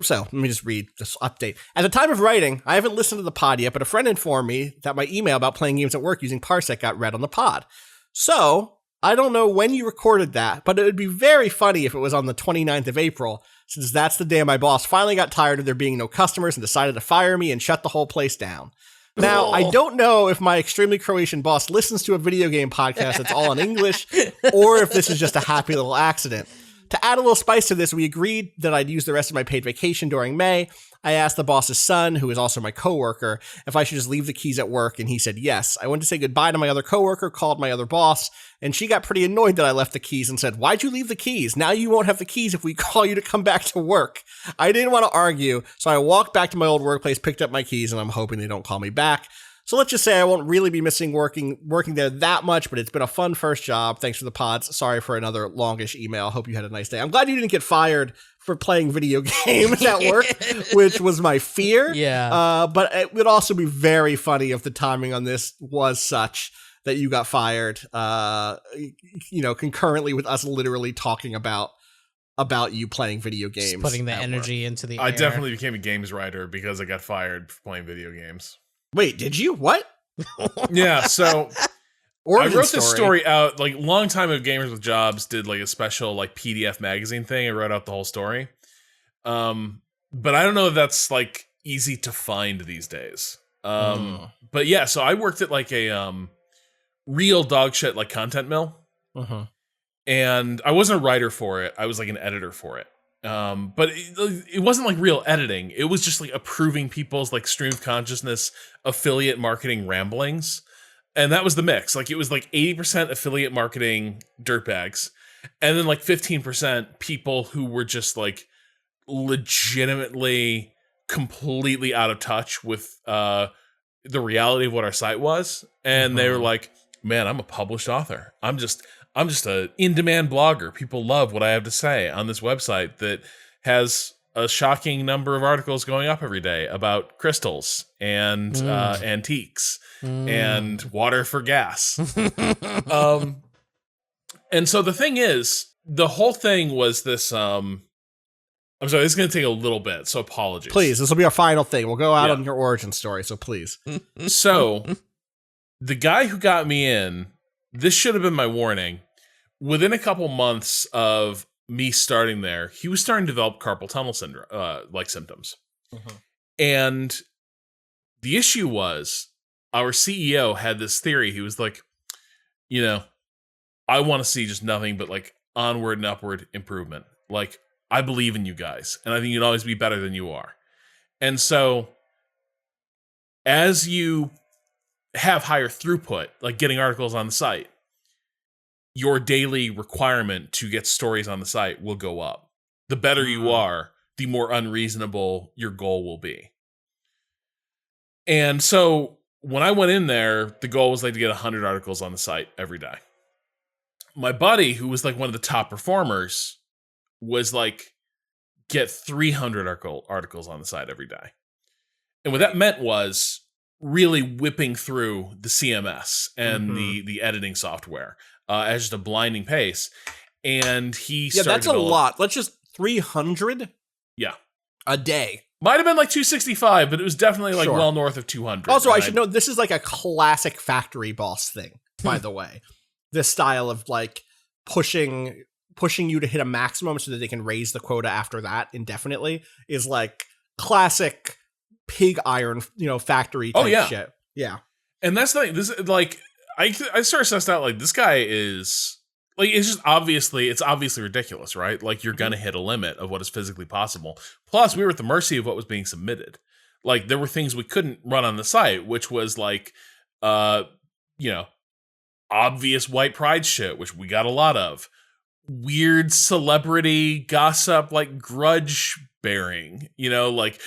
So let me just read this update. At the time of writing, I haven't listened to the pod yet, but a friend informed me that my email about playing games at work using Parsec got read on the pod. So I don't know when you recorded that, but it would be very funny if it was on the 29th of April, since that's the day my boss finally got tired of there being no customers and decided to fire me and shut the whole place down. Now, I don't know if my extremely Croatian boss listens to a video game podcast that's all in English, or if this is just a happy little accident. To add a little spice to this, we agreed that I'd use the rest of my paid vacation during May. I asked the boss's son, who is also my coworker, if I should just leave the keys at work, and he said yes. I went to say goodbye to my other coworker, called my other boss, and she got pretty annoyed that I left the keys and said, "Why'd you leave the keys? Now you won't have the keys if we call you to come back to work." I didn't want to argue, so I walked back to my old workplace, picked up my keys, and I'm hoping they don't call me back. So let's just say I won't really be missing working there that much, but it's been a fun first job. Thanks for the pods. Sorry for another longish email. Hope you had a nice day. I'm glad you didn't get fired for playing video games at work, which was my fear. Yeah. But it would also be very funny if the timing on this was such that you got fired, concurrently with us literally talking about you playing video games. Just putting the at energy work. into the I air. definitely became a games writer because I got fired for playing video games. Wait, did you? What? Yeah, so I Origin wrote this story out, like, long time ago. Gamers with Jobs did like a special like PDF magazine thing. I wrote out the whole story. But I don't know if that's like easy to find these days. But yeah, so I worked at like a real dog shit like content mill. And I wasn't a writer for it. I was like an editor for it. But it wasn't like real editing. It was just like approving people's like stream of consciousness affiliate marketing ramblings. And that was the mix. Like it was like 80% affiliate marketing dirtbags. And then like 15% people who were just like legitimately completely out of touch with the reality of what our site was. And they were like, man, I'm a published author. I'm just a in-demand blogger. People love what I have to say on this website that has a shocking number of articles going up every day about crystals and antiques and water for gas. And so the thing is, the whole thing was this. I'm sorry, this is going to take a little bit, so apologies. Please, this will be our final thing. We'll go out on your origin story, so please. So the guy who got me in, this should have been my warning. Within a couple months of me starting there, he was starting to develop carpal tunnel syndrome, like symptoms. And the issue was, our CEO had this theory. He was like, I want to see just nothing but like onward and upward improvement. Like, I believe in you guys, and I think you'd always be better than you are. And so, as you have higher throughput, like getting articles on the site, your daily requirement to get stories on the site will go up. The better you are, the more unreasonable your goal will be. And so when I went in there, the goal was like to get 100 articles on the site every day. My buddy, who was like one of the top performers, was like, get 300 articles on the site every day. And what that meant was really whipping through the CMS and the editing software at just a blinding pace. And he started that's a lot. Let's just 300 a day. Might have been like 265, but it was definitely like well north of 200. Also, I should know, this is like a classic factory boss thing, by the way. This style of like pushing you to hit a maximum so that they can raise the quota after that indefinitely is like classic pig iron, factory type shit. Yeah. And that's the thing. This like I sort of sussed out like this guy is like, it's obviously ridiculous, right? Like you're gonna hit a limit of what is physically possible. Plus, we were at the mercy of what was being submitted. Like there were things we couldn't run on the site, which was like obvious white pride shit, which we got a lot of. Weird celebrity gossip, like grudge bearing, like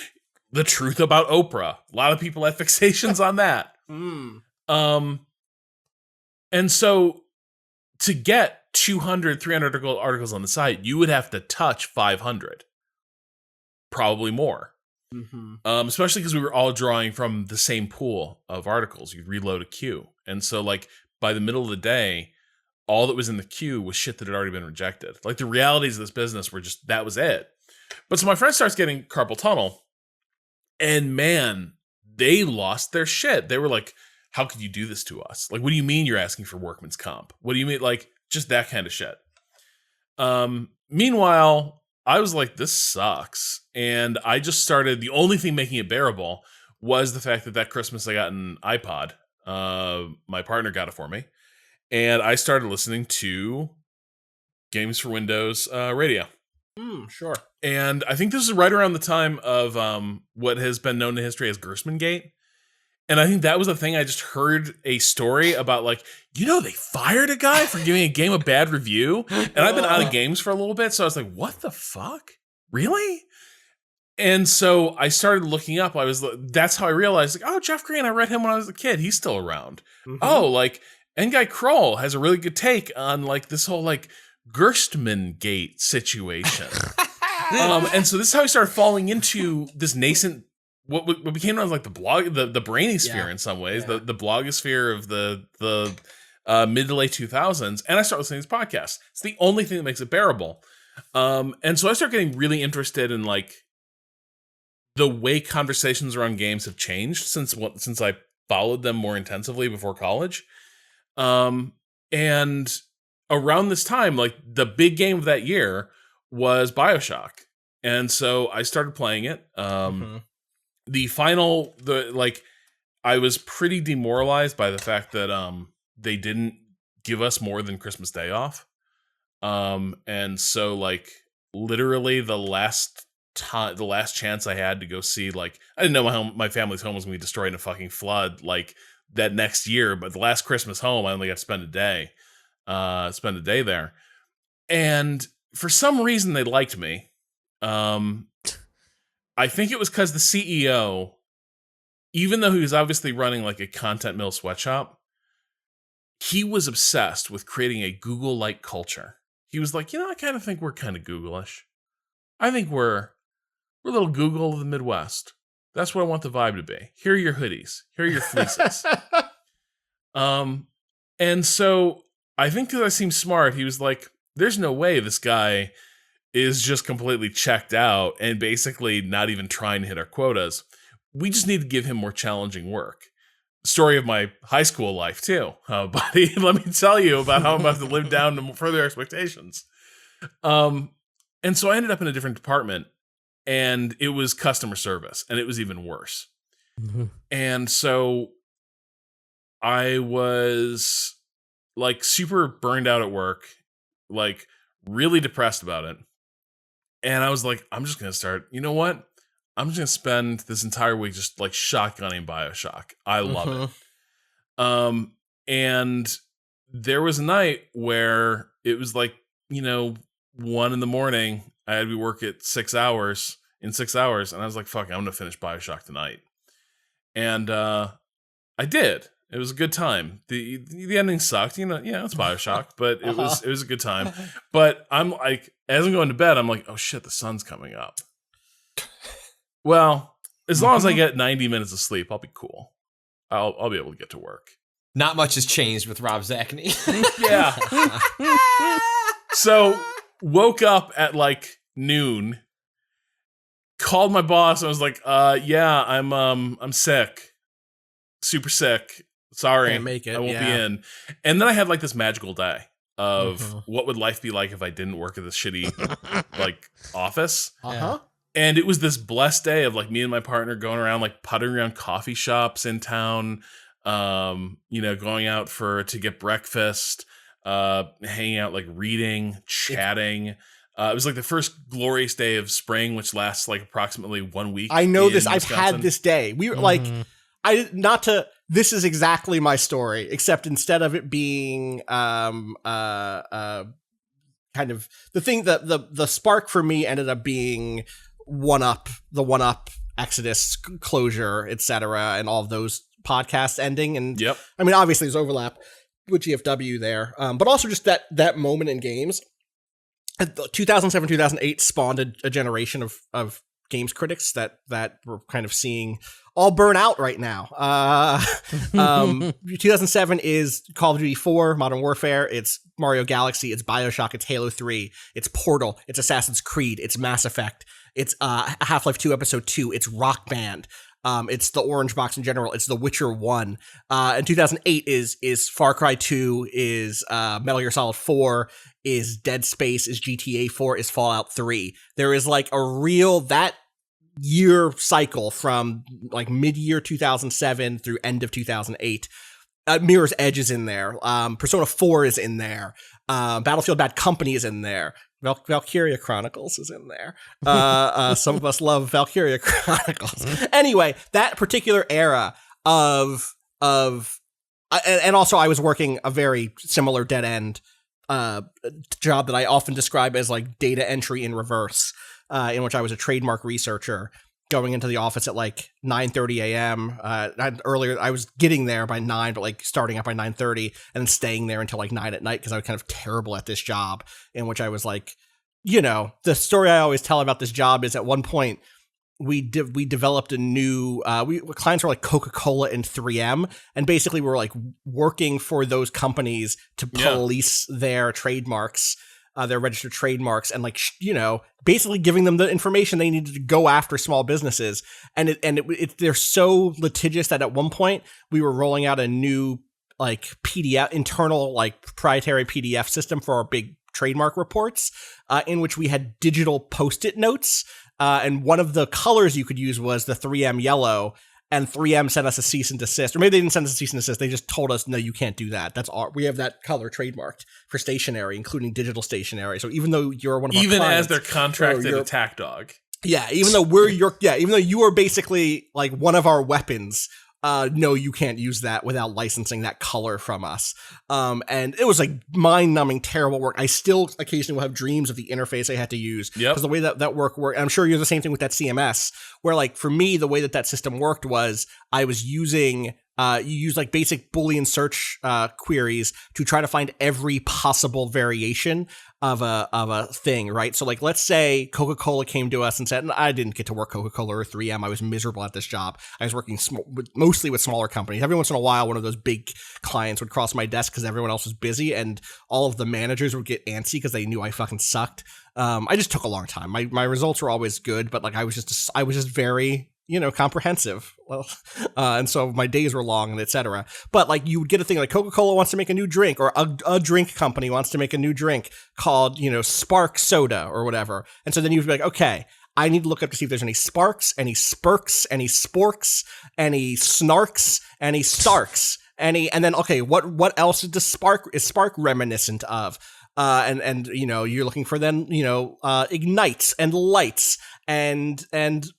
the truth about Oprah. A lot of people have fixations on that. And so to get 200, 300 articles on the site, you would have to touch 500, probably more. Especially because we were all drawing from the same pool of articles. You'd reload a queue. And so like by the middle of the day, all that was in the queue was shit that had already been rejected. Like the realities of this business were just, that was it. But so my friend starts getting carpal tunnel, and man, they lost their shit. They were like, how could you do this to us? Like, what do you mean you're asking for workman's comp? What do you mean? Like, just that kind of shit. Meanwhile, I was like, this sucks. And I just started, the only thing making it bearable was the fact that Christmas I got an iPod. My partner got it for me, and I started listening to Games for Windows radio. Sure. And I think this is right around the time of what has been known in history as Gerstmann Gate. And I think that was the thing. I just heard a story about, like, they fired a guy for giving a game a bad review. And I've been out of games for a little bit. So I was like, what the fuck? Really? And so I started looking up. That's how I realized, like, oh, Jeff Green, I read him when I was a kid. He's still around. Mm-hmm. Oh, like, Nguy Kroll has a really good take on, like, this whole, like, Gerstmann Gate situation. And so this is how I started falling into this nascent, what became known as like the blog, the brainy sphere in some ways, the blogosphere of the mid to late 2000s. And I started listening to this podcast. It's the only thing that makes it bearable. And so I started getting really interested in like the way conversations around games have changed since I followed them more intensively before college. And around this time, like the big game of that year was BioShock. And so I started playing it. I was pretty demoralized by the fact that they didn't give us more than Christmas Day off. And so like literally the last chance I had to go see, like, I didn't know my family's home was going to be destroyed in a fucking flood like that next year, but the last Christmas home I only got to spend a day there. And for some reason they liked me. I think it was because the CEO, even though he was obviously running like a content mill sweatshop, he was obsessed with creating a Google-like culture. He was like, I kind of think we're kind of Google-ish. I think we're a little Google of the Midwest. That's what I want the vibe to be. Here are your hoodies. Here are your fleeces. And so I think because I seemed smart, he was like, there's no way this guy is just completely checked out and basically not even trying to hit our quotas. We just need to give him more challenging work. Story of my high school life too, buddy. Let me tell you about how I'm about to live down to further expectations. And so I ended up in a different department, and it was customer service, and it was even worse. Mm-hmm. And so I was like super burned out at work, like really depressed about it. And I was like, I'm just going to start, you know what? I'm just going to spend this entire week just like shotgunning BioShock. I love it. And there was a night where it was like, 1 a.m. I had to be work at 6 hours. And I was like, fuck, I'm going to finish BioShock tonight. And I did. It was a good time. The ending sucked, it's BioShock, but it was a good time. But I'm like, as I'm going to bed, I'm like, oh shit, the sun's coming up. Well, as long as I get 90 minutes of sleep, I'll be cool. I'll be able to get to work. Not much has changed with Rob Zachney. Yeah. So woke up at like noon, called my boss, and I was like, yeah, I'm sick. Super sick. Sorry, can't make it. I won't be in. And then I had like this magical day of what would life be like if I didn't work at this shitty like office. And it was this blessed day of like me and my partner going around like puttering around coffee shops in town, going out to get breakfast, hanging out, like reading, chatting. It was like the first glorious day of spring, which lasts like approximately 1 week. I know this. I've had this day. We were like, this is exactly my story, except instead of it being kind of the thing that the spark for me ended up being the one up Exodus closure, etc., and all of those podcasts ending. And I mean, obviously there's overlap with GFW there, but also just that moment in games. 2007, 2008 spawned a generation of games critics that we're kind of seeing all burn out right now. 2007 is Call of Duty 4, Modern Warfare. It's Mario Galaxy. It's BioShock. It's Halo 3. It's Portal. It's Assassin's Creed. It's Mass Effect. It's Half-Life 2 Episode 2. It's Rock Band. It's the Orange Box in general. It's The Witcher 1. And 2008 is Far Cry 2, is Metal Gear Solid 4, is Dead Space, is GTA 4, is Fallout 3. There is like a real, that year cycle from like mid-year 2007 through end of 2008. Mirror's Edge is in there. Persona 4 is in there. Battlefield Bad Company is in there. Valkyria Chronicles is in there. Some of us love Valkyria Chronicles. Anyway, that particular era of and also I was working a very similar dead end job that I often describe as like data entry in reverse, in which I was a trademark researcher going into the office at like 9:30 a.m. Earlier, I was getting there by 9, but like starting up by 9:30 and then staying there until like 9 at night because I was kind of terrible at this job, in which I was like, the story I always tell about this job is at one point we developed a new clients were like Coca-Cola and 3M, and basically we were like working for those companies to police their trademarks, their registered trademarks, and like basically giving them the information they needed to go after small businesses. And they're so litigious that at one point we were rolling out a new like PDF internal like proprietary PDF system for our big trademark reports, in which we had digital Post-it notes. And one of the colors you could use was the 3M yellow, and 3M sent us a cease and desist. Or maybe they didn't send us a cease and desist. They just told us, no, you can't do that. We have that color trademarked for stationery, including digital stationery. So even though you're one of our clients, as their contracted attack dog. Yeah, even though even though you are basically like one of our weapons, no, you can't use that without licensing that color from us. And it was like mind-numbing, terrible work. I still occasionally will have dreams of the interface I had to use because the way that work worked. I'm sure you're the same thing with that CMS, where like for me, the way that system worked was I was using you use like basic Boolean search queries to try to find every possible variation of a thing, right? So like, let's say Coca-Cola came to us and said, and I didn't get to work Coca-Cola or 3M. I was miserable at this job. I was working mostly with smaller companies. Every once in a while, one of those big clients would cross my desk because everyone else was busy, and all of the managers would get antsy because they knew I fucking sucked. I just took a long time. My results were always good, but like I was just very comprehensive. Well, and so my days were long and etc. But like you would get a thing like Coca-Cola wants to make a new drink, or a drink company wants to make a new drink called, Spark Soda or whatever. And so then you'd be like, okay, I need to look up to see if there's any sparks, any spurks, any sporks, any snarks, any starks, and then, okay, what else is Spark reminiscent of? And you're looking for then, ignites and lights and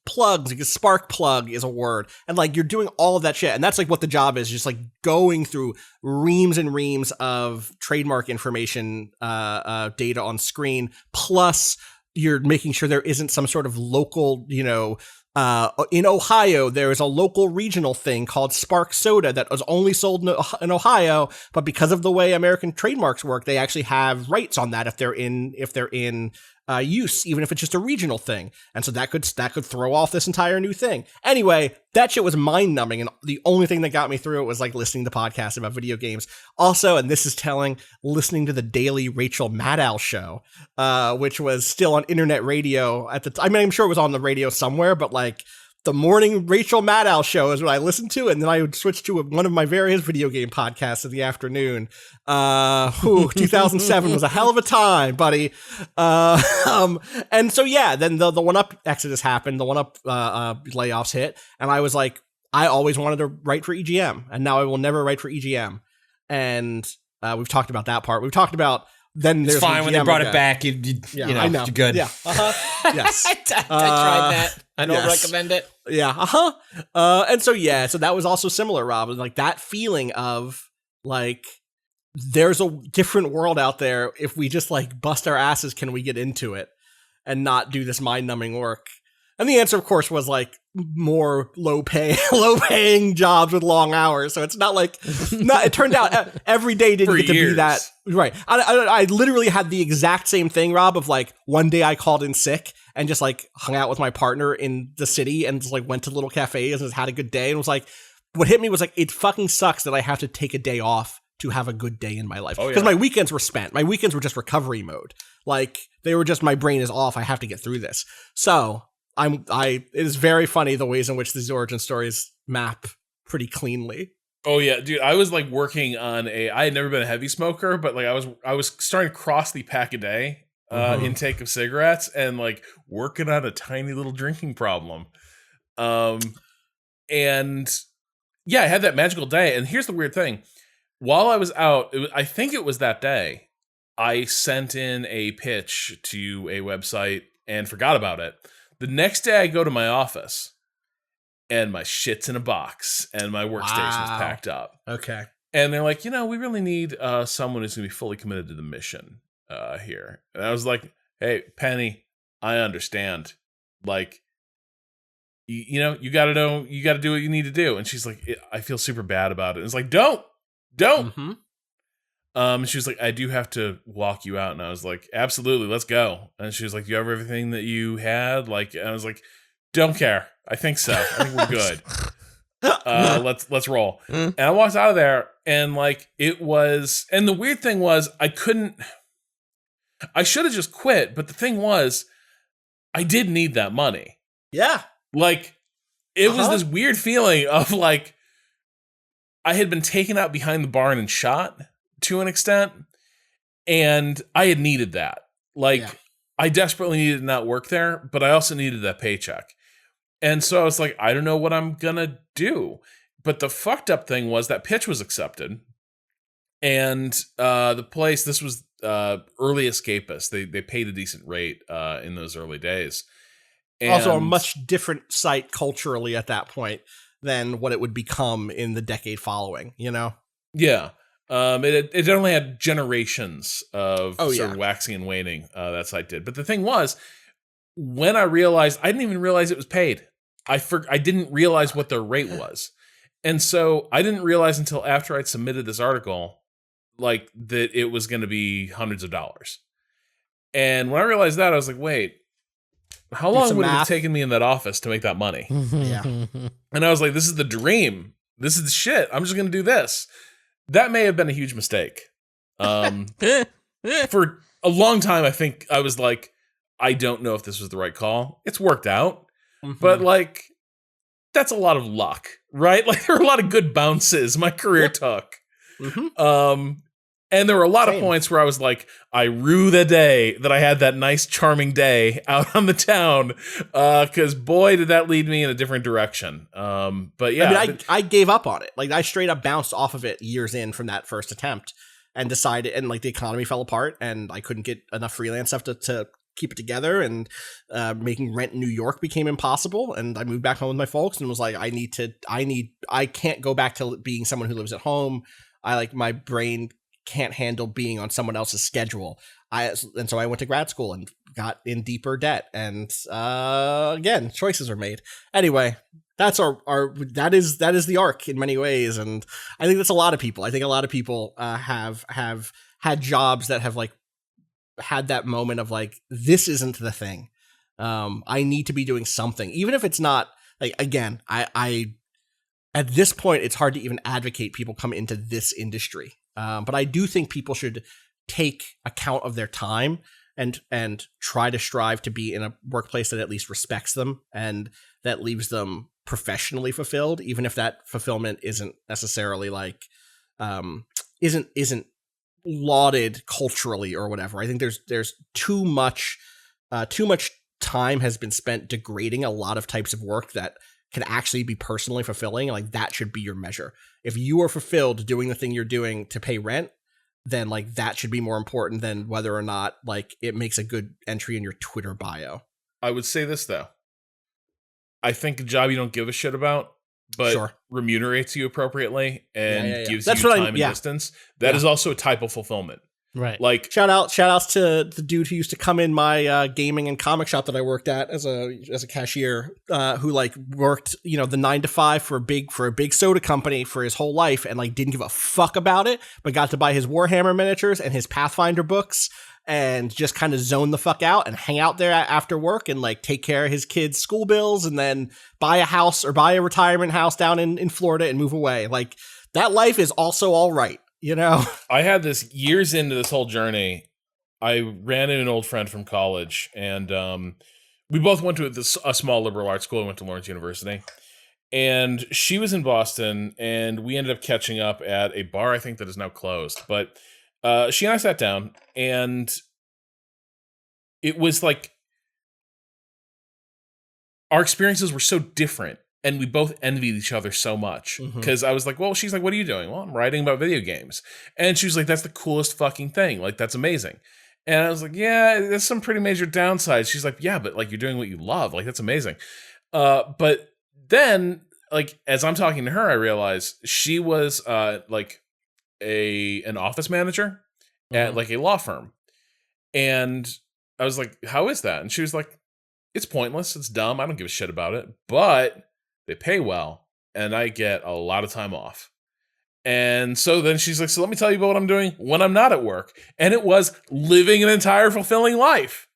plugs, because spark plug is a word. And like, you're doing all of that shit. And that's like what the job is, just like going through reams and reams of trademark information, data on screen. Plus you're making sure there isn't some sort of local, in Ohio, there is a local regional thing called Spark Soda that was only sold in Ohio, but because of the way American trademarks work, they actually have rights on that if they're in use, even if it's just a regional thing. And so that could throw off this entire new thing. Anyway, that shit was mind-numbing, and the only thing that got me through it was like listening to podcasts about video games. Also, and this is telling, listening to the daily Rachel Maddow show, which was still on internet radio at the time. I mean, I'm sure it was on the radio somewhere, but like the morning Rachel Maddow show is what I listened to, and then I would switch to one of my various video game podcasts in the afternoon. 2007 was a hell of a time, buddy. And so yeah, then the 1UP exodus happened, the 1UP layoffs hit, and I was like, I always wanted to write for EGM, and now I will never write for EGM. And we've talked about that part. We've talked about then there's it's fine when they brought it back. I know. You're good. Yeah. Yes. I tried that. I don't recommend it. Yeah. And so that was also similar, Rob. Like that feeling of like, there's a different world out there. If we just like bust our asses, can we get into it and not do this mind-numbing work? And the answer, of course, was like more low-paying jobs with long hours. So it's not like, it turned out every day didn't get to be that. Right. I literally had the exact same thing, Rob, of like one day I called in sick and just like hung out with my partner in the city and just like went to little cafes and just had a good day. And was like, what hit me was like, it fucking sucks that I have to take a day off to have a good day in my life. Because my weekends were spent. My weekends were just recovery mode. Like they were just, my brain is off. I have to get through this. So it is very funny the ways in which these origin stories map pretty cleanly. Oh yeah, dude, I was like working on I had never been a heavy smoker, but like I was starting to cross the pack a day intake of cigarettes and like working on a tiny little drinking problem. And yeah, I had that magical day. And here's the weird thing. While I was out, I think it was that day, I sent in a pitch to a website and forgot about it. The next day I go to my office and my shit's in a box and my workstation's packed up. Okay. And they're like, we really need someone who's going to be fully committed to the mission here. And I was like, hey, Penny, I understand. Like, you got to know, you got to do what you need to do. And she's like, I feel super bad about it. And it's like, don't. She was like, I do have to walk you out. And I was like, absolutely, let's go. And she was like, you have everything that you had? Like, and I was like, don't care. I think so. I think we're good. Let's roll. And I walked out of there and like it was, and the weird thing was I should have just quit. But the thing was, I did need that money. Yeah. Like it was this weird feeling of like, I had been taken out behind the barn and shot to an extent. And I had needed that. Like I desperately needed to not work there, but I also needed that paycheck. And so I was like, I don't know what I'm going to do. But the fucked up thing was that pitch was accepted. And the place, this was early escapists. They paid a decent rate in those early days. And also a much different site culturally at that point than what it would become in the decade following, Yeah. It only had generations of sort of waxing and waning, that site did. But the thing was, when I realized, I didn't even realize it was paid. I didn't realize what their rate was. And so I didn't realize until after I'd submitted this article, like that it was going to be hundreds of dollars. And when I realized that, I was like, wait, how long would it have taken me in that office to make that money? Yeah. And I was like, this is the dream. This is the shit. I'm just going to do this. That may have been a huge mistake. For a long time, I think I was like, I don't know if this was the right call. It's worked out. But like, that's a lot of luck, right? Like there are a lot of good bounces my career took. And there were a lot of points where I was like, I rue the day that I had that nice, charming day out on the town. Because boy, did that lead me in a different direction. But yeah. I mean, I gave up on it. Like I straight up bounced off of it years in from that first attempt and decided, and like the economy fell apart and I couldn't get enough freelance stuff to keep it together, and making rent in New York became impossible, and I moved back home with my folks and was like, I can't go back to being someone who lives at home. My brain can't handle being on someone else's schedule. And so I went to grad school and got in deeper debt, and again, choices are made. Anyway, that's that is the arc in many ways, and I think that's a lot of people. I think a lot of people have had jobs that have like had that moment of like, this isn't the thing. I need to be doing something, even if it's not like, again, I at this point, it's hard to even advocate people come into this industry. But I do think people should take account of their time and try to strive to be in a workplace that at least respects them and that leaves them professionally fulfilled, even if that fulfillment isn't necessarily like, isn't lauded culturally or whatever. I think there's too much time has been spent degrading a lot of types of work that can actually be personally fulfilling. Like that should be your measure. If you are fulfilled doing the thing you're doing to pay rent, then like that should be more important than whether or not like it makes a good entry in your Twitter bio. I would say this though. I think a job you don't give a shit about, but remunerates you appropriately and gives you time and distance, that is also a type of fulfillment. Right. Like shout outs to the dude who used to come in my gaming and comic shop that I worked at as a cashier, who like worked, the 9 to 5 for a big soda company for his whole life and like didn't give a fuck about it, but got to buy his Warhammer miniatures and his Pathfinder books and just kind of zone the fuck out and hang out there after work and like take care of his kids' school bills and then buy a house or buy a retirement house down in Florida and move away. Like that life is also all right. I had this years into this whole journey. I ran into an old friend from college, and we both went to a small liberal arts school. I went to Lawrence University, and she was in Boston, and we ended up catching up at a bar, I think, that is now closed. But she and I sat down, and it was like our experiences were so different, and we both envied each other so much. Because I was like, well, she's like, what are you doing? Well, I'm writing about video games. And she was like, that's the coolest fucking thing. Like, that's amazing. And I was like, yeah, there's some pretty major downsides. She's like, yeah, but like, you're doing what you love. Like, that's amazing. But then, like, as I'm talking to her, I realize she was like an office manager at like a law firm. And I was like, how is that? And she was like, it's pointless. It's dumb. I don't give a shit about it. But they pay well, and I get a lot of time off. And so then she's like, so let me tell you about what I'm doing when I'm not at work. And it was living an entire fulfilling life.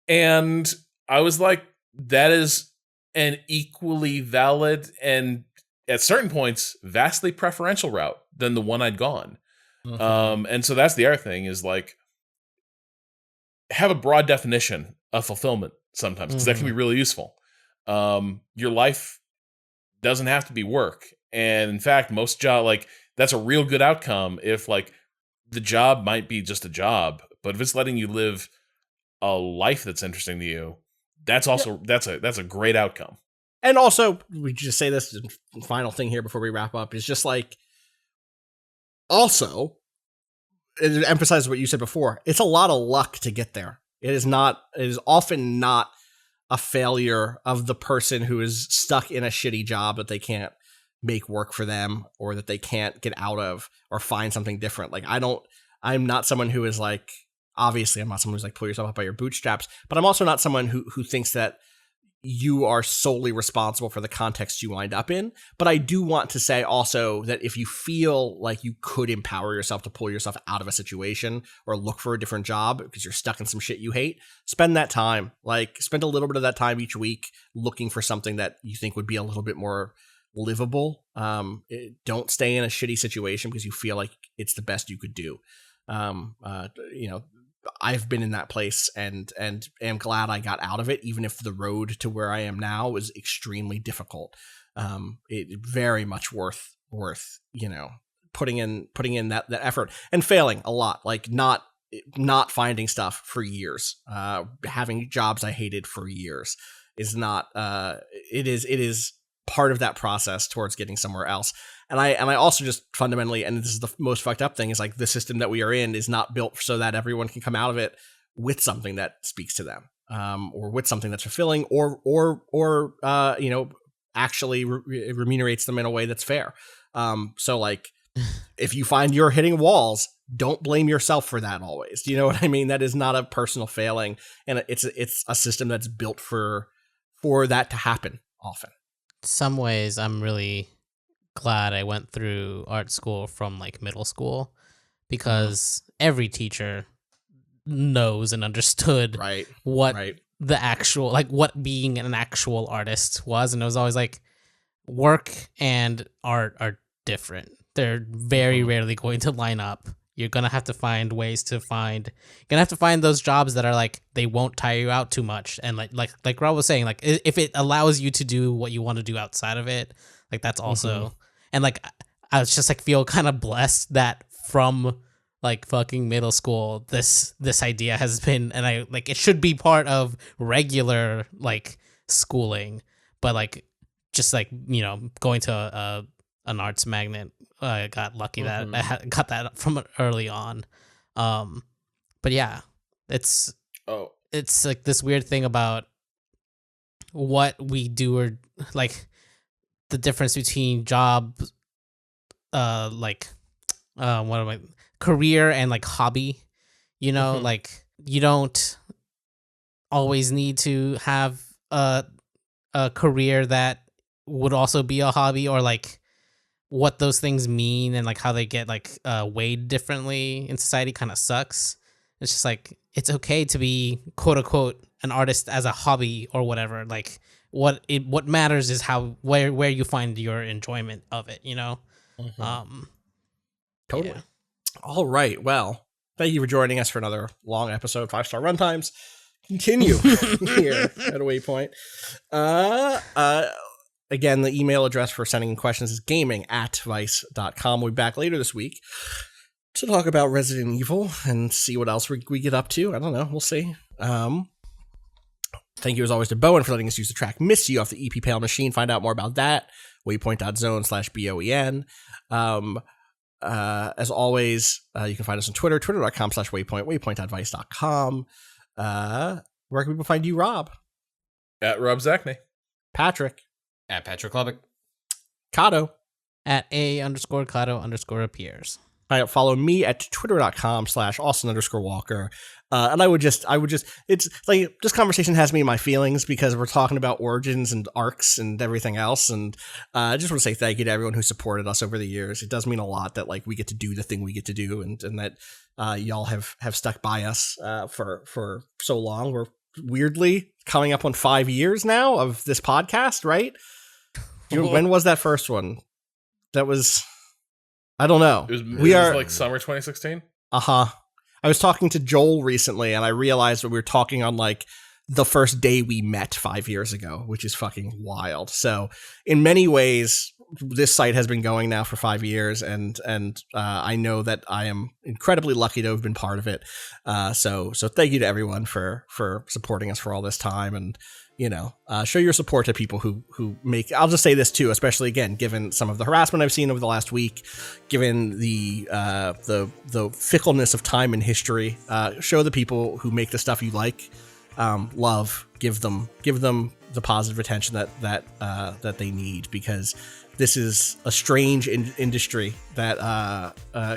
And I was like, that is an equally valid and at certain points vastly preferential route than the one I'd gone. And so that's the other thing is like, have a broad definition of fulfillment sometimes, because that can be really useful. Your life doesn't have to be work. And in fact, most job, like that's a real good outcome if like the job might be just a job, but if it's letting you live a life that's interesting to you, that's also, that's a great outcome. And also, we just say this final thing here before we wrap up is just like, also, it emphasizes what you said before. It's a lot of luck to get there. It is often not a failure of the person who is stuck in a shitty job that they can't make work for them or that they can't get out of or find something different. Like I'm not someone who is like, obviously I'm not someone who's like pull yourself up by your bootstraps, but I'm also not someone who thinks that you are solely responsible for the context you wind up in. But I do want to say also that if you feel like you could empower yourself to pull yourself out of a situation or look for a different job because you're stuck in some shit you hate, spend that time. Like spend a little bit of that time each week looking for something that you think would be a little bit more livable. Don't stay in a shitty situation because you feel like it's the best you could do. I've been in that place and am glad I got out of it, even if the road to where I am now was extremely difficult. It very much worth putting in that effort and failing a lot, like not finding stuff for years, having jobs I hated for years is not. It is part of that process towards getting somewhere else. And I also just fundamentally, and this is the most fucked up thing, is like the system that we are in is not built so that everyone can come out of it with something that speaks to them, or with something that's fulfilling, or actually remunerates them in a way that's fair. So like, if you find you're hitting walls, don't blame yourself for that always. Do you know what I mean? That is not a personal failing, and it's a system that's built for that to happen often. Some ways I'm really glad I went through art school from like middle school, because every teacher knows and understood what the actual, like what being an actual artist was. And it was always like work and art are different. They're very rarely going to line up. You're going to have to find ways to find, you're going to have to find those jobs that are like, they won't tire you out too much. And like Rob was saying, like if it allows you to do what you want to do outside of it, like that's also, and like, I was just like, feel kind of blessed that from like fucking middle school, this idea has been, and I like, it should be part of regular like schooling, but like, just like, going to an arts magnet, I got lucky that I got that from early on. But yeah, it's like this weird thing about what we do, or like the difference between job, career and like hobby, like you don't always need to have a career that would also be a hobby, or like what those things mean and like how they get like weighed differently in society kind of sucks. It's just like, it's okay to be quote unquote an artist as a hobby or whatever. Like what matters is where you find your enjoyment of it, Totally. Yeah. All right. Well, thank you for joining us for another long episode. 5-star runtimes continue here at Waypoint. Again, the email address for sending in questions is gaming@vice.com. We'll be back later this week to talk about Resident Evil and see what else we get up to. I don't know. We'll see. Thank you as always to Bowen for letting us use the track Miss You off the EP Pale Machine. Find out more about that. Waypoint.zone/BOEN. As always, you can find us on Twitter, twitter.com/waypoint, waypoint.vice.com. Where can people find you, Rob? At Rob Zachney. Patrick. At Patrick Lubbock. Cado. At @A_Cado_appears. Follow me at twitter.com/Austin_Walker. And I would just, it's like this conversation has me in my feelings because we're talking about origins and arcs and everything else. And I just want to say thank you to everyone who supported us over the years. It does mean a lot that like we get to do the thing we get to do and that y'all have stuck by us for so long. We're weirdly coming up on 5 years now of this podcast, right? When was that first one? That was, I don't know. It was like summer 2016. I was talking to Joel recently, and I realized that we were talking on like the first day we met 5 years ago, which is fucking wild. So, in many ways, this site has been going now for 5 years, and I know that I am incredibly lucky to have been part of it. So thank you to everyone for supporting us for all this time, and show your support to people who make. I'll just say this too, especially again, given some of the harassment I've seen over the last week, given the fickleness of time and history. Show the people who make the stuff you like, love. Give them the positive attention that they need, because this is a strange industry that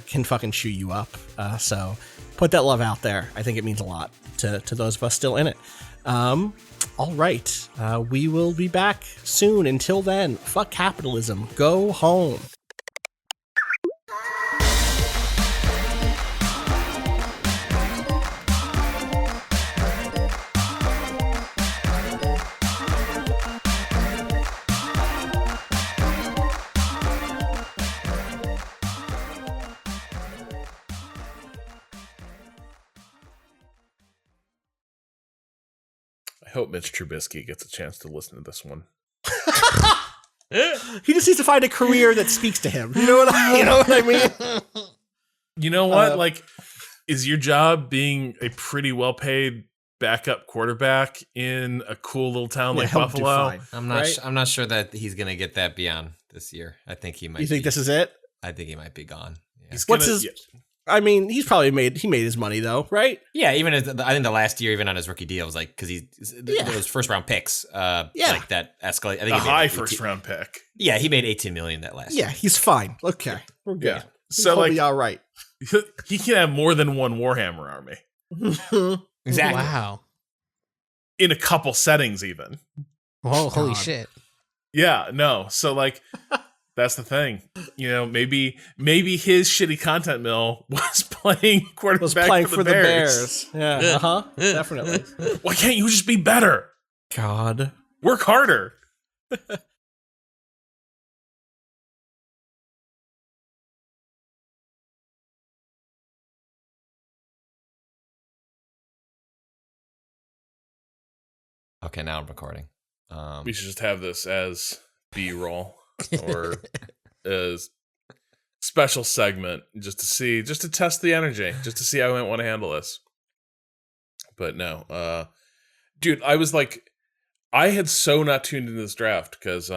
can fucking chew you up. So put that love out there. I think it means a lot to those of us still in it. All right. We will be back soon. Until then, fuck capitalism. Go home. I hope Mitch Trubisky gets a chance to listen to this one. He just needs to find a career that speaks to him. You know what I mean? You know what? Is your job being a pretty well-paid backup quarterback in a cool little town like he'll do Buffalo? fine, I'm not. right? I'm not sure that he's gonna get that beyond this year. I think he might. You think this is it? I think he might be gone. Yeah. He's What's gonna- his? I mean, he made his money though, right? Yeah, even I think the last year, even on his rookie deal, was like because those first round picks, like that escalate. I think a he made high 18 first round pick. Yeah, he made 18 million that last year. Yeah, he's fine. Okay, we're good. Yeah. So So he'll be all right. he can have more than one Warhammer army Exactly. Wow. in a couple settings, even. Whoa, holy God. shit. Yeah, no. So that's the thing. Maybe his shitty content mill was playing quarterback Was playing for the Bears. Yeah, definitely. Why can't you just be better? God. Work harder. Okay, now I'm recording. We should just have this as B-roll or as special segment just to test the energy, just to see how I might want to handle this. But no, dude, I had so not tuned into this draft because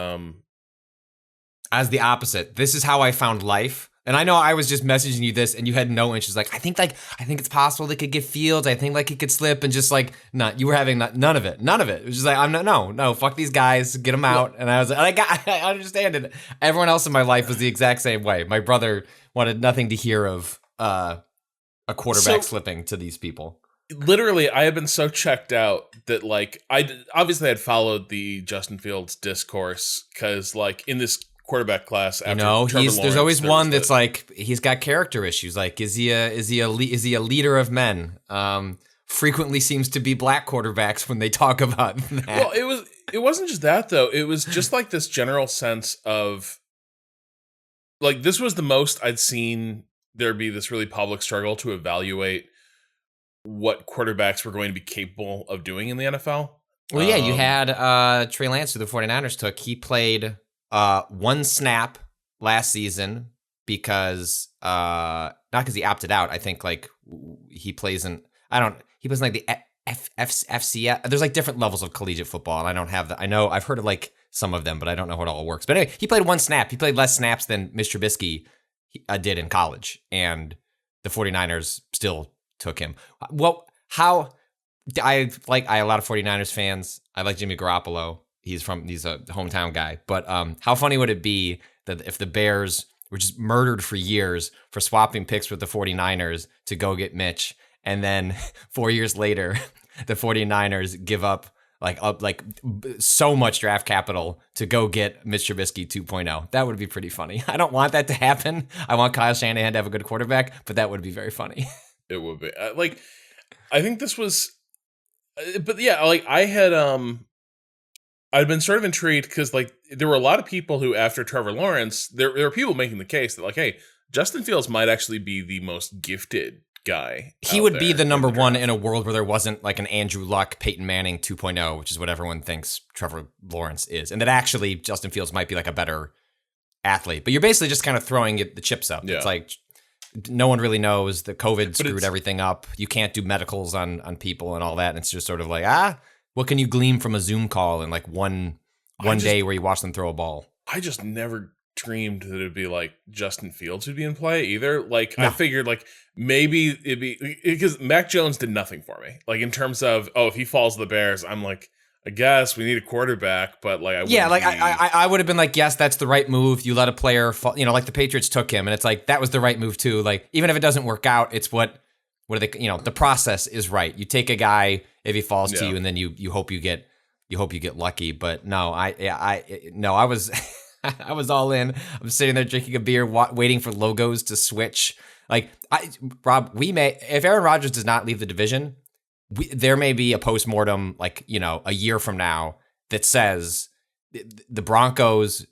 As the opposite. This is how I found life. And I know I was just messaging you this, and you had no interest. Like, I think it's possible they could get Fields. I think he could slip, and just you were having none of it. None of it. It was just like, no, fuck these guys, get them out. And I was like, I understand it. Everyone else in my life was the exact same way. My brother wanted nothing to hear of a quarterback slipping to these people. literally, I have been so checked out that I obviously had followed the Justin Fields discourse because in this quarterback class, after there's always one that's he's got character issues. Is he a leader of men? Frequently seems to be black quarterbacks when they talk about that. Well, it wasn't just that though. It was just this general sense of this was the most I'd seen there be this really public struggle to evaluate what quarterbacks were going to be capable of doing in the NFL. Well, yeah, you had Trey Lance, who the 49ers took. He played one snap last season because not because he opted out. I think he plays in he plays in the FCS. There's like different levels of collegiate football, and I don't have that. I know I've heard of like some of them, but I don't know how it all works. But anyway, he played one snap. He played less snaps than Mitch Trubisky did in college, and the 49ers still took him. Well, I a lot of 49ers fans. I like Jimmy Garoppolo. He's a hometown guy. But how funny would it be that if the Bears were just murdered for years for swapping picks with the 49ers to go get Mitch, and then 4 years later, the 49ers give up so much draft capital to go get Mitch Trubisky 2.0. That would be pretty funny. I don't want that to happen. I want Kyle Shanahan to have a good quarterback, but that would be very funny. It would be. I think this was, but yeah, I had, I'd been sort of intrigued because there were a lot of people who, after Trevor Lawrence, there were people making the case that hey, Justin Fields might actually be the most gifted guy. He would be the number one in a world where there wasn't an Andrew Luck, Peyton Manning 2.0, which is what everyone thinks Trevor Lawrence is. And that actually Justin Fields might be a better athlete. But you're basically just kind of throwing the chips up. Yeah. It's no one really knows. The COVID screwed everything up. You can't do medicals on people and all that. And it's just sort of what can you glean from a Zoom call in one day where you watch them throw a ball? I just never dreamed that it'd be Justin Fields would be in play either. No. I figured maybe it'd be because Mac Jones did nothing for me. In terms of, if he falls to the Bears, I'm I guess we need a quarterback, but I would have been yes, that's the right move. You let a player fall, the Patriots took him, and it's that was the right move too. Even if it doesn't work out, it's what are they? The process is right. You take a guy if he falls to you, and then you hope you get lucky. But no, I was I was all in. I'm sitting there drinking a beer, waiting for logos to switch. Rob, if Aaron Rodgers does not leave the division, there may be a postmortem, a year from now that says the Broncos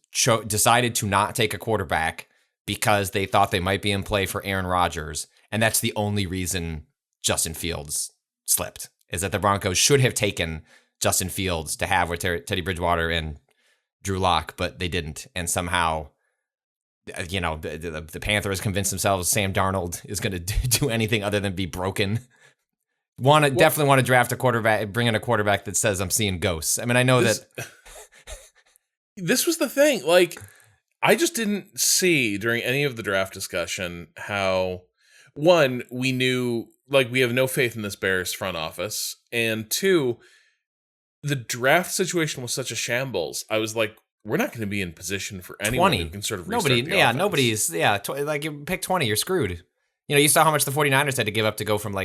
decided to not take a quarterback because they thought they might be in play for Aaron Rodgers. And that's the only reason Justin Fields slipped, is that the Broncos should have taken Justin Fields to have with Teddy Bridgewater and Drew Lock, but they didn't. And somehow, the Panthers convinced themselves Sam Darnold is going to do anything other than be broken. Definitely want to draft a quarterback, bring in a quarterback that says I'm seeing ghosts. I mean, I know that this was the thing. I just didn't see during any of the draft discussion how, one, we knew we have no faith in this Bears front office, and two, the draft situation was such a shambles. I was we're not going to be in position for anyone who can sort of restart the offense. You pick 20, you're screwed. You saw how much the 49ers had to give up to go from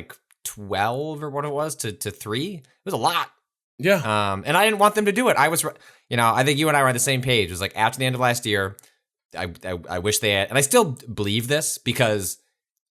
12 or what it was to 3. It was a lot. Yeah. And I didn't want them to do it. I was, I think you and I were on the same page. It was after the end of last year, I wish they had, and I still believe this because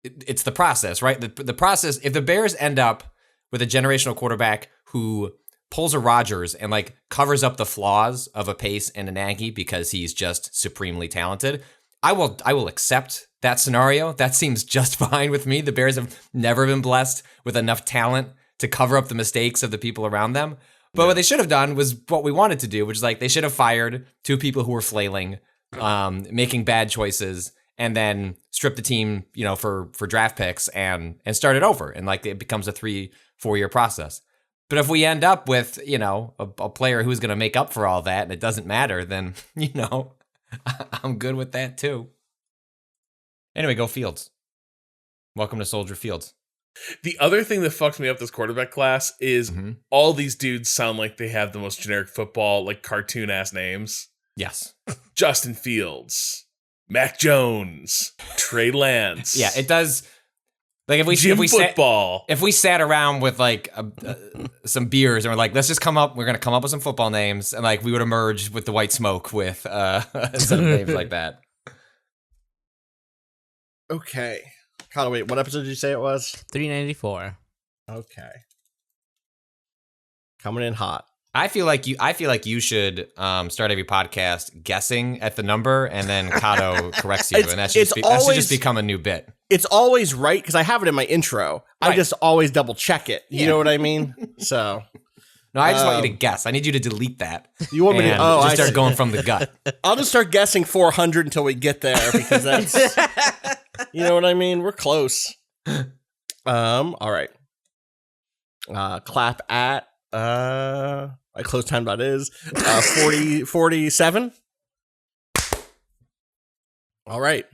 it's the process, right? The process, if the Bears end up with a generational quarterback who pulls a Rodgers and covers up the flaws of a Pace and a Nagy because he's just supremely talented, I will accept that scenario. That seems just fine with me. The Bears have never been blessed with enough talent to cover up the mistakes of the people around them. But what they should have done was what we wanted to do, which is they should have fired 2 people who were flailing, making bad choices, and then strip the team, for draft picks and start it over. And it becomes a 3-4 year process. But if we end up with, a player who's going to make up for all that and it doesn't matter, then, I'm good with that too. Anyway, go Fields. Welcome to Soldier Fields. The other thing that fucks me up this quarterback class is all these dudes sound like they have the most generic football, cartoon ass names. Yes. Justin Fields, Mac Jones, Trey Lance. Yeah, it does. If we sat around with some beers and we're we're going to come up with some football names, and we would emerge with the white smoke with some names like that. Okay. Cado, wait, what episode did you say it was? 394. Okay. Coming in hot. I feel like you should start every podcast guessing at the number, and then Cado corrects you, and that should just become a new bit. It's always right because I have it in my intro. Right. I just always double check it. You know what I mean? So. No, I just want you to guess. I need you to delete that. You want me to? Just start going from the gut. I'll just start guessing 400 until we get there because that's. You know what I mean? We're close. All right. Clap at I close time.is 47. All right.